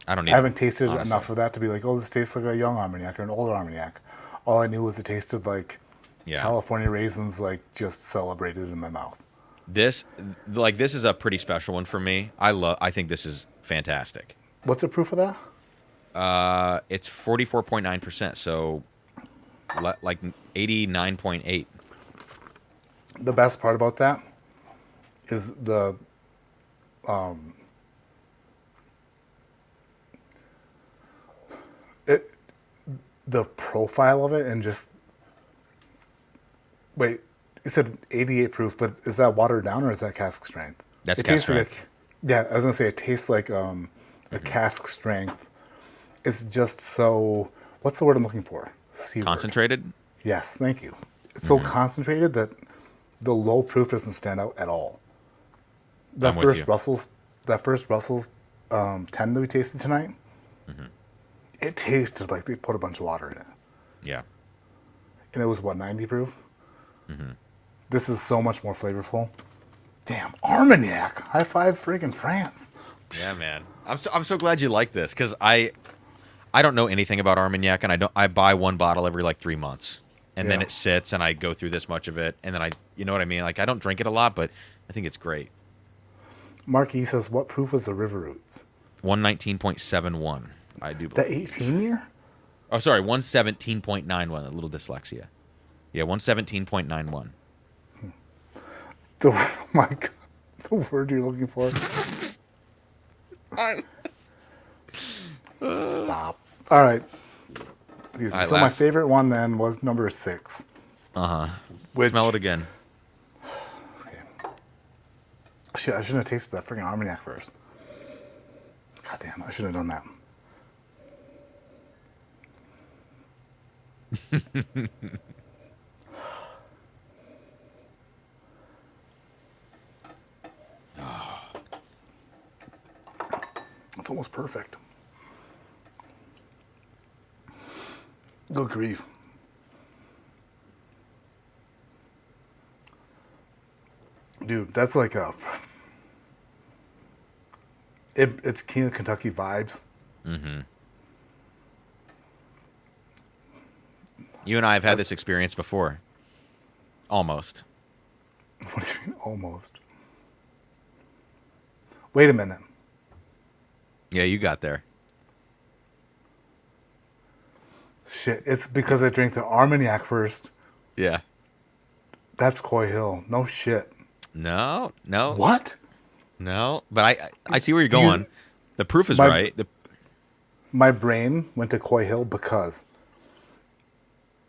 I don't I need. haven't tasted honestly. enough of that to be like, oh, this tastes like a young Armagnac or an older Armagnac. All I knew was it tasted like Yeah. California raisins, like just celebrated in my mouth. This is a pretty special one for me. I think this is fantastic. What's the proof of that? It's 44.9%, so like 89.8. The best part about that is the profile of it, and just wait. You said 88 proof, but is that watered down or is that cask strength? That's It cask tastes like strength. yeah, I was gonna say it tastes like a cask strength. It's just so. What's the word I'm looking for? C word. Concentrated? Yes, thank you. It's so concentrated that the low proof doesn't stand out at all. I'm with you. That first Russell's 10 that we tasted tonight, it tasted like they put a bunch of water in it. Yeah. And it was, 90 proof? This is so much more flavorful. Damn, Armagnac. High five friggin' France. Yeah, man. I'm so glad you like this because I don't know anything about Armagnac, and I buy one bottle every like 3 months, and then Yeah. it sits, and I go through this much of it, and then you know what I mean? Like I don't drink it a lot, but I think it's great. Marquis says, what proof was the River Roots? 119.71, I do believe. The 18 year? Oh, sorry, 117.91. A little dyslexia. Yeah, 117.91. Oh my God. The word you're looking for. Stop. All right. Excuse me. All right, So my last. favorite one then was number 6. Which, Smell it again. Shit, I shouldn't have tasted that freaking Armagnac first. God damn, I should have done that. It's almost perfect. Good grief. Dude, that's like it's King of Kentucky vibes. You and I have had this experience before. Almost. What do you mean, almost? Wait a minute. Yeah, you got there. Shit, it's because I drank the Armagnac first. Yeah. That's Coy Hill. No shit. No. What? No. But I see where you're Do you- going. The proof is My- right. My brain went to Coy Hill because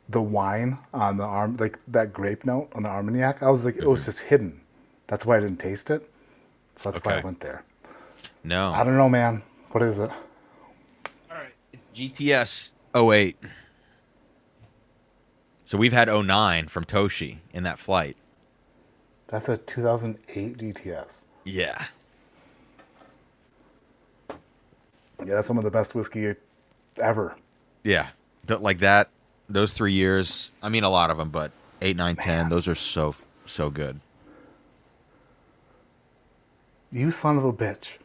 the wine on the like that grape note on the Armagnac, I was like, it was just hidden. That's why I didn't taste it. So that's why I Okay. went there. No. I don't know, man. What is it? All right. GTS 08. So we've had 09 from Toshi in that flight. That's a 2008 GTS. Yeah. Yeah, that's some of the best whiskey ever. Yeah. Like that, those 3 years, I mean a lot of them, but 8, 9, 10, those are so good. You son of a bitch.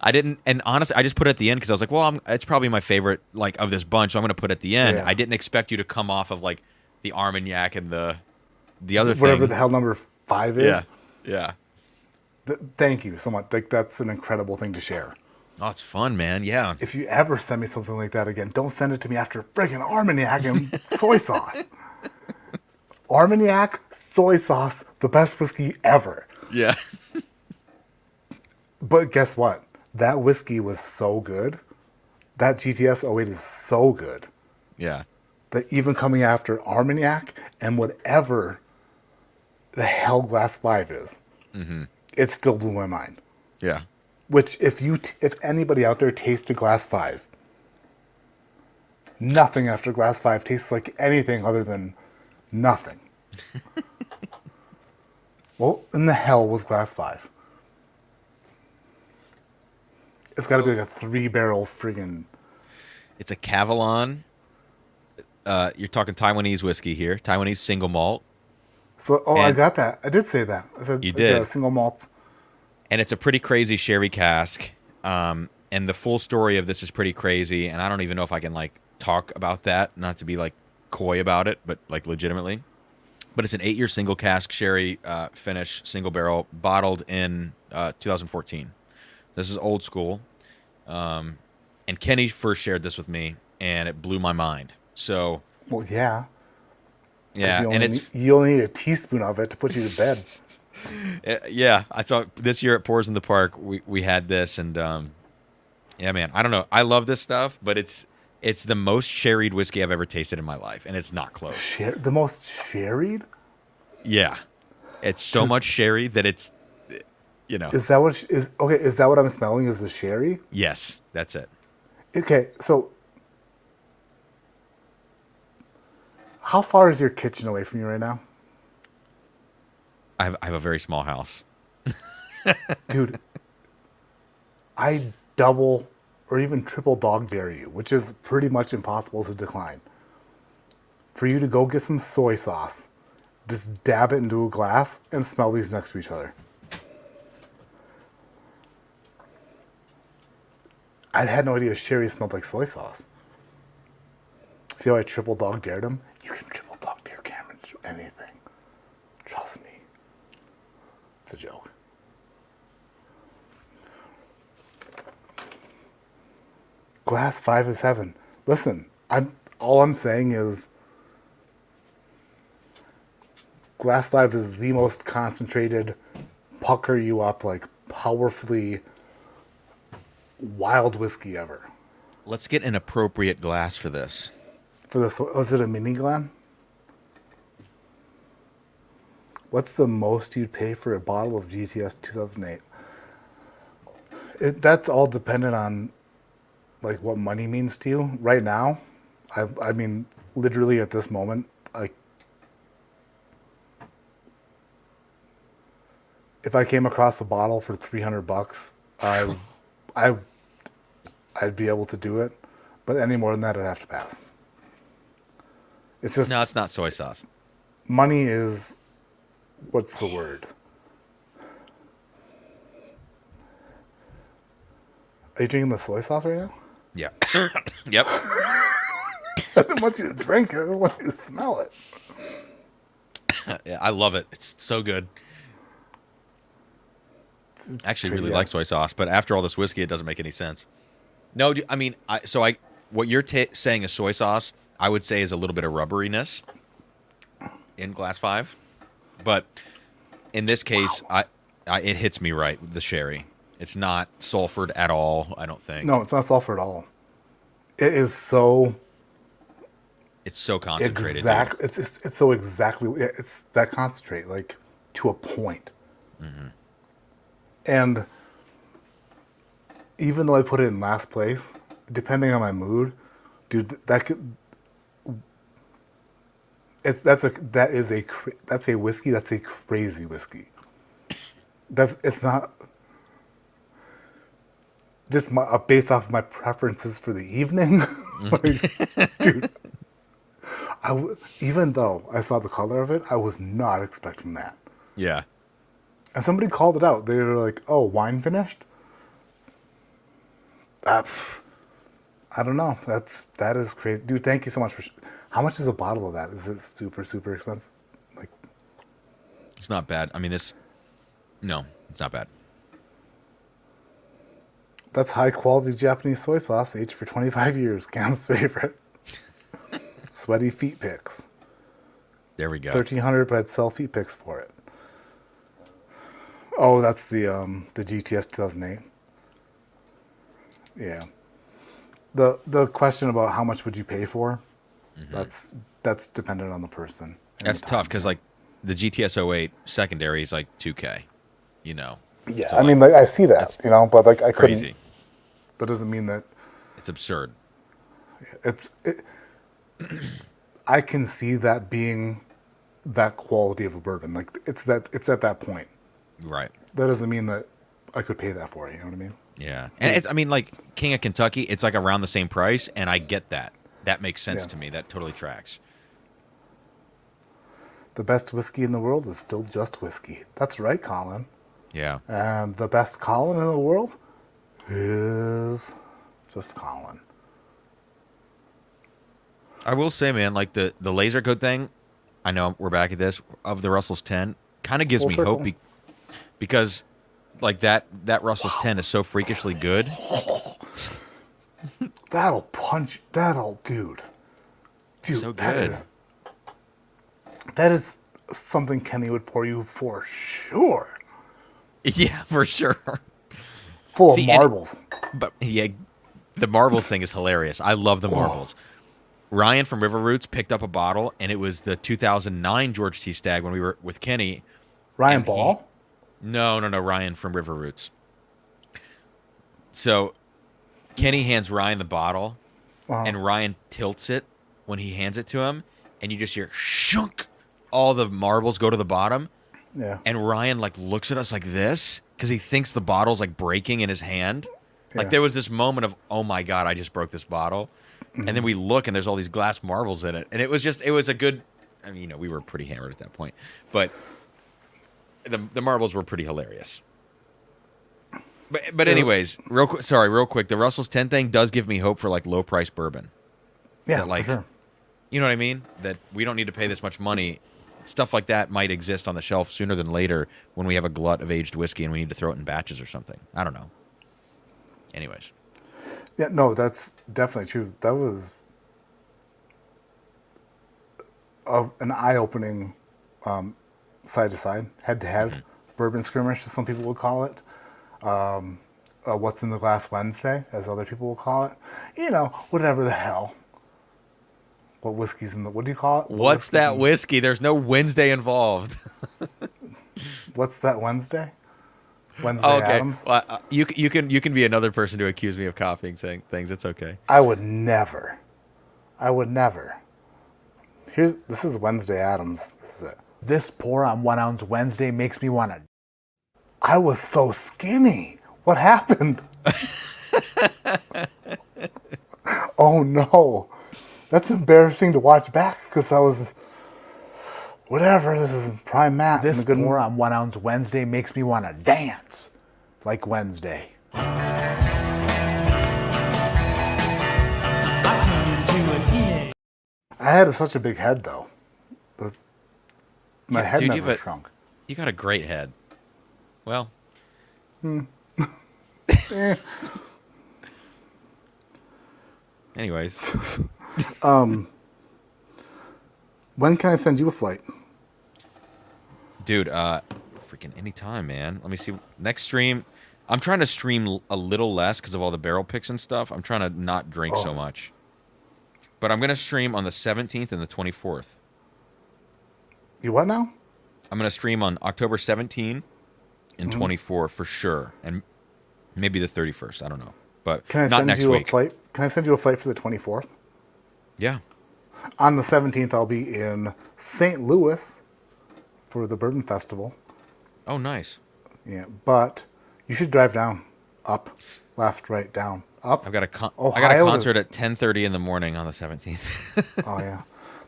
I didn't, and honestly, I just put it at the end because I was like, well, it's probably my favorite like of this bunch, so I'm going to put it at the end. Yeah. I didn't expect you to come off of like the Armagnac and the other Whatever thing. the hell number 5 is. Yeah. Thank you so much. Like, that's an incredible thing to share. Oh, it's fun, man. Yeah. If you ever send me something like that again, don't send it to me after friggin' Armagnac and soy sauce. Armagnac, soy sauce, the best whiskey ever. Yeah. But guess what? That whiskey was so good. That GTS 08 is so good Yeah. that even coming after Armagnac and whatever the hell Glass 5 is, it still blew my mind. Yeah. Which, if anybody out there tasted Glass 5, nothing after Glass 5 tastes like anything other than nothing. What in the hell was Glass 5? It's got to be like a 3-barrel friggin'... It's a Cavalon. You're talking Taiwanese whiskey here. Taiwanese single malt. So, I And- got that. I did say that. I said You like, did. single malts. And it's a pretty crazy sherry cask. And the full story of this is pretty crazy. And I don't even know if I can like talk about that, not to be like coy about it, but like legitimately. But it's an 8-year single cask sherry finish, single barrel, bottled in 2014. This is old school. And Kenny first shared this with me, and it blew my mind. So, Well, yeah. 'Cause yeah, You and only, it's you only need a teaspoon of it to put you to bed. yeah. I saw this year at Pours in the Park. We had this, and yeah, man. I don't know. I love this stuff, but it's the most sherried whiskey I've ever tasted in my life, and it's not close. The most sherried? Yeah, it's so much sherry that it's, you know. Is that what is okay? Is that what I'm smelling? Is the sherry? Yes, that's it. Okay, so how far is your kitchen away from you right now, I have a very small house. dude? I double or even triple dog dare you, which is pretty much impossible to decline. For you to go get some soy sauce, just dab it into a glass and smell these next to each other. I had no idea sherry smelled like soy sauce. See how I triple dog dared him? You can triple dog dare Cameron to do anything. Trust me. It's a joke. Glass 5 is heaven. Listen, all I'm saying is Glass 5 is the most concentrated, pucker you up, like powerfully wild whiskey ever. Let's get an appropriate glass for this. For this, was it a mini glam? What's the most you'd pay for a bottle of GTS 2008? That's all dependent on like what money means to you. Right now, I mean, literally at this moment, like, if I came across a bottle for $300, I'd be able to do it. But any more than that, I'd have to pass. It's just No, it's not soy sauce. money is, what's the word? Are you drinking the soy sauce right now? Yeah. Yep. I didn't want you to drink it. I want you to smell it. Yeah, I love it. It's so good. It's Actually, crazy, really yeah. like soy sauce, but after all this whiskey, it doesn't make any sense. No, I mean, what you're saying is soy sauce, I would say is a little bit of rubberiness in Glass 5, but in this case, it hits me right with the sherry. It's not sulfured at all, I don't think. No, it's not sulfur at all. It is so It's so concentrated. exact. It's so exactly. It's that concentrate, like to a point. Mm-hmm. And even though I put it in last place, depending on my mood, dude, that's a whiskey. That's a crazy whiskey. It's not just based off of my preferences for the evening. Like, dude, even though I saw the color of it, I was not expecting that. Yeah. And somebody called it out. They were like, "Oh, wine finished." I don't know. That is crazy, dude. Thank you so much for. How much is a bottle of that? Is it super super expensive? Like, It's not bad. I mean, no, it's not bad. that's high quality Japanese soy sauce, aged for 25 years. Cam's favorite. Sweaty feet picks. There we go. 1,300, but I'd sell feet picks for it. Oh, that's the GTS 2008. Yeah. The question about how much would you pay for? Mm-hmm. That's dependent on the person. That's tough because like the GTS 08 secondary is like $2K. You know. Yeah, So, I mean, like, I see that, but like I crazy. couldn't. That doesn't mean that It's absurd. I can see that being that quality of a bourbon. Like it's at that point. Right. That doesn't mean that I could pay that for it. You know what I mean? Yeah. And I mean, like King of Kentucky, it's like around the same price, and I get that. That makes sense Yeah. to me. That totally tracks. The best whiskey in the world is still just whiskey. That's right, Colin. Yeah. And the best Colin in the world is just Colin. I will say, man, like the laser coat thing, I know we're back at this, of the Russell's 10, kind of gives Full me circle. hope because like that Russell's 10 is so freakishly good. That'll punch. Dude. So good. That is something Kenny would pour you for sure. Yeah, for sure. Full See, of marbles. But yeah, the marbles thing is hilarious. I love the marbles. Ryan from River Roots picked up a bottle, and it was the 2009 George T. Stagg when we were with Kenny. Ryan and Ball? No, Ryan from River Roots. So Kenny hands Ryan the bottle, and Ryan tilts it when he hands it to him, and you just hear shunk. All the marbles go to the bottom, Yeah. and Ryan like looks at us like this because he thinks the bottle's like breaking in his hand. Like Yeah. there was this moment of, oh my God, I just broke this bottle. And then we look and there's all these glass marbles in it. And it was a good, I mean, we were pretty hammered at that point, but the marbles were pretty hilarious. But anyways, real quick. The Russell's 10 thing does give me hope for like low price bourbon. Yeah, That, like, for sure. You know what I mean? That we don't need to pay this much money. Stuff like that might exist on the shelf sooner than later when we have a glut of aged whiskey and we need to throw it in batches or something. I don't know. Anyways. Yeah, no, that's definitely true. That was an eye-opening side-to-side, head-to-head bourbon skirmish, as some people would call it. What's in the glass Wednesday, as other people will call it. You know, whatever the hell. What whiskey's in the... What do you call it? What's that whiskey? There's no Wednesday involved. What's that Wednesday? Wednesday Adams? Well, you can be another person to accuse me of copying saying things. It's okay. I would never. This is Wednesday Adams. This is it. This pour on 1 ounce Wednesday makes me want to. I was so skinny. What happened? Oh no. That's embarrassing to watch back because I was... Whatever, this is prime math. This pour on 1 ounce Wednesday makes me want to dance like Wednesday. I had such a big head though. My head dude, never shrunk. You got a great head. Well. Anyways. When can I send you a flight? Dude, freaking anytime, man. Let me see. Next stream, I'm trying to stream a little less because of all the barrel picks and stuff. I'm trying to not drink so much. But I'm going to stream on the 17th and the 24th. You what now? I'm going to stream on October 17 and 24 for sure. And maybe the 31st. I don't know. But Can I not send next you week. a flight? Can I send you a flight for the 24th? Yeah. On the 17th, I'll be in St. Louis for the Bourbon Festival. Oh, nice. Yeah, but you should drive down, up, left, right, down, up. I got a Ohio to- concert at 10:30 in the morning on the 17th. Oh yeah,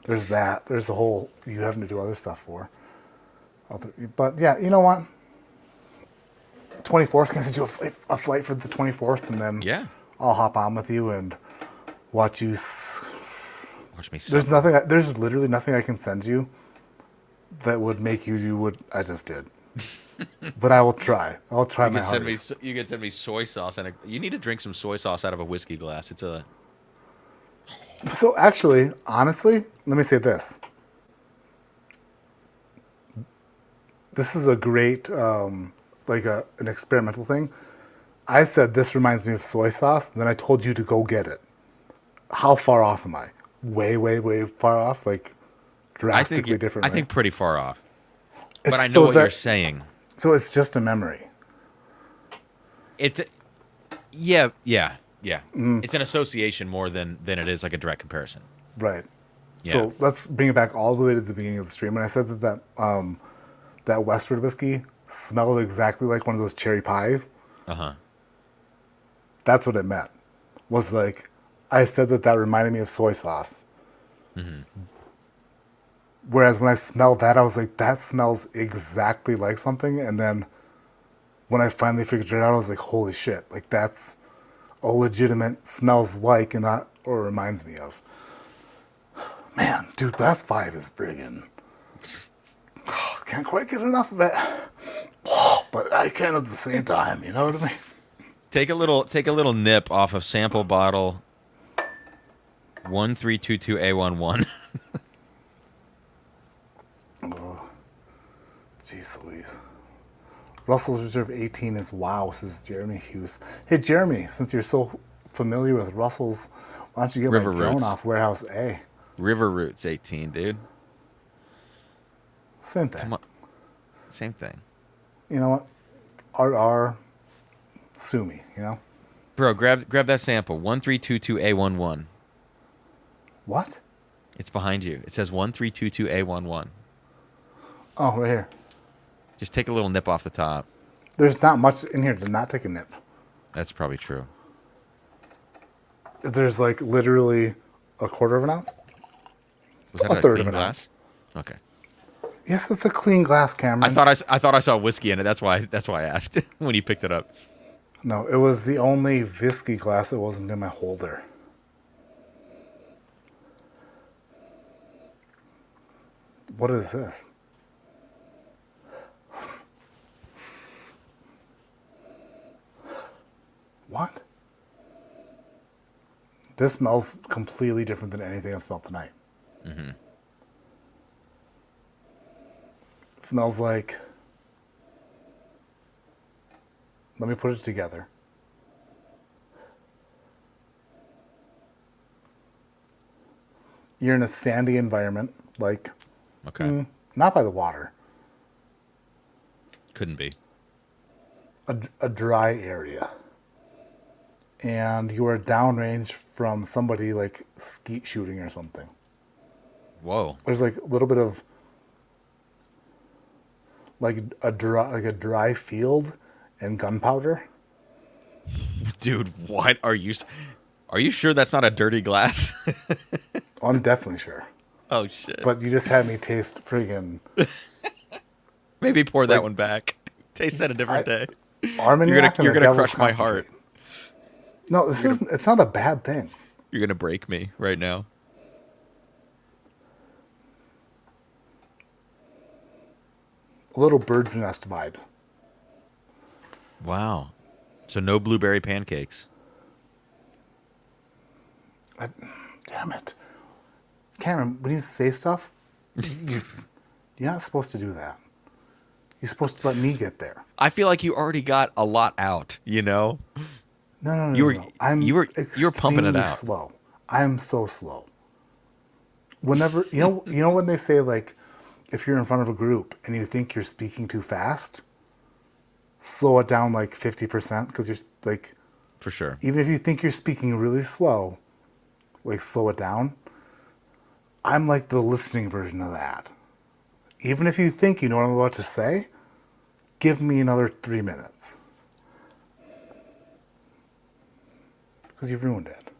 there's that. There's the whole you having to do other stuff for. But yeah, you know what? 24th, can I send you a flight for the 24th, and then Yeah. I'll hop on with you and watch you. Watch me. There's literally nothing I can send you that would make you do what I just did. But I will try. I'll try my hardest. You could send me soy sauce, and you need to drink some soy sauce out of a whiskey glass. It's a. So actually, honestly, let me say this. This is a great, an experimental thing. I said this reminds me of soy sauce, and then I told you to go get it. How far off am I? Way, way, way far off? Like, drastically different, I right? think pretty far off. It's But I know so what you're saying. So it's just a memory. Yeah. It's an association more than it is like a direct comparison. Right. Yeah. So let's bring it back all the way to the beginning of the stream. When I said that Westward whiskey smelled exactly like one of those cherry pies. Uh-huh. That's what it meant. Was like, I said that reminded me of soy sauce. Mm-hmm. Whereas when I smelled that, I was like, that smells exactly like something. And then when I finally figured it out, I was like, holy shit. Like, that's a legitimate smells like and not, or reminds me of. Man, dude, glass 5 is friggin'. Can't quite get enough of it. But I can at the same time, you know what I mean? Take a little nip off of sample bottle 1322A11. Oh, jeez Louise. Russell's Reserve 18 is wow, says Jeremy Hughes. Hey, Jeremy, since you're so familiar with Russell's, why don't you get River my drone Roots. off Warehouse A? River Roots 18, dude. Same thing. Come on. Same thing. You know what? RR, sue me, you know? Bro, grab that sample. 1322A11. What? It's behind you. It says 1322A11. Oh, right here. Just take a little nip off the top. There's not much in here to not take a nip. That's probably true. There's like literally a quarter of an ounce. Was that A a third clean of an glass? Okay. Yes, it's a clean glass, Cameron. I thought I saw whiskey in it. That's why I asked when you picked it up. No, it was the only whiskey glass that wasn't in my holder. What is this? What? This smells completely different than anything I've smelled tonight. Mm-hmm. It smells like... Let me put it together. You're in a sandy environment, like... Okay. Not by the water. Couldn't be. A dry area. And you are downrange from somebody like skeet shooting or something. Whoa. There's like a little bit of like a dry field and gunpowder. Dude, what are you? Are you sure that's not a dirty glass? Oh, I'm definitely sure. Oh shit. But you just had me taste friggin' Maybe pour that one back. Taste that a different day. Armagnac and You're the gonna Devil's crush my heart. Concentrate. No, it's not a bad thing. You're gonna break me right now. A little bird's nest vibe. Wow. So no blueberry pancakes. Damn it. Cameron, when you say stuff, you're not supposed to do that. You're supposed to let me get there. I feel like you already got a lot out, you know? No. You were You were pumping it out. Slow. I'm so slow. Whenever you know when they say like, if you're in front of a group and you think you're speaking too fast, slow it down like 50% because you're like, For sure. even if you think you're speaking really slow, like slow it down. I'm like the listening version of that. Even if you think you know what I'm about to say, give me another 3 minutes. Because you ruined it.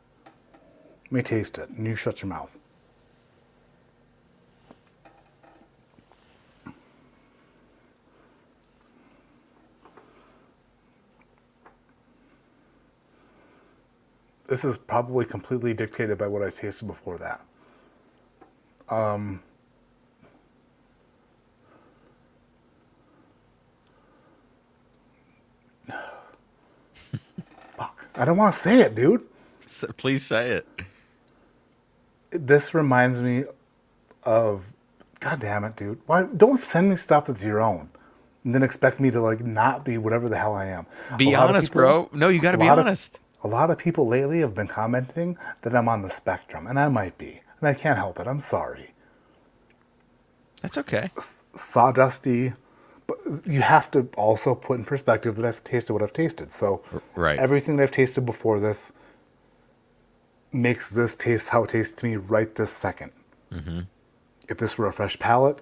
Let me taste it, and you shut your mouth. This is probably completely dictated by what I tasted before that. Fuck. I don't want to say it, dude. Please say it. This reminds me of... God damn it, dude. Why? Don't send me stuff that's your own. And then expect me to, like, not be whatever the hell I am. Be honest, bro. No, you got to be honest. A lot of people lately have been commenting that I'm on the spectrum, and I might be. And I can't help it. I'm sorry. That's okay. Sawdusty, but you have to also put in perspective that I've tasted what I've tasted. So Right. everything that I've tasted before this makes this taste how it tastes to me right this second. Mm-hmm. If this were a fresh palate,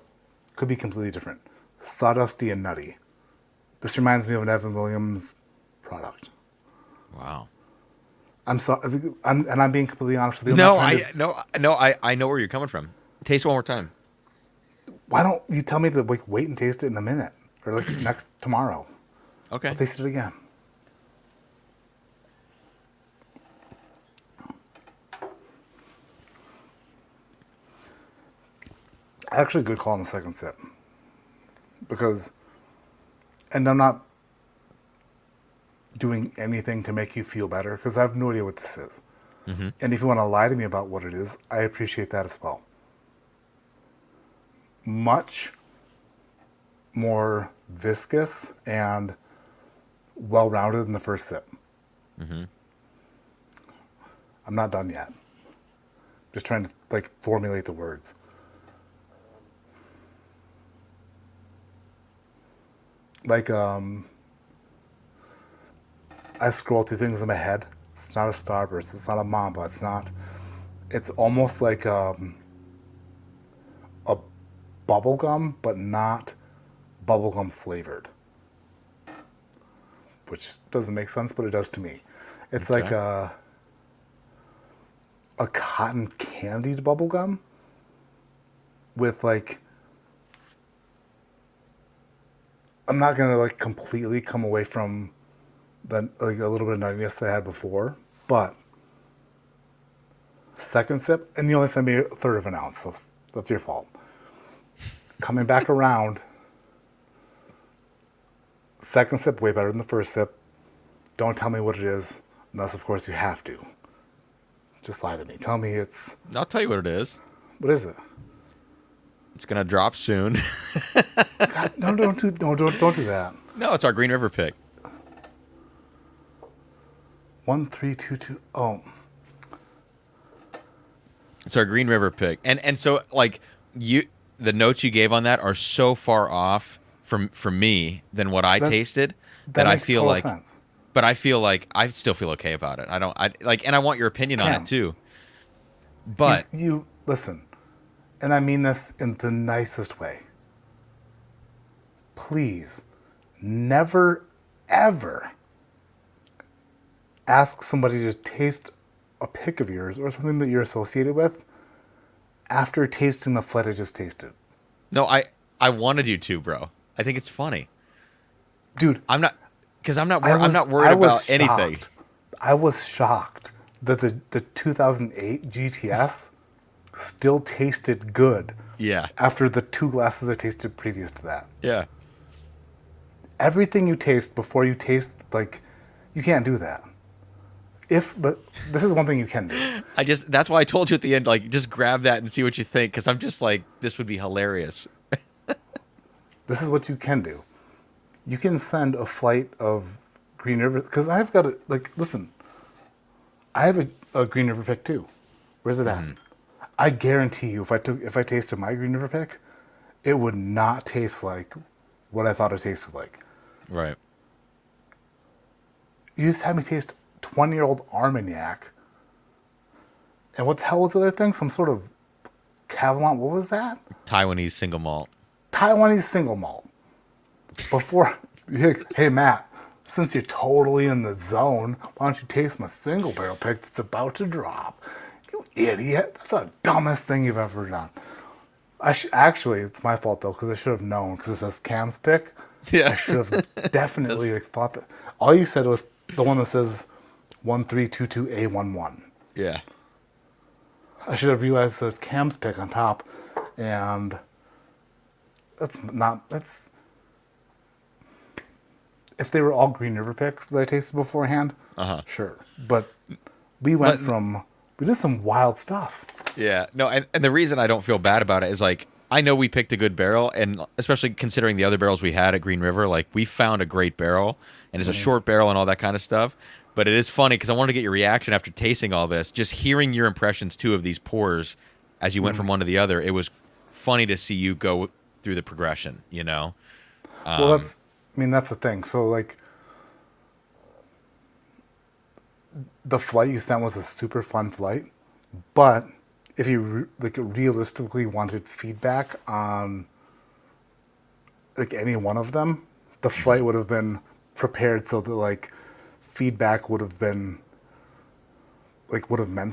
could be completely different. Sawdusty and nutty. This reminds me of an Evan Williams product. Wow. I'm sorry, I'm being completely honest with you. No, I know where you're coming from. Taste one more time. Why don't you tell me to like wait and taste it in a minute, or like tomorrow? Okay. I'll taste it again. Actually, good call on the second sip. Because, and I'm not doing anything to make you feel better, because I have no idea what this is. Mm-hmm. And if you want to lie to me about what it is, I appreciate that as well. Much more viscous and well-rounded than the first sip. Mm-hmm. I'm not done yet. Just trying to like formulate the words. Like I scroll through things in my head. It's not a Starburst. It's not a Mamba. It's not. It's almost like a bubblegum, but not bubblegum flavored. Which doesn't make sense, but it does to me. It's Okay. like a cotton candied bubblegum with like... I'm not gonna like completely come away from than like a little bit of nuttiness that I had before, but second sip, and you only sent me a third of an ounce, so that's your fault. Coming back around, second sip way better than the first sip. Don't tell me what it is, unless of course you have to. Just lie to me. Tell me it's. I'll tell you what it is. What is it? It's gonna drop soon. God, no, don't do that. No, it's our Green River pick. 1322. Oh, It's our Green River pick, and so like the notes you gave on that are so far off from me than what I tasted that I makes feel total like. sense. But I feel like I still feel okay about it. And I want your opinion on Cam, it too. But you listen, and I mean this in the nicest way. Please, never, ever ask somebody to taste a pick of yours or something that you're associated with after tasting the flight I just tasted. no, I wanted you to, bro. I think it's funny. Dude, I'm not I worried was about anything. shocked. I was shocked that the 2008 GTS still tasted good. Yeah. After the 2 glasses I tasted previous to that. Yeah. Everything you taste before you taste, like, you can't do that. But this is one thing you can do. That's why I told you at the end, like, just grab that and see what you think, because I'm just like, this would be hilarious. This is what you can do. You can send a flight of Green River, because I've got it, like, listen, I have a Green River pick too. Where's it at? I guarantee you, if I tasted my Green River pick, it would not taste like what I thought it tasted like. Right. You just had me taste 20-year-old Armagnac. And what the hell was the other thing? Some sort of Cavalon. What was that? Taiwanese single malt. Taiwanese single malt. Before, hey Matt, since you're totally in the zone, why don't you taste my single barrel pick that's about to drop? You idiot. That's the dumbest thing you've ever done. Actually, it's my fault though, because I should have known, because it says Cam's pick. Yeah. I should have definitely thought that. All you said was the one that says 1322A11. Yeah. I should have realized the Cam's pick on top, and that's if they were all Green River picks that I tasted beforehand, sure. But we did some wild stuff. Yeah. No, and the reason I don't feel bad about it is, like, I know we picked a good barrel, and especially considering the other barrels we had at Green River, like, we found a great barrel, and it's a short barrel and all that kind of stuff. But it is funny because I wanted to get your reaction after tasting all this, just hearing your impressions too of these pours as you went from one to the other. It was funny to see you go through the progression, you know? Well, that's the thing. So, like, the flight you sent was a super fun flight, but if you realistically wanted feedback on like any one of them, the flight would have been prepared so that like feedback would have meant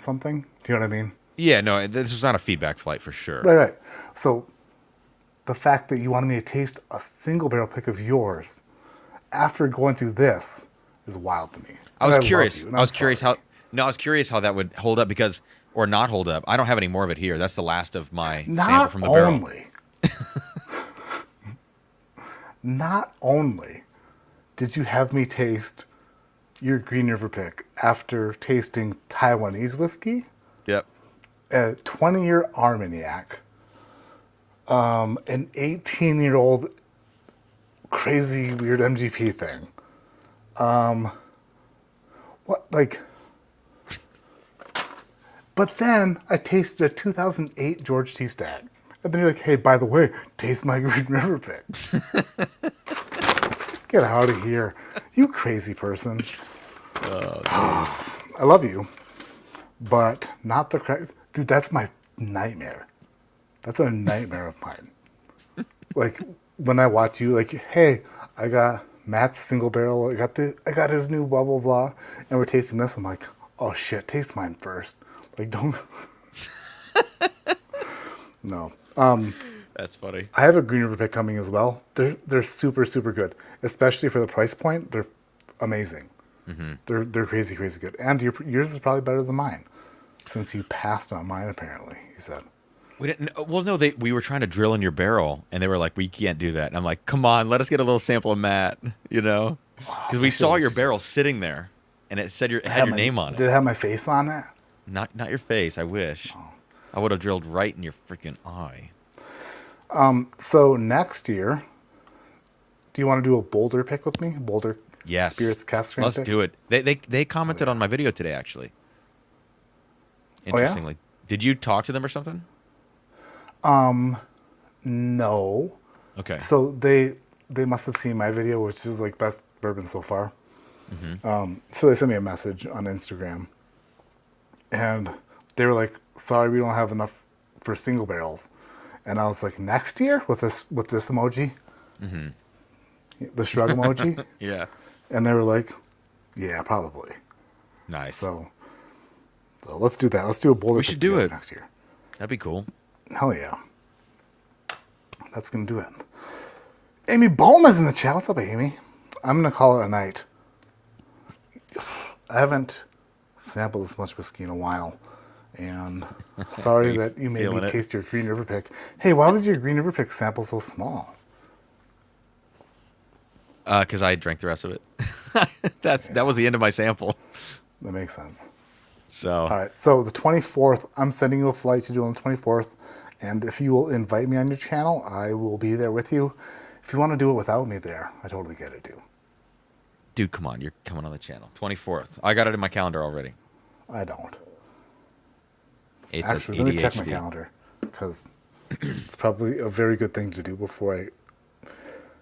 something. Do you know what I mean? Yeah, no, this was not a feedback flight for sure. Right. So the fact that you wanted me to taste a single barrel pick of yours after going through this is wild to me. I was love curious. you, and I was I'm curious sorry. I was curious how that would hold up or not hold up. I don't have any more of it here. That's the last of my sample Not from the barrel. only, not only did you have me taste your Green River pick after tasting Taiwanese whiskey, Yep. a 20-year Armagnac, an 18-year-old crazy weird MGP thing. But then I tasted a 2008 George T. Stagg. And then you're like, hey, by the way, taste my Green River pick. Get out of here. You crazy person. I love you. But not the correct. Dude, that's my nightmare. That's a nightmare of mine. Like, when I watch you, like, hey, I got Matt's single barrel. I got his new blah, blah, blah. And we're tasting this. I'm like, oh, shit, taste mine first. Like, don't. No. That's funny. I have a Green River pick coming as well. They're super, super good. Especially for the price point. They're amazing. They're crazy good. And yours is probably better than mine, since you passed on mine. Apparently, you said. We didn't. Well, no, we were trying to drill in your barrel, and they were like, "We can't do that." And I'm like, "Come on, let us get a little sample of Matt," you know, because we saw your barrel sitting there, and it said it had your name on it. Did it have my face on it? Not your face. I wish. I would have drilled right in your freaking eye. So next year, do you want to do a Boulder pick with me? Boulder. Yes. Spirits cast strength. Let's pick? do it. They commented on my video today, actually. yeah? Interestingly, did you talk to them or something? No. Okay. So they must have seen my video, which is like best bourbon so far. So they sent me a message on Instagram, and they were like, "Sorry, we don't have enough for single barrels." And I was like, "Next year with this emoji, the shrug emoji." Yeah. And they were like, "Yeah, probably." Nice. So let's do that. Let's do a Boulder. We should do it next year. That'd be cool. Hell yeah. That's going to do it. Amy Bowman's in the chat. What's up, Amy? I'm going to call it a night. I haven't sampled this much whiskey in a while. And sorry that you made me taste your Green River pick. Hey, why was your Green River pick sample so small? Because I drank the rest of it. That was the end of my sample. That makes sense. So. All right. So the 24th, I'm sending you a flight to do on the 24th. And if you will invite me on your channel, I will be there with you. If you want to do it without me there, I totally get it, dude. Dude, come on. You're coming on the channel. 24th. I got it in my calendar already. I don't. It's Actually, let me check my calendar, because it's probably a very good thing to do before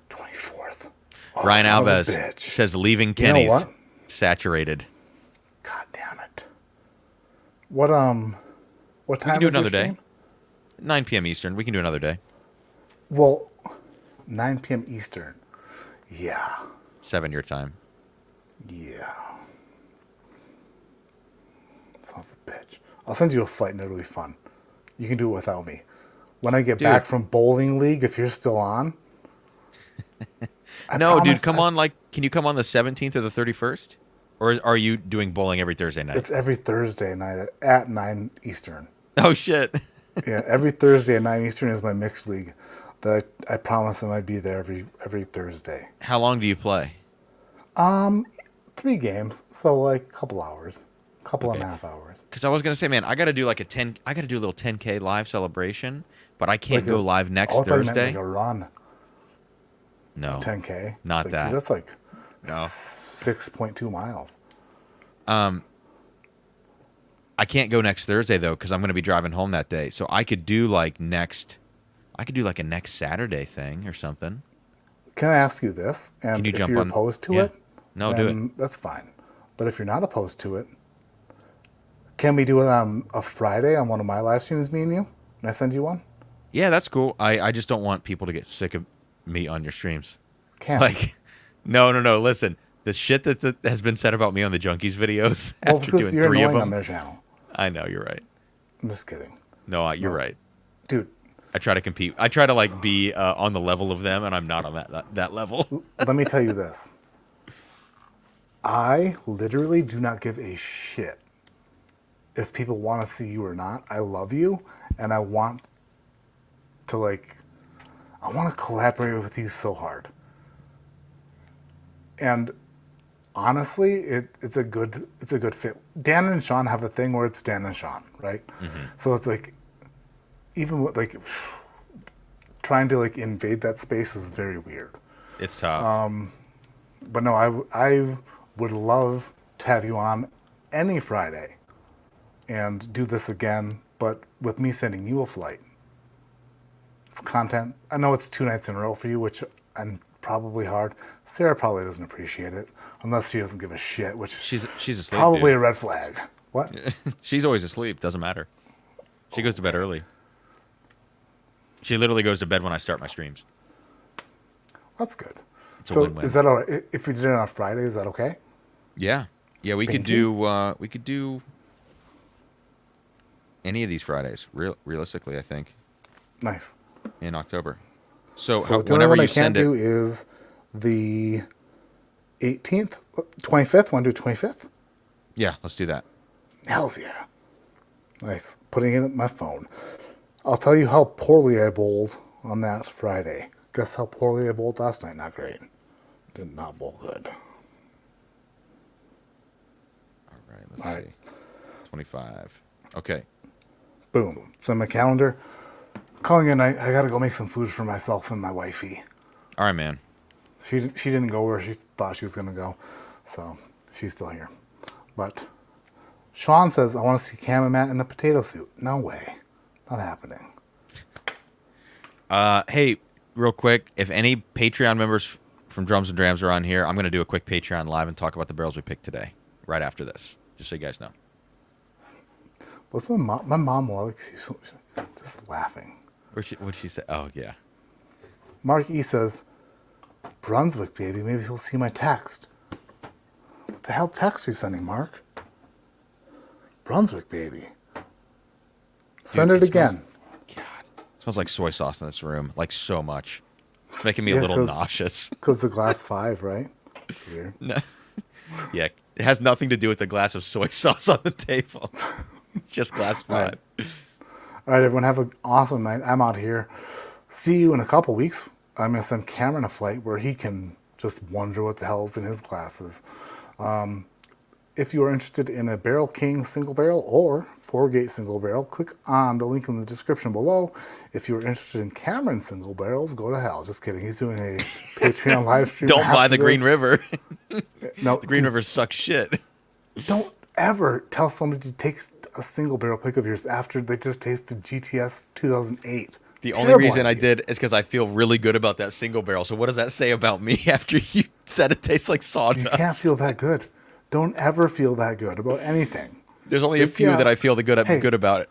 24th. Oh, Ryan son of a Alves bitch. says leaving You know Kenny's what? saturated. God damn it. What time We can do another day. 9 p.m. Eastern. We can do another day. Well, 9 p.m. Eastern. Yeah. 7 your time. Yeah. Son of a bitch. I'll send you a flight and it'll be fun. You can do it without me. When I get back from bowling league, if you're still on. No, dude, come on. Can you come on the 17th or the 31st? Or are you doing bowling every Thursday night? It's every Thursday night at 9 Eastern. Oh, shit. Yeah, every Thursday at 9 Eastern is my mixed league. That I promised them I'd be there every Thursday. How long do you play? 3 games, so like a couple hours, couple and a half hours. Because I was gonna say, man, I gotta do like I gotta do a little 10K live celebration, but I can't go live next Thursday. Like a run. No. 10K. Not that. That's like No. 6.2 miles. I can't go next Thursday though, because I'm gonna be driving home that day. So I could do like a next Saturday thing or something. Can I ask you this? And if you're opposed to it, no, do it. That's fine. But if you're not opposed to it, can we do it on a Friday on one of my live streams, me and you? Can I send you one? Yeah, that's cool. I just don't want people to get sick of me on your streams. Can't. Like, no. Listen, the shit that has been said about me on the Junkies videos Well, after because doing you're 3 of annoying them. on their channel. I know, you're right. I'm just kidding. No, you're right. Dude. I try to compete. I try to like be on the level of them, and I'm not on that level. Let me tell you this. I literally do not give a shit if people want to see you or not. I love you, and I want to collaborate with you so hard. And honestly, it's a good fit. Dan and Sean have a thing where it's Dan and Sean, right? Mm-hmm. So it's like, even with like trying to like invade that space is very weird. It's tough. But no, I would love to have you on any Friday and do this again, but with me sending you a flight. It's content. I know it's 2 nights in a row for you, which I'm probably hard. Sarah probably doesn't appreciate it unless she doesn't give a shit, which she's asleep. Probably dude. a red flag. What? She's always asleep. Doesn't matter. She goes to bed early. She literally goes to bed when I start my streams. That's good. It's a so win-win. Is that all right? If we did it on Friday, is that okay? Yeah. We could do any of these Fridays. Realistically, I think. Nice. In October. So the only whenever one you I can't send it, do is the 18th 25th. Want to do 25th? Yeah, let's do that. Hells yeah. Nice. Putting it in my phone. I'll tell you how poorly I bowled on that Friday. Guess how poorly I bowled last night? Not great. Did not bowl good. All right, let's see. 25. Okay. Boom. It's on my calendar. Calling it a night. I gotta go make some food for myself and my wifey. All right, man. She didn't go where she thought she was gonna go, so she's still here. But Sean says, I want to see Cam and Matt in a potato suit. No way. Not happening. Hey, real quick, if any Patreon members from Drums and Drams are on here, I'm going to do a quick Patreon live and talk about the barrels we picked today, right after this, just so you guys know. What's my mom likes you so much. Just laughing. What'd she say? Oh, yeah. Mark E says, Brunswick, baby. Maybe he'll see my text. What the hell text are you sending, Mark? Brunswick, baby. Send it again. God, it smells like soy sauce in this room, like so much. It's making me a Yeah, little nauseous. Because the glass 5, right? It's weird. No. Yeah, it has nothing to do with the glass of soy sauce on the table. It's just glass 5. All right, everyone, have an awesome night. I'm out here. See you in a couple weeks. I'm going to send Cameron a flight where he can just wonder what the hell's in his glasses. If you are interested in a Barrel King single barrel or 4-gate single barrel, click on the link in the description below. If you're interested in Cameron's single barrels, go to hell. Just kidding. He's doing a Patreon live stream. Don't buy the after Green this. River. No, The Green River sucks shit. Don't ever tell somebody to take a single barrel pick of yours after they just tasted GTS 2008. The only Terrible reason I idea. did is because I feel really good about that single barrel. So what does that say about me after you said it tastes like sawdust? You can't feel that good. Don't ever feel that good about anything. There's only a few Yeah. that I feel Hey. good about it.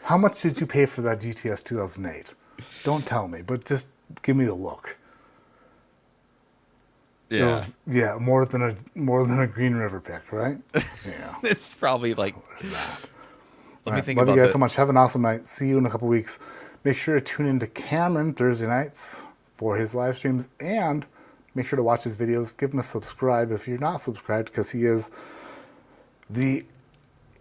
How much did you pay for that GTS 2008? Don't tell me, but just give me the look. It Yeah, was- yeah, more than a Green River pick, right? Yeah. it's probably like. Let All me right, think love about you guys that. so much. Have an awesome night. See you in a couple weeks. Make sure to tune in to Cameron Thursday nights for his live streams, and make sure to watch his videos. Give him a subscribe if you're not subscribed, because he is the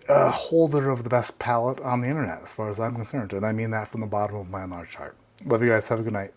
holder of the best palate on the internet, as far as I'm concerned, and I mean that from the bottom of my enlarged heart. Love you guys. Have a good night.